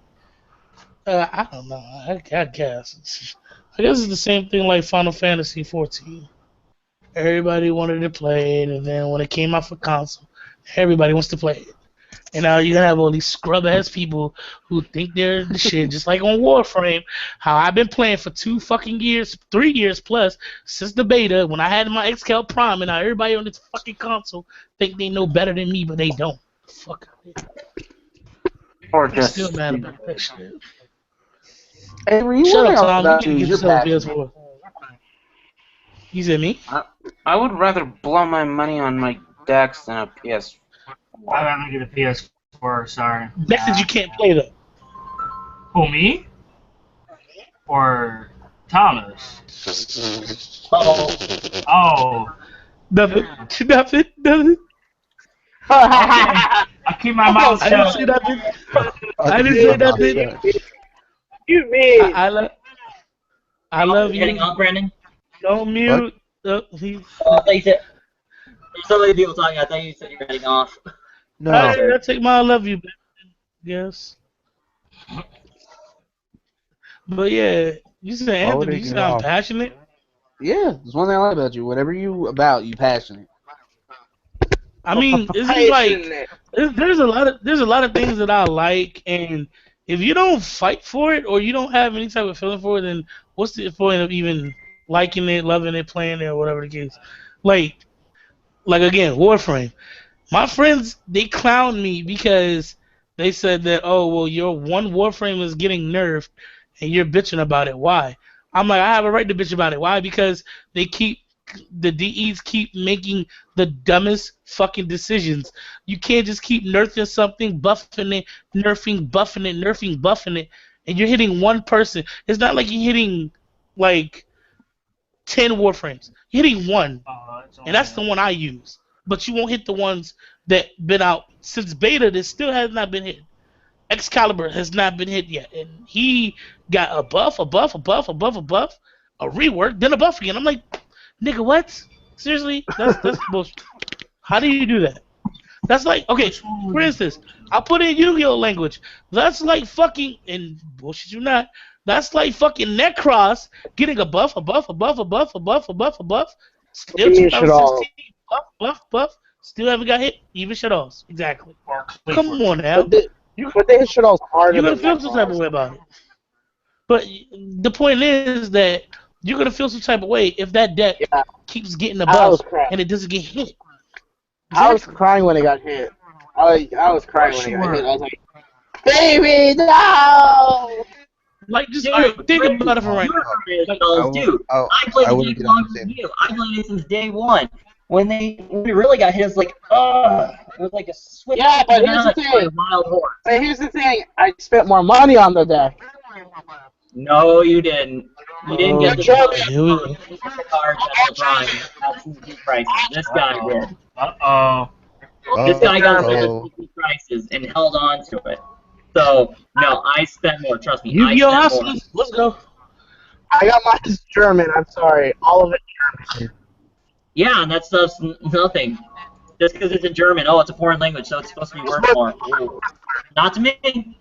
I don't know. I guess. I guess it's the same thing like Final Fantasy 14. Everybody wanted to play it, and then when it came out for console, everybody wants to play it. And now you're gonna have all these scrub ass people who think they're the shit, just like on Warframe. How I've been playing for 2 fucking years, 3 years plus since the beta when I had my XCal Prime, and now everybody on this fucking console think they know better than me, but they don't. Fuck.
Or
I'm still
just
mad about that shit.
Avery,
Shut
one
up,
thing I like
Tom. You
about
need
you
to
is
get
you're
yourself a
passionate.
PS4. You said me?
I would rather blow my money on my decks than a PS4.
I'd rather get a PS4. Sorry.
That you can't play though.
Who, me or Thomas?
Oh,
Oh,
Nothing. Nothing.
I keep my mouth
I didn't
shut.
say nothing.
I
I
can
didn't
keep
say
my mouth
nothing.
shut.
You mean?
I love
getting
you.
off, Brandon?
Don't
What?
mute. He's.
Oh, I thought you said there's so many people talking. I thought you said you were getting off.
No.
I take my I love you back. Yes. But yeah, you said
Why would
Anthony.
they
You
get
said I'm
off?
passionate.
Yeah, there's one thing I like about you. Whatever you about, you passionate.
I mean, it's just like
Passionate.
there's a lot of things that I like, and if you don't fight for it or you don't have any type of feeling for it, then what's the point of even liking it, loving it, playing it, or whatever the case? Like, again, Warframe. My friends they clown me because they said that well your one Warframe is getting nerfed and you're bitching about it. Why? I'm like I have a right to bitch about it. Why? Because the DEs keep making the dumbest fucking decisions. You can't just keep nerfing something, buffing it, nerfing, buffing it, nerfing, buffing it, and you're hitting one person. It's not like you're hitting like 10 Warframes. You're hitting one, and that's the one I use. But you won't hit the ones that been out since beta that still has not been hit. Excalibur has not been hit yet, and he got a buff, a buff, a buff, a buff, a buff, a rework, then a buff again. I'm like, nigga, what? Seriously? That's bullshit. How do you do that? That's like okay. For instance, I'll put in Yu-Gi-Oh language. That's like fucking and bullshit you not. That's like fucking Necros getting a buff, a buff, a buff, a buff, a buff, a buff, a buff. Still
You should all.
2016 buff, buff, buff. Still haven't got hit. Even shut offs. Exactly.
Or
Come
Cleveland.
on now.
But they should all harder
You're gonna
than
feel
that.
some type of way about it. But the point is that you're gonna feel some type of way if that deck
Yeah,
keeps getting the
I was
buff
crying.
and it doesn't get hit.
I was
Exactly.
crying when it got hit. I was crying when it got
Sure.
hit. I was like, baby, no!
Like just
Dude,
all right, think
Brandon,
about it for right
you
now.
remember
Like,
this, fellas, dude. I played
I
the
wouldn't
game
get on
longer
the
than
same.
you. I played it since day one. When we really got hit, it was like, it was like a switch.
Yeah, but here's the
banana to a
thing.
wild horse.
But here's the thing. I spent more money on the deck.
No, you didn't. You didn't get the
German.
here we go.
cards at the prime at CP prices. This guy did.
Uh-oh.
This guy got some
Uh-oh.
CP prices and held on to it. So, no, I spent more. Trust me, I
Yu-Gi-Oh!
spent more.
Hustlers, let's go.
I got mine German. I'm sorry. All of it German.
Yeah, and that stuff's nothing. Just because it's in German, it's a foreign language, so it's supposed to be worth more. Ooh. Not to me.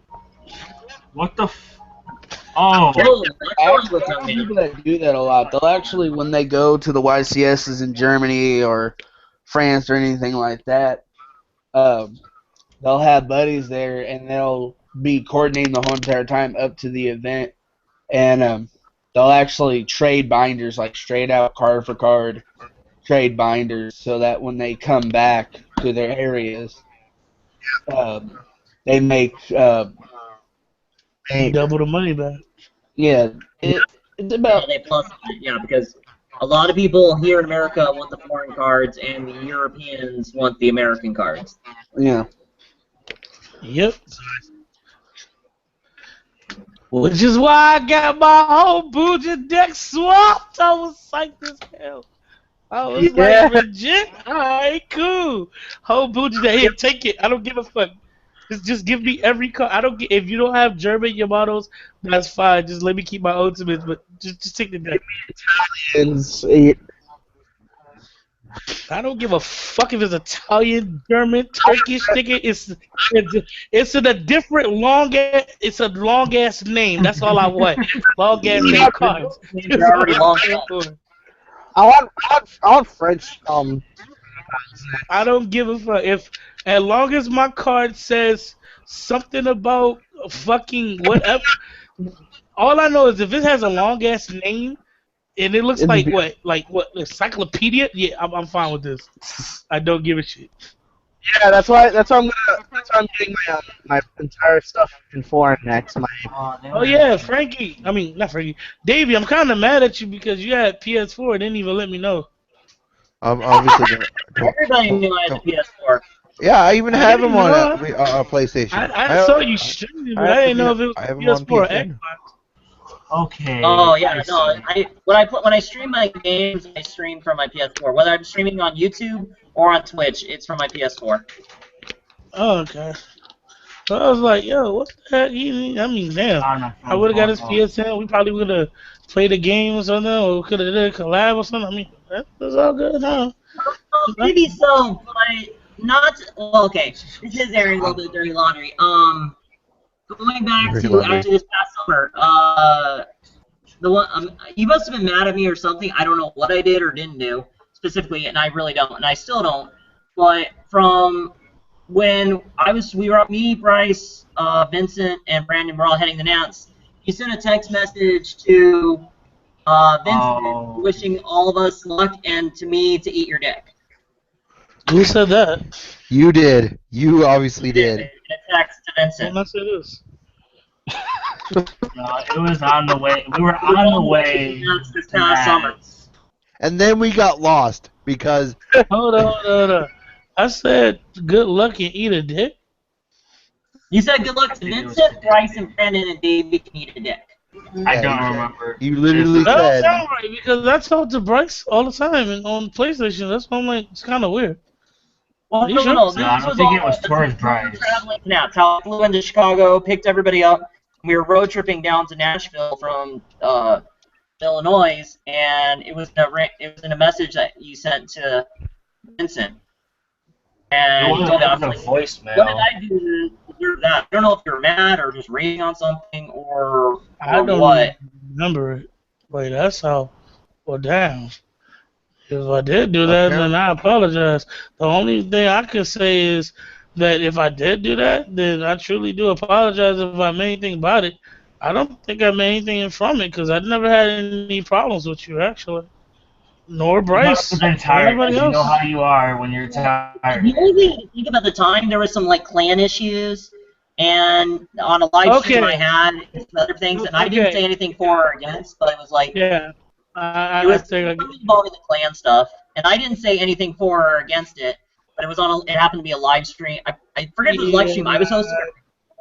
What the f... Oh,
Totally, I totally
Actually,
with
I
young
know
man.
people that do that a lot. They'll actually, when they go to the YCSs in Germany or France or anything like that, um, they'll have buddies there and they'll be coordinating the whole entire time up to the event, and they'll actually trade binders, like straight out card for card trade binders, so that when they come back to their areas, they make
Hey,
Double the money back.
yeah, it's
Yeah,
about
they plus it, yeah, because a lot of people here in America want the foreign cards, and the Europeans want the American cards.
yeah.
Yep. Which is why I got my whole Buja deck swapped. I was psyched as hell. I was
yeah.
like, legit? Alright, cool. Whole Buja deck. Here, take it. I don't give a fuck. Just give me every card. I don't get if you don't have German Yamatos, that's fine. Just let me keep my ultimates, but just take the deck.
It's,
I don't give a fuck if it's Italian, German, Turkish, nigga. It's in a different it's a long ass name. That's all I want. Long ass name cards.
They're already long.
I want French.
I don't give a fuck if as long as my card says something about fucking whatever. All I know is if it has a long ass name and it looks like what encyclopedia. Yeah, I'm fine with this. I don't give a shit.
Yeah, that's why I'm getting my entire stuff in foreign next.
Oh yeah, Frankie. I mean not Frankie. Davey, I'm kind of mad at you because you had PS4 and didn't even let me know.
Obviously,
Everybody knew I had the PS4.
yeah, I even
I
have
didn't
them on
know.
PlayStation.
I saw you streaming, but I didn't know if it was
I have them on
PS4 or
PSN.
Xbox.
okay.
Oh yeah,
I
no.
see.
When I stream my games, I stream from my PS4. Whether I'm streaming on YouTube or on Twitch, it's from my PS4.
Oh, okay. So I was like, yo, what the heck? I mean, damn.
I don't know.
I would have got his PSN. We probably would have played a game or something, or we could have did a collab or something. I mean, that's all good, huh?
Maybe so, but not. Well, okay. This is airing a little bit dirty laundry. Going back
Dirty
to
laundry.
actually this past summer, the one you must have been mad at me or something. I don't know what I did or didn't do specifically, and I really don't, and I still don't. But from when we were me, Bryce, Vincent, and Brandon were all heading to Nance, you sent a text message to Vincent wishing all of us luck and to me to eat your dick.
Who said that?
You did. You obviously did.
In a text to Vincent.
When I say this.
No, it was on the way. We were on the way.
This past summer.
And then we got lost because
Hold on. I said good luck and eat a dick.
You said good luck to Vincent, Bryce, and Brandon, and Davey can eat a dick.
I don't remember.
you literally
That don't
said
sound right because I talk to Bryce all the time and on PlayStation. That's why I'm like, it's kind of weird.
Well,
You sure?
no,
No, I don't think it was towards Bryce.
traveling to Nats. How I flew into Chicago, picked everybody up. We were road tripping down to Nashville from Illinois, and it was in a message that you sent to Vincent. And
It
he told me, I was
was a
like, what did
voicemail.
I do to deserve that? I don't know if you're mad or just reading on something or
I don't
what.
remember it. Wait, that's how. Well, damn. If I did do that, then I apologize. The only thing I could say is that if I did do that, then I truly do apologize if I made anything about it. I don't think I made anything from it because I never had any problems with you, actually. Nor
You
Bryce.
must have been
Or
tired.
anybody
You
else.
know how you are when you're tired.
The only thing I think about the time, there was some like clan issues, and on a live stream
Okay.
I had and some other things, and I didn't
Okay.
say anything for or against, but it was like
Yeah.
it
I
was
think
involving the clan stuff, and I didn't say anything for or against it, but it was on. It happened to be a live stream. I forget if it was a live stream I was hosting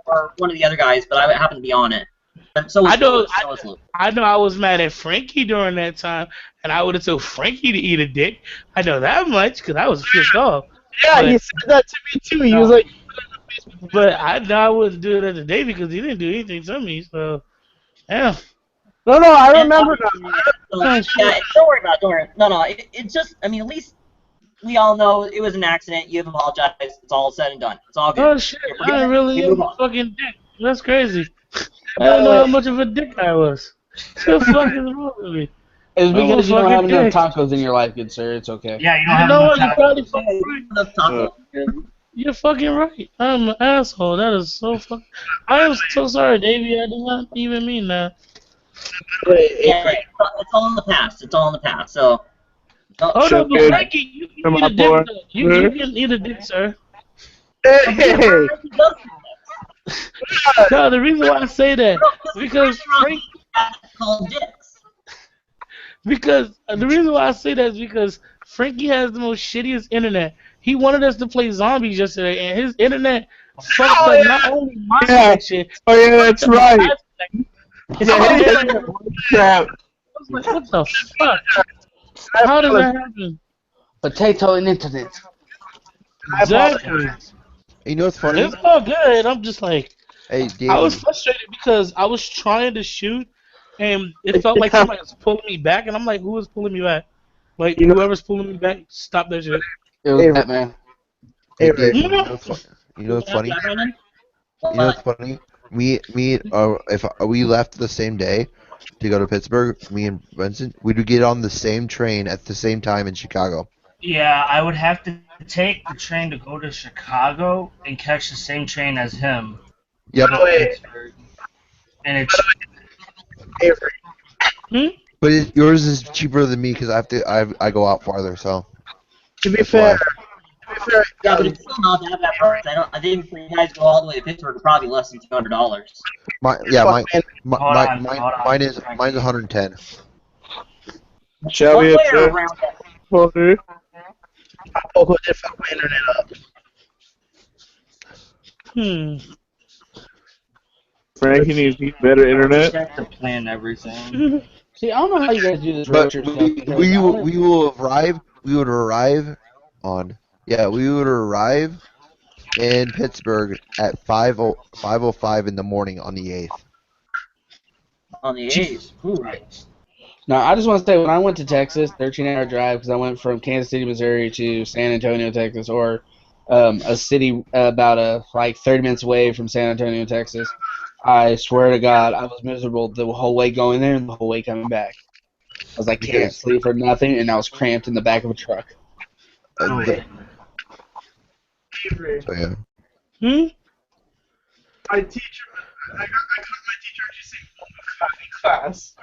or one of the other guys, but I happened to be on it. And so was
I know-
so was Luke.
I know I was mad at Frankie during that time, and I would have told Frankie to eat a dick. I know that much because I was pissed off.
Yeah,
But-
he said that to me too. He was like,
But I know I wouldn't do it today because he didn't do anything to me. So, yeah.
no, I remember now.
Yeah, don't worry about it. Don't worry. No. It's just. I mean, at least we all know it was an accident. You have apologized. It's all said and done. It's all good.
Oh shit! I didn't really
We
eat
move
a
on.
fucking dick. That's crazy. I didn't know how much of a dick I was. What the fuck is wrong with me?
It's
I'm a
because you don't have
fucking
enough
dick.
tacos in your life, good sir. It's okay.
Yeah, you don't
You
have
know
enough
what? You're
time.
probably
Yeah,
fucking
you
right.
enough taco.
You're fucking right. I'm an asshole. That is so fucking. I am so sorry, Davey. I did not even mean that.
Yeah, it's all in the past. It's all in the past. So,
Oh no,
Chef
but
Kid,
Frankie, you can
come
eat a
on,
dick.
boy.
Though. You can eat a dick, sir.
Hey,
Frankie does
No, the reason why I say that because Frank,
called dicks.
because the reason why I say that is because Frankie has the most shittiest internet. He wanted us to play zombies yesterday, and his internet fucked up not only my
Yeah.
connection,
Oh yeah,
but
that's
the
right.
guy's connection.
Yeah,
I was
yeah,
like,
crap.
what the fuck? How does that happen?
Potato and internet.
Exactly.
You know what's funny?
It's all good. I'm just like,
Hey,
I was
Davey.
frustrated because I was trying to shoot, and it felt like somebody was pulling me back, and I'm like, who is pulling me back? Like, whoever's pulling me back, stop that shit.
It was
Avery.
Batman.
Hey,
Avery.
Davey. You know what's
Yeah,
funny?
Brandon?
You know what's funny? If we left the same day to go to Pittsburgh, me and Vincent, we would get on the same train at the same time in Chicago.
Yeah, I would have to take the train to go to Chicago and catch the same train as him
Yep.
to go to Pittsburgh. And it's
Avery.
Hmm?
But yours is cheaper than me because I go out farther, so
To be
that's
fair,
why.
Yeah, but it's still not that bad price. I think for you guys to go all the way to Pittsburgh, it's probably less than $200.
Mine
hold on, hold on.
mine's 110.
Shall
One
we
way or
adjourn?
around that?
Okay.
Poco did fuck my internet up.
Hmm.
Frankie needs better
You
internet.
have to plan everything.
See, I don't know how you guys do this road
But
trip stuff. because
we
I wanna-
we will arrive. We would arrive on. Yeah, we would arrive in Pittsburgh at 5:05 in the morning on the 8th.
On the
Jesus
8th. Ooh.
Christ.
Now, I just want to say, when I went to Texas, 13-hour drive, because I went from Kansas City, Missouri to San Antonio, Texas, or a city about 30 minutes away from San Antonio, Texas. I swear to God, I was miserable the whole way going there and the whole way coming back. I was like, can't
Because
sleep for nothing, and I was cramped in the back of a truck.
Avery.
So yeah.
Hmm?
My teacher, I caught my teacher actually saying in class.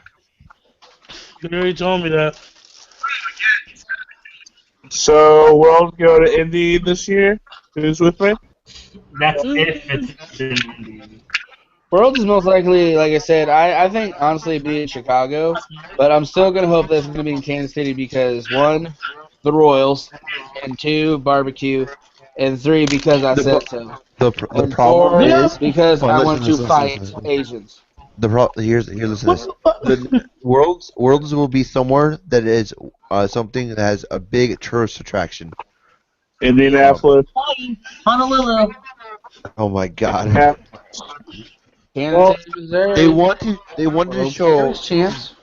You already told me that.
So we'll all go to Indy this year. Who's with me?
That's if it's in Indy.
Worlds is most likely, like I said, I think honestly it'd be in Chicago, but I'm still going to hope that it's going to be in Kansas City because, one, the Royals, and two, barbecue, and three, because I said so.
The
And
problem
four,
is
because I want to
listen,
fight
listen.
Asians.
Here listen to this. The worlds will be somewhere that is something that has a big tourist attraction.
Indianapolis.
Honolulu.
Oh my God.
Yeah.
Kansas City, Missouri.
They want to
World
show.
Series champs.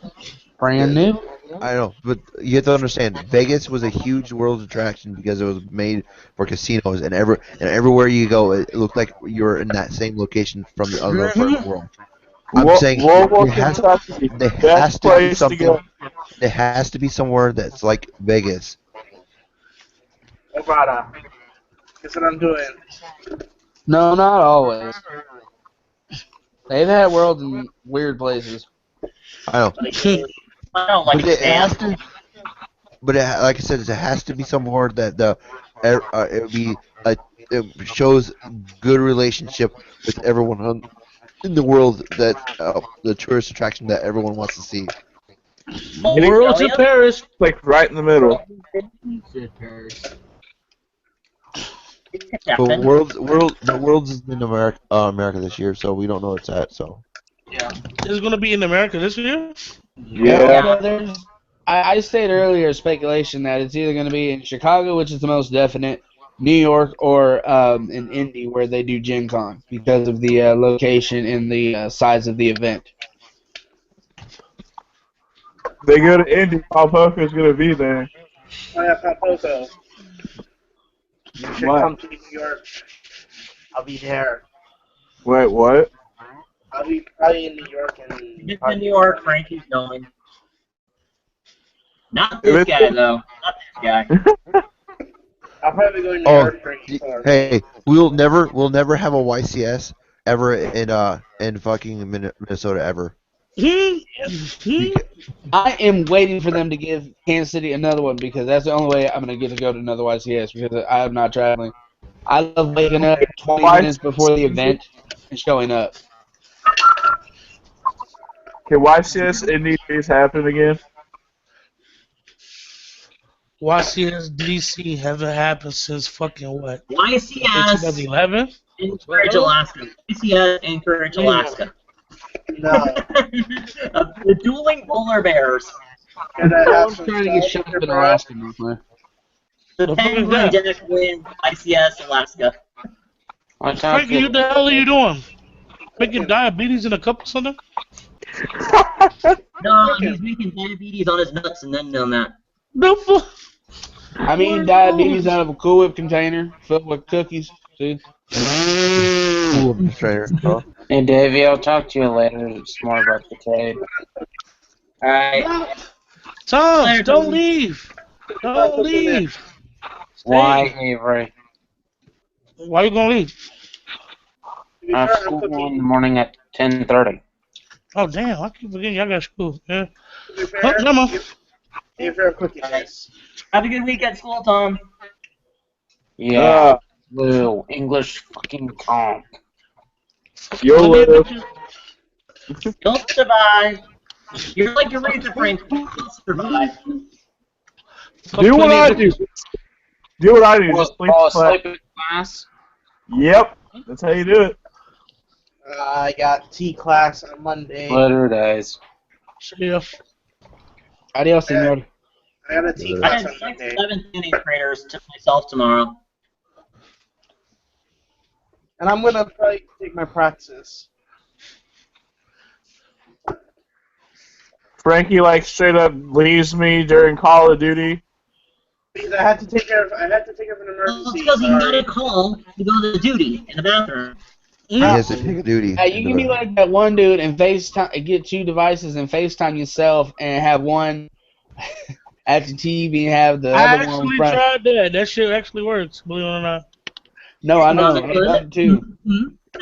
Brand new.
I know, but you have to understand, Vegas was a huge world attraction because it was made for casinos, and everywhere you go, it looked like you're in that same location from the other part of the world. I'm saying
Louisville, Kentucky.
there has
Best
to be
place to
something.
go.
There has to be somewhere that's like Vegas.
Nevada. Guess what I'm doing?
No, not always. They've had worlds in weird places.
I know,
I don't like
but it has
Japan.
to. But like I said, it has to be somewhere that it would be it shows good relationship with everyone in the world that the tourist attraction that everyone wants to see.
World to Paris.
Like right in the middle.
But the world's is in America this year, so we don't know where it's at. So
It's going to be in America this year?
Yeah.
I stated earlier speculation that it's either going to be in Chicago, which is the most definite, New York, or in Indy, where they do Gen Con because of the location and the size of the event.
They go to Indy. Paul Poker's gonna be there.
Oh yeah, Poco. You should
What?
come to New York. I'll be there.
Wait, what?
I'll be probably in New York and.
Get to New York, Frankie's going. Not this guy though. Not this guy.
I'll probably go to New
Oh,
York for
hey, we'll never have a YCS ever in fucking Minnesota ever.
I am waiting for them to give Kansas City another one because that's the only way I'm going to get to go to another YCS because I am not traveling. I love waking up 20 minutes before the event and showing up.
Can YCS NDPs happen again?
YCS DC hasn't happened since fucking what?
YCS
2011?
Anchorage, Alaska. YCS Anchorage, Alaska.
No.
The dueling polar bears.
And
I'm trying to get shot up in Alaska, man.
The
The fuck is
penguin
that?
deck wins YCS Alaska.
Frankie, what the hell are you doing? Making diabetes in a cup or something?
No, he's making diabetes on his nuts and then doing that.
The fuck?
I mean, diabetes out of a Cool Whip container filled with cookies. See?
Hey, Davey, I'll talk to you later. It's more about the trade.
Alright.
Tom, don't leave. Don't leave.
Why, Avery?
Why you gonna leave?
I have school in the morning at 10:30.
Oh, damn. I keep forgetting y'all got school. Yeah. Oh, come on.
Favorite cookie guys.
Have a good week at school, Tom.
Yeah, Blue, English fucking Tom.
YOLO.
You'll survive. You're like Aretha Franklin. You'll survive.
Do what I do. Do what I do. Just sleep
Fall
in class.
asleep in class?
Yep. That's how you do it.
I got T class on Monday.
Later days.
Yeah.
Adios, senor.
I got a T
I
class
had
on
6th,
Monday.
7th, and 8th graders to myself tomorrow.
And I'm gonna probably take my praxis.
Frankie like straight up leaves me during Call of Duty.
Because I had to take care of an
Well, it's
emergency.
because he made
Sorry.
a call to go to duty in the bathroom.
He has to take a duty.
Hey, you can be like that one dude and FaceTime, get two devices and FaceTime yourself and have one at the TV and have the
I
other one in
actually
front.
tried that. That shit actually works, believe it or not.
No, I know. I've done it too.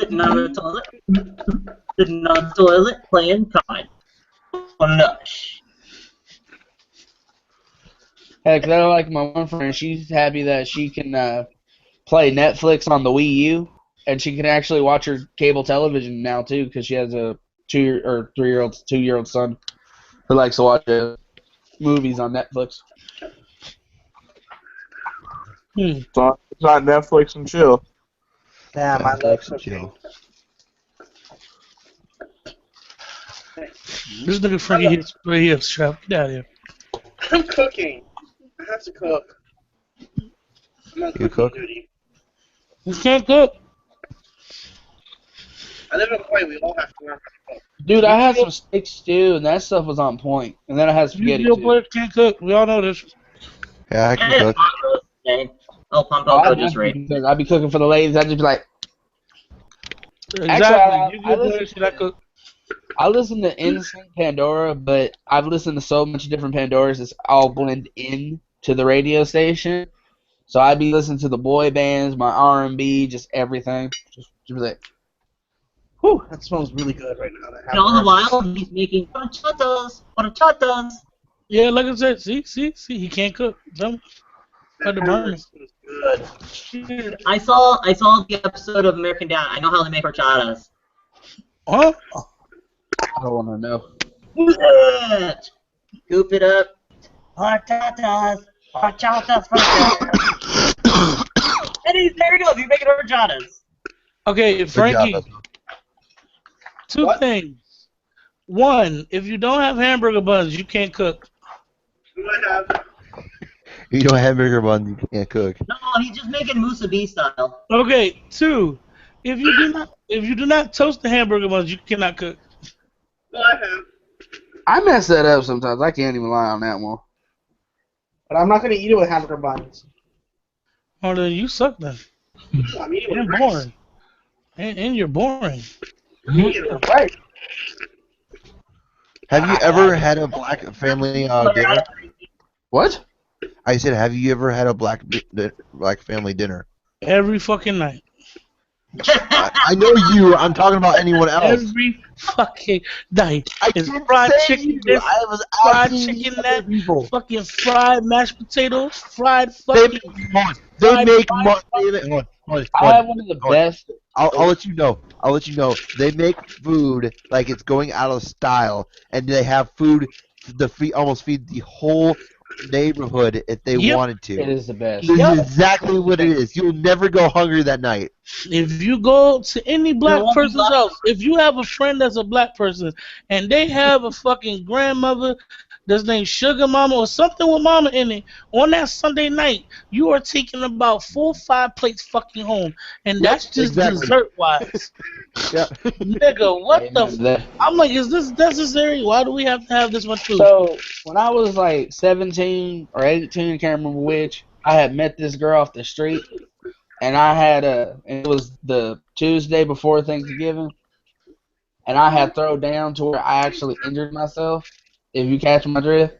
Sitting on the toilet. Sitting on the toilet playing COD. Lush.
Heck, they're like my one friend. She's happy that she can play Netflix on the Wii U, and she can actually watch her cable television now too, because she has a 2-year-old son who likes to watch movies on Netflix.
It's not Netflix and chill.
Damn, I love cooking.
Chill.
This nigga Frankie hits three hips, Trap. Get out of here.
I'm cooking. I have to cook. I'm on
You
cooking
cook?
duty.
You can't cook.
I live in Hawaii. We all have to learn how to cook.
Dude, I had some steak stew, and that stuff was on point. And then I had spaghetti
Yu-Gi-Oh
too.
players can't cook. We all know this.
Yeah, I
I
can
had
cook.
Pompo's today. Oh, Pompo
Oh,
just right.
I'd be cooking for the ladies. I'd just be like,
Exactly.
I
Yu-Gi-Oh
listen-
players should I cook.
I listen to Instant Pandora, but I've listened to so much different Pandoras, it's all blend in to the radio station. So I'd be listening to the boy bands, my R&B, just everything. Just like,
Whew, that smells really good right now.
And all the while, he's making horchatas.
Yeah, like I said, see, he can't cook. Them,
That
the
hamburger
burn.
smells good.
I saw the episode of American Dad. I know how they make horchatas.
Huh?
I don't want to know.
Scoop it up. Horchatas for sure. And there he goes. He's making horchatas.
Okay, Frankie.
job,
Two
What?
things. One, if you don't have hamburger buns, you can't cook.
Do I have?
You don't have hamburger bun, you can't cook.
No, he's just making musubi style.
Okay. Two, if you do not toast the hamburger buns, you cannot cook.
Do I have?
I mess that up sometimes. I can't even lie on that one.
But I'm not gonna eat it with hamburger buns.
Oh, then you suck then.
I'm eating it
And
with rice.
boring. And you're boring.
Right.
Have you ever had a black family dinner?
What?
I said, have you ever had a black family dinner?
Every fucking night.
I know you. I'm talking about anyone else.
Every fucking night.
I
It's
didn't
fried
say
chicken
you.
this,
I was
fried
asking
chicken
other
that,
people.
fucking fried mashed potatoes, fried
They
fucking
they
fried
make
fried
hold on,
I have one of the best.
I'll let you know. I'll let you know. They make food like it's going out of style, and they have food to almost feed the whole neighborhood if they
Yep.
wanted to.
It is the best.
This
Yep.
is exactly what it is. You'll never go hungry that night.
If you go to any black
won't be
person's
lucky.
house, if you have a friend that's a black person and they have a fucking grandmother that's named Sugar Mama or something with Mama in it, on that Sunday night, you are taking about 4 or 5 plates fucking home, and
Yep,
that's just
exactly.
dessert wise.
Yeah.
Nigga, what
Amen
the?
to that.
I'm like, is this necessary? Why do we have to have this much food?
So when I was like 17 or 18, I can't remember which, I had met this girl off the street, and and it was the Tuesday before Thanksgiving, and I had thrown down to where I actually injured myself, if you catch my drift.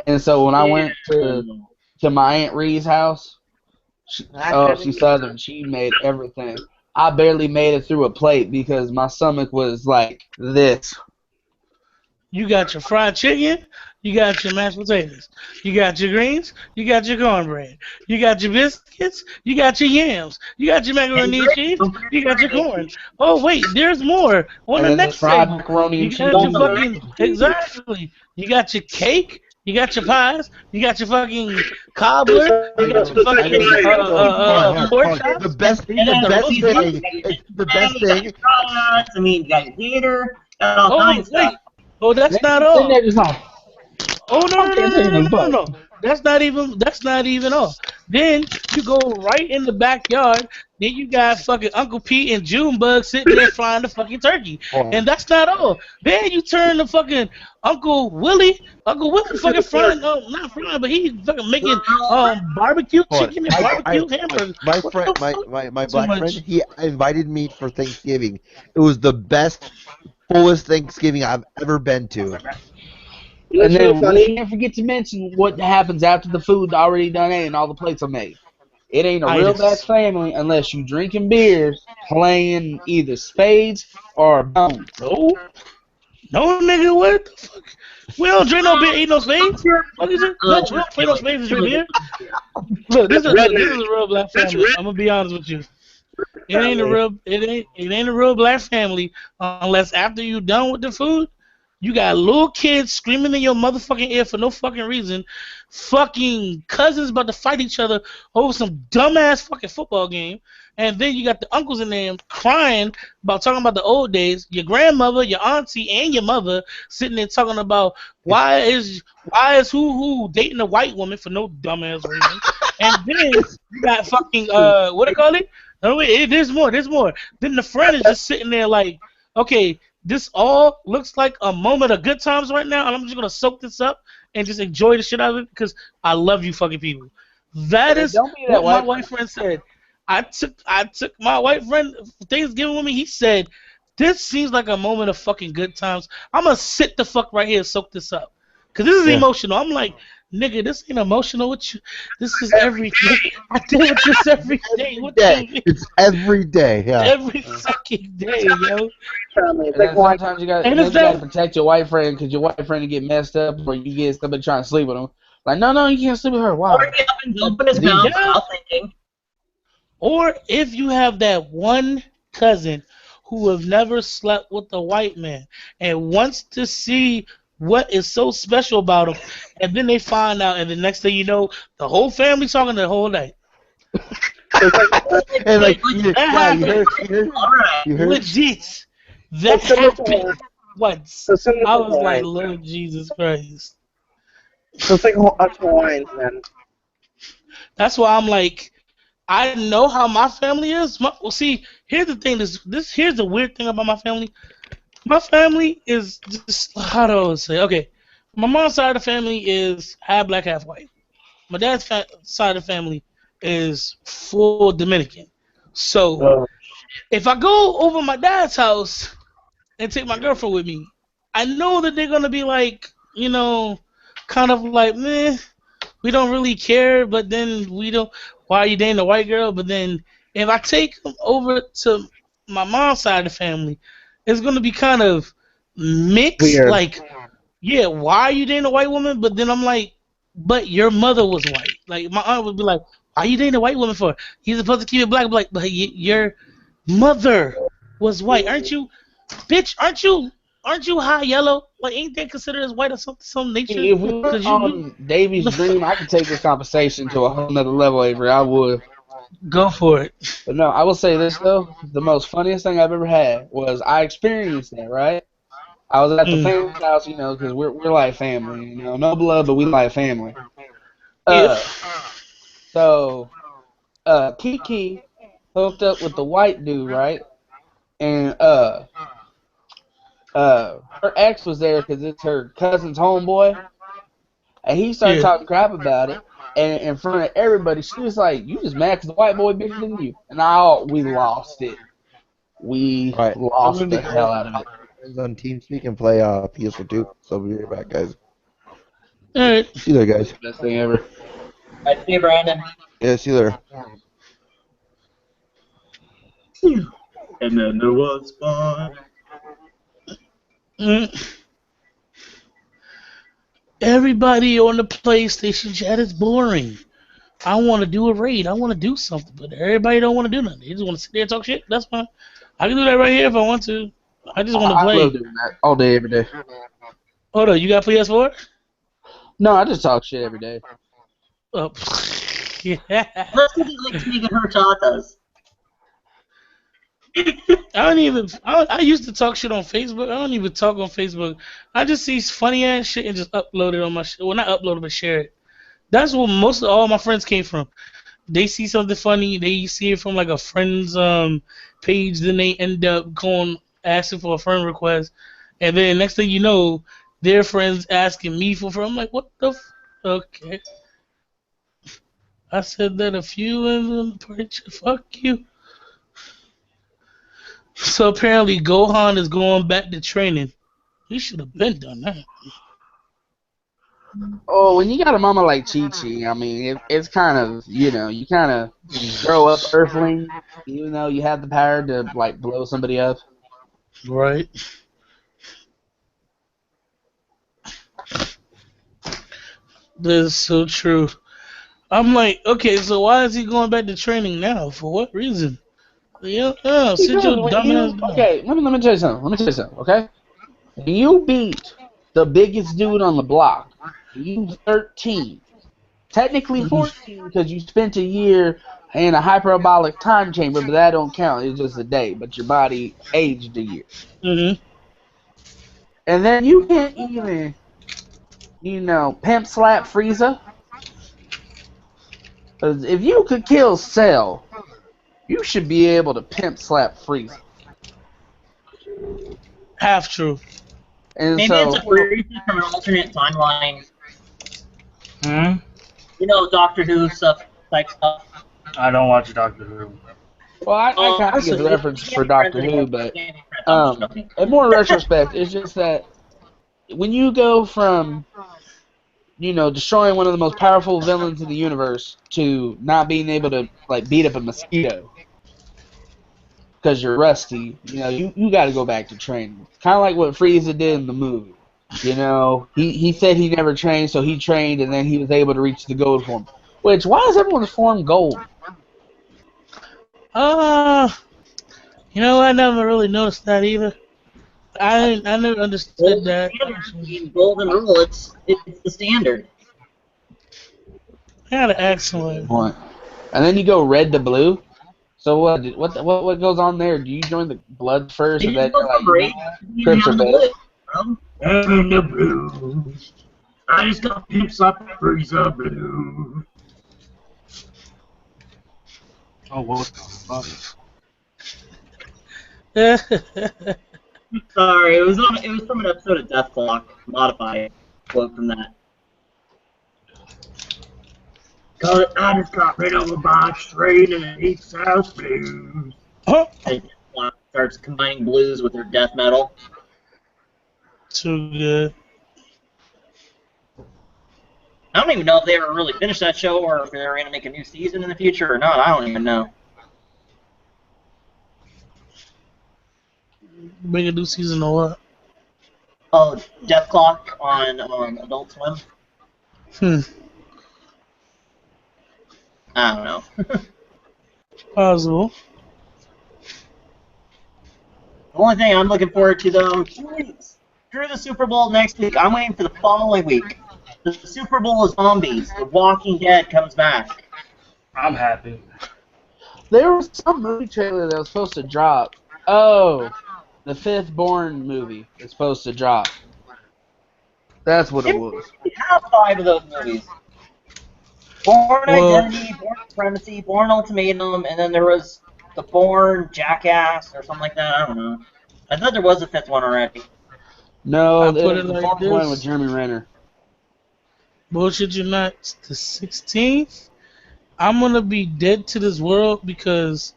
And so when I went to my Aunt Ree's house, she's Southern, she made everything. I barely made it through a plate because my stomach was like this.
You got your fried chicken, you got your mashed potatoes, you got your greens, you got your cornbread, you got your biscuits, you got your yams, you got your macaroni and cheese, you got your corn. Oh wait, there's more on
And
the
then the
next
fried
table.
macaroni
You
and cheese.
got your fucking exactly. You got your cake, you got your pies, you got your fucking cobbler, you got your fucking pork chops.
The best
And then
the
the
best
roast
thing
beef,
the best thing
I mean, you got your theater, got all
Oh
kinds of
wait,
stuff.
oh that's not
Then
all.
they're just on.
Oh no no no
can't
no
say
no no
anything
no
but.
no! That's not even all. Then you go right in the backyard. Then you got fucking Uncle Pete and Junebug sitting there frying the fucking turkey. And that's not all. Then you turn to fucking Uncle Willie. Uncle Willie fucking frying not frying, but he's fucking making barbecue
Hold on.
chicken and barbecue hamburgers.
My
What
friend
the fuck?
my
Too
black
much.
friend, he invited me for Thanksgiving. It was the best, fullest Thanksgiving I've ever been to.
And
really
then
funny?
we can't forget to mention what happens after the food already done ate and all the plates are made. It ain't a real black
Itis.
family unless you drinking beers, playing either spades or bones.
No, no nigga, what the fuck? We don't drink no beer, eat no spades. What is it? No, we don't play no spades and drink beer. Look, this is a real black family. I'm gonna be honest with you. It ain't a real black family unless after you done with the food, you got little kids screaming in your motherfucking ear for no fucking reason. Fucking cousins about to fight each other over some dumbass fucking football game. And then you got the uncles in there crying about talking about the old days. Your grandmother, your auntie, and your mother sitting there talking about why is who dating a white woman for no dumbass reason. And then you got fucking what do you call it? No, wait, there's more. Then the friend is just sitting there like, okay, this all looks like a moment of good times right now, and I'm just gonna soak this up and just enjoy the shit out of it because I love you fucking people. That is
Don't be that
what my
white
white friend said. I took my white friend Thanksgiving with me. He said, "This seems like a moment of fucking good times. I'm gonna sit the fuck right here and soak this up, cause this is emotional." I'm like, nigga, this ain't emotional with you. This is every day. I deal with this every day. What do you mean?
It's every day. Yeah.
Every fucking day, yo.
Family.
And
They
then
go like,
sometimes you got
And it's
to
that.
protect your white friend because your white friend will get messed up or you get somebody trying to sleep with them. Like, no, you can't sleep with her.
Or
Why?
get up and open his mouth without thinking.
Or if you have that one cousin who have never slept with a white man and wants to see what is so special about him, and then they find out, and the next thing you know, the whole family talking the whole night.
And like,
That happened.
All right.
you heard?
Legit. That happened once.
so send
I
to
was like,
Hawaiian.
Lord Jesus Christ.
So think us Hawaiians then.
That's why I'm like, I know how my family is. Well, see, here's the thing. Here's the weird thing about my family. My family is just, how do I say? Okay, my mom's side of the family is half black, half white. My dad's side of the family is full Dominican. So if I go over my dad's house, and take my girlfriend with me. I know that they're gonna be like, kind of like, meh, we don't really care, but then we don't. Why are you dating a white girl? But then if I take them over to my mom's side of the family, it's gonna be kind of mixed.
Weird.
Like, yeah, why are you dating a white woman? But then I'm like, but your mother was white. Like my aunt would be like, why are you dating a white woman for? He's supposed to keep it black. I'm like, but your mother was white, aren't you? Bitch, aren't you high yellow? Like, ain't that considered as white or some nature?
If we were
Cause you
on Davy's Dream, I could take this conversation to a whole nother level, Avery. I would.
go for it.
But no, I will say this, though. The most funniest thing I've ever had was I experienced that, right? I was at the
Mm.
family's house, because we're like family, no blood, but we like family.
Yeah.
So, Kiki hooked up with the white dude, right? And her ex was there because it's her cousin's homeboy, and he started
Yeah.
talking crap about it. And in front of everybody, she was like, "You just mad because the white boy bigger than you?" And we lost it. We
All right, I'm
lost
gonna be
the hell
going
out of it.
on TeamSpeak and play PS2. So I'll be right back, guys.
All right.
See you there, guys.
Best thing ever.
I see you, Brandon.
Yeah, see you there.
And then there was fun.
Mm. Everybody on the PlayStation chat is boring. I want to do a raid. I want to do something, but everybody don't want to do nothing. They just want to sit there and talk shit. That's fine. I can do that right here if I want to. I just want to
I
play.
love doing that all day, every day.
Hold on, you got PS4?
No, I just talk shit every day.
Oh, yeah.
Let's see if he likes making horchatas.
I used to talk shit on Facebook. I don't even talk on Facebook. I just see funny ass shit and just upload it on my shit. Well, not upload it, but share it. That's where most of all my friends came from. They see something funny, they see it from like a friend's page, then they end up going asking for a friend request, and then next thing you know, their friends asking me for friend. I'm like, what the? Okay, I said that a few and fuck you. So apparently Gohan is going back to training. He should have been done that.
Oh, when you got a mama like Chi Chi, I mean, it's kind of, you kind of grow up Earthling, even though you have the power to, like, blow somebody up.
Right. That's so true. I'm like, okay, so why is he going back to training now? For what reason? Yeah, sit
Because
your
when
dumb ass down.
okay, let me tell you something, okay? When you beat the biggest dude on the block, you 13. Technically 14 because you spent a year in a hyperbolic time chamber, but that don't count. It's just a day, but your body aged a year.
Mm-hmm.
And then you can't even, pimp slap Frieza. Because if you could kill Cell, you should be able to pimp slap Frieza.
Half true.
And
Maybe
so,
it's a freeze from an alternate timeline.
Hmm?
You know, Doctor Who stuff, type stuff.
I don't watch Doctor Who.
well, I kind of get the reference for Doctor Who, but in more retrospect, it's just that when you go from, destroying one of the most powerful villains in the universe to not being able to, like, beat up a mosquito because you're rusty, you got to go back to training. Kind of like what Frieza did in the movie. He said he never trained, so he trained, and then he was able to reach the gold form. Which, why is everyone's form gold?
I never really noticed that either. I never understood that.
Golden rule, it's the standard.
I gotta ask someone.
What? And then you go red to blue. So what goes on there? Do you join the blood first, and then you're like, Crips are best?
I'm in the blue. I just got pimps up Frieza blue. Oh, what the fuck?
Sorry, it was from an episode of Death Clock, modified quote from that.
Cause I just got rid of a box train and it eats South Blues.
Huh?
Hey, starts combining blues with their death metal.
Too good.
I don't even know if they ever really finished that show or if they're going to make a new season in the future or not. I don't even know.
Make a new season or what?
Oh, Death Clock on Adult Swim?
Hmm.
I don't know.
Possible.
The only thing I'm looking forward to, though, 2 weeks. Through the Super Bowl next week. I'm waiting for the following week. The Super Bowl of Zombies. The Walking Dead comes back.
I'm happy.
There was some movie trailer that was supposed to drop. Oh, the Fifth Born movie is supposed to drop. That's what it was.
We have 5 of those movies. Born
Well-
Identity, Born Supremacy, Born Ultimatum, and then there was the Born Jackass or something like that. I don't know. I thought there was a 5th one already.
No,
I
it
put
was
it
the
like
fourth one
this.
with Jeremy Renner.
Bullshit you not. It's the 16th. I'm gonna be dead to this world because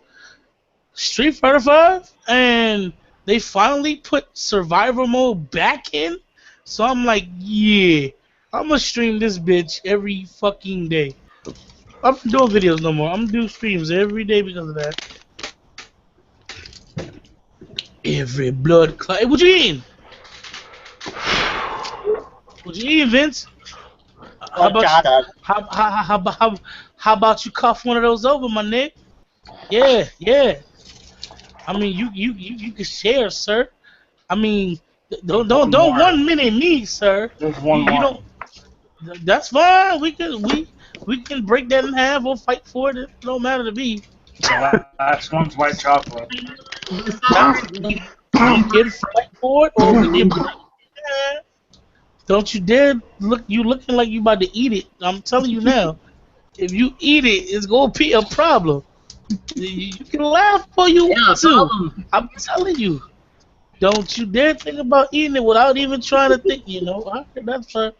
Street Fighter 5 and they finally put survival mode back in. So I'm like, yeah, I'm gonna stream this bitch every fucking day. I'm not doing videos no more. I'm gonna do streams every day because of that. Every blood clot. Hey, what you eating? What you eating, Vince? How about
Horchata.
how about you cough one of those over, my nigga? Yeah, yeah. I mean, you can share, sir. I mean, don't 1 minute me, sir.
There's one
You
more.
don't. That's fine. We can break that in half or fight for it. It don't matter to me.
The last one's white chocolate.
We can fight for it or we can break it in half. Don't you dare look. You looking like you about to eat it. I'm telling you now. If you eat it, it's gonna be a problem. You can laugh all you want to.
problem.
I'm telling you. Don't you dare think about eating it without even trying to think. All right, that's fine.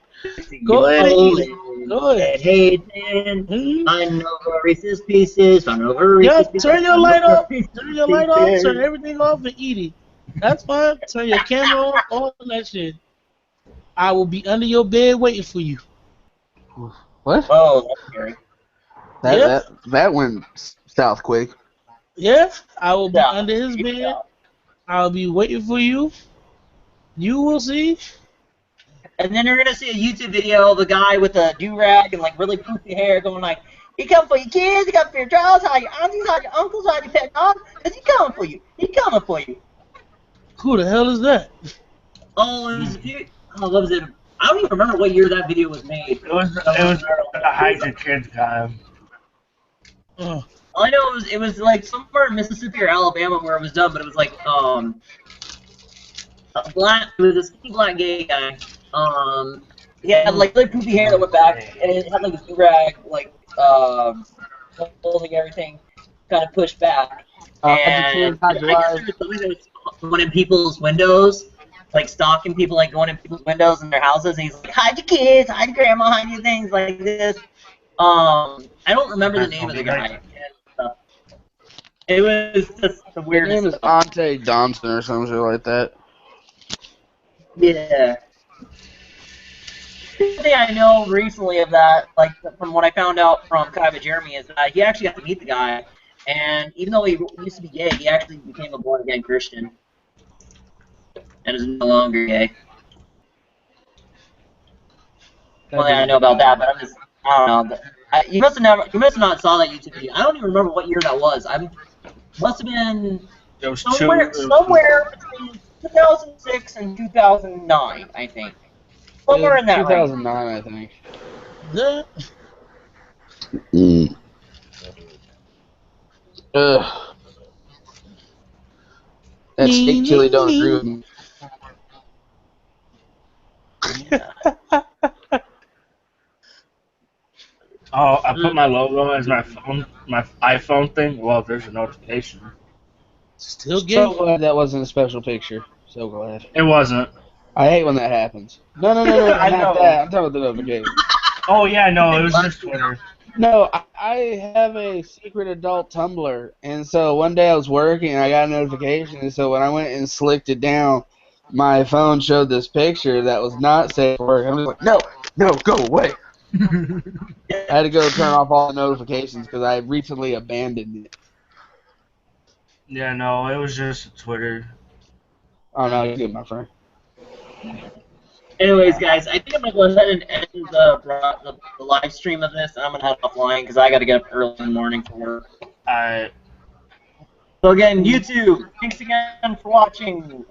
Go ahead and eat it. Go ahead.
Hey, man.
Mhm.
I know Reese's Pieces. I know Reese's
Yeah,
Pieces.
turn your
I know
light off.
Reese's
Turn your light off.
Pieces.
Turn everything off and eat it. That's fine. Turn your camera off. All that shit. I will be under your bed waiting for you.
What?
Oh, that's scary.
That went south quick.
Yeah, I will be
Yeah.
under his bed. I'll be waiting for you. You will see.
And then you're gonna see a YouTube video of a guy with a do-rag and like really poofy hair going like, "He come for your kids, he come for your dogs, hide your aunties, hide your uncles, hide your pet dogs, 'cause he coming for you. He coming for you."
Who the hell is that?
Oh, it was what was it? I don't even remember what year that video was made.
It was a hide your kids guy.
Oh,
All I know it was like somewhere in Mississippi or Alabama where it was done, but it was like it was a skinny black gay guy. He had like really poofy hair that went back, and it had like a do-rag, like holding everything kind of pushed back. And I guess there was somebody that was going in people's windows, like stalking people, like going in people's windows in their houses. And he's like, "Hide your kids, hide your grandma, hide your things," like this. I don't remember the name of the guy. It was just the
His
weirdest.
name is Ante Thompson or something like that.
Yeah. The thing I know recently of that, like from what I found out from Kaiba Jeremy, is that he actually got to meet the guy, and even though he used to be gay, he actually became a born-again Christian, and is no longer gay. Well, I know about that, but I don't know. You must have not saw that YouTube video. I don't even remember what year that was. Must have been
It was
somewhere between 2006 and 2009, I think. Somewhere in that range.
2009, I think.
that.
Ugh. That steak chili don't agree with me.
Oh, I put my logo as my iPhone thing. Well, there's a notification.
Still gay.
So glad that wasn't a special picture. So glad.
It wasn't.
I hate when that happens. No,
I
not
know.
that. I'm talking about the notification.
Oh yeah, no, it was just Twitter.
No, I have a secret adult Tumblr, and so one day I was working and I got a notification, and so when I went and slicked it down, my phone showed this picture that was not safe for work. I was like, no, no, go away. I had to go turn off all the notifications because I recently abandoned it.
Yeah, no, it was just Twitter.
Oh no, you're good, my friend.
Anyways, guys, I think I'm gonna go ahead and end the live stream of this, and I'm gonna head offline because I got to get up early in the morning for work.
I
So again, YouTube, thanks again for watching.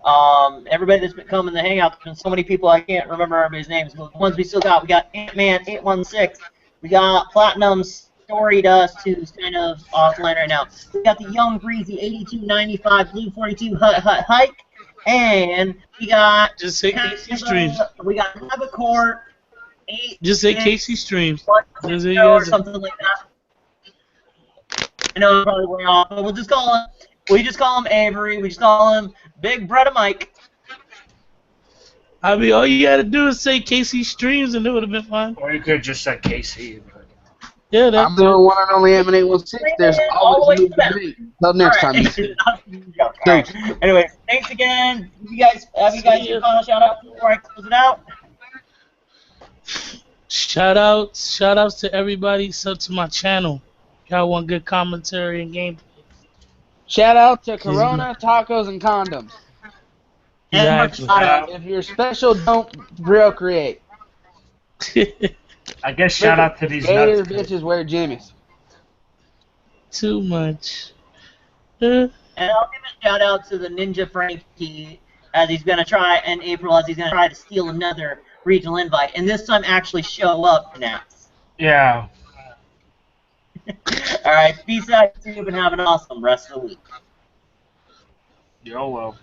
Everybody that's been coming to Hangout, there's been so many people I can't remember everybody's names, but the ones we still got, we got Ant-Man816, we got Platinum Story Dust, who's kind of offline right now. We got the Young Breezy 8295 Blue 42 Hike, and we got
Just say Casey Streams.
we got Levicore 8.
Just say Casey Streams. Just say
Or something like that. I know I'm probably way off, but we just call him Avery. We just call him Big Brother Mike.
I mean, all you gotta do is say Casey Streams, and it would have been fine.
or you could just say KC. But...
Yeah, that's
I'm the one and only M816. There's always new debate. Until next time, you see.
Right. Anyways, thanks again. Have you guys a final shout out before I close it out?
shout outs to everybody. Sub to my channel. Y'all want good commentary and gameplay.
Shout out to Corona, tacos, and condoms.
Exactly.
If you're special, don't procreate.
I guess shout out to these
Gator
nuts.
bitches wear jimmies.
Too much.
And I'll give a shout out to the Ninja Frankie as he's gonna try, and April as he's gonna try to steal another regional invite, and this time actually show up now.
Yeah.
All right, peace out, YouTube, and have an awesome rest of the week.
Yo, well.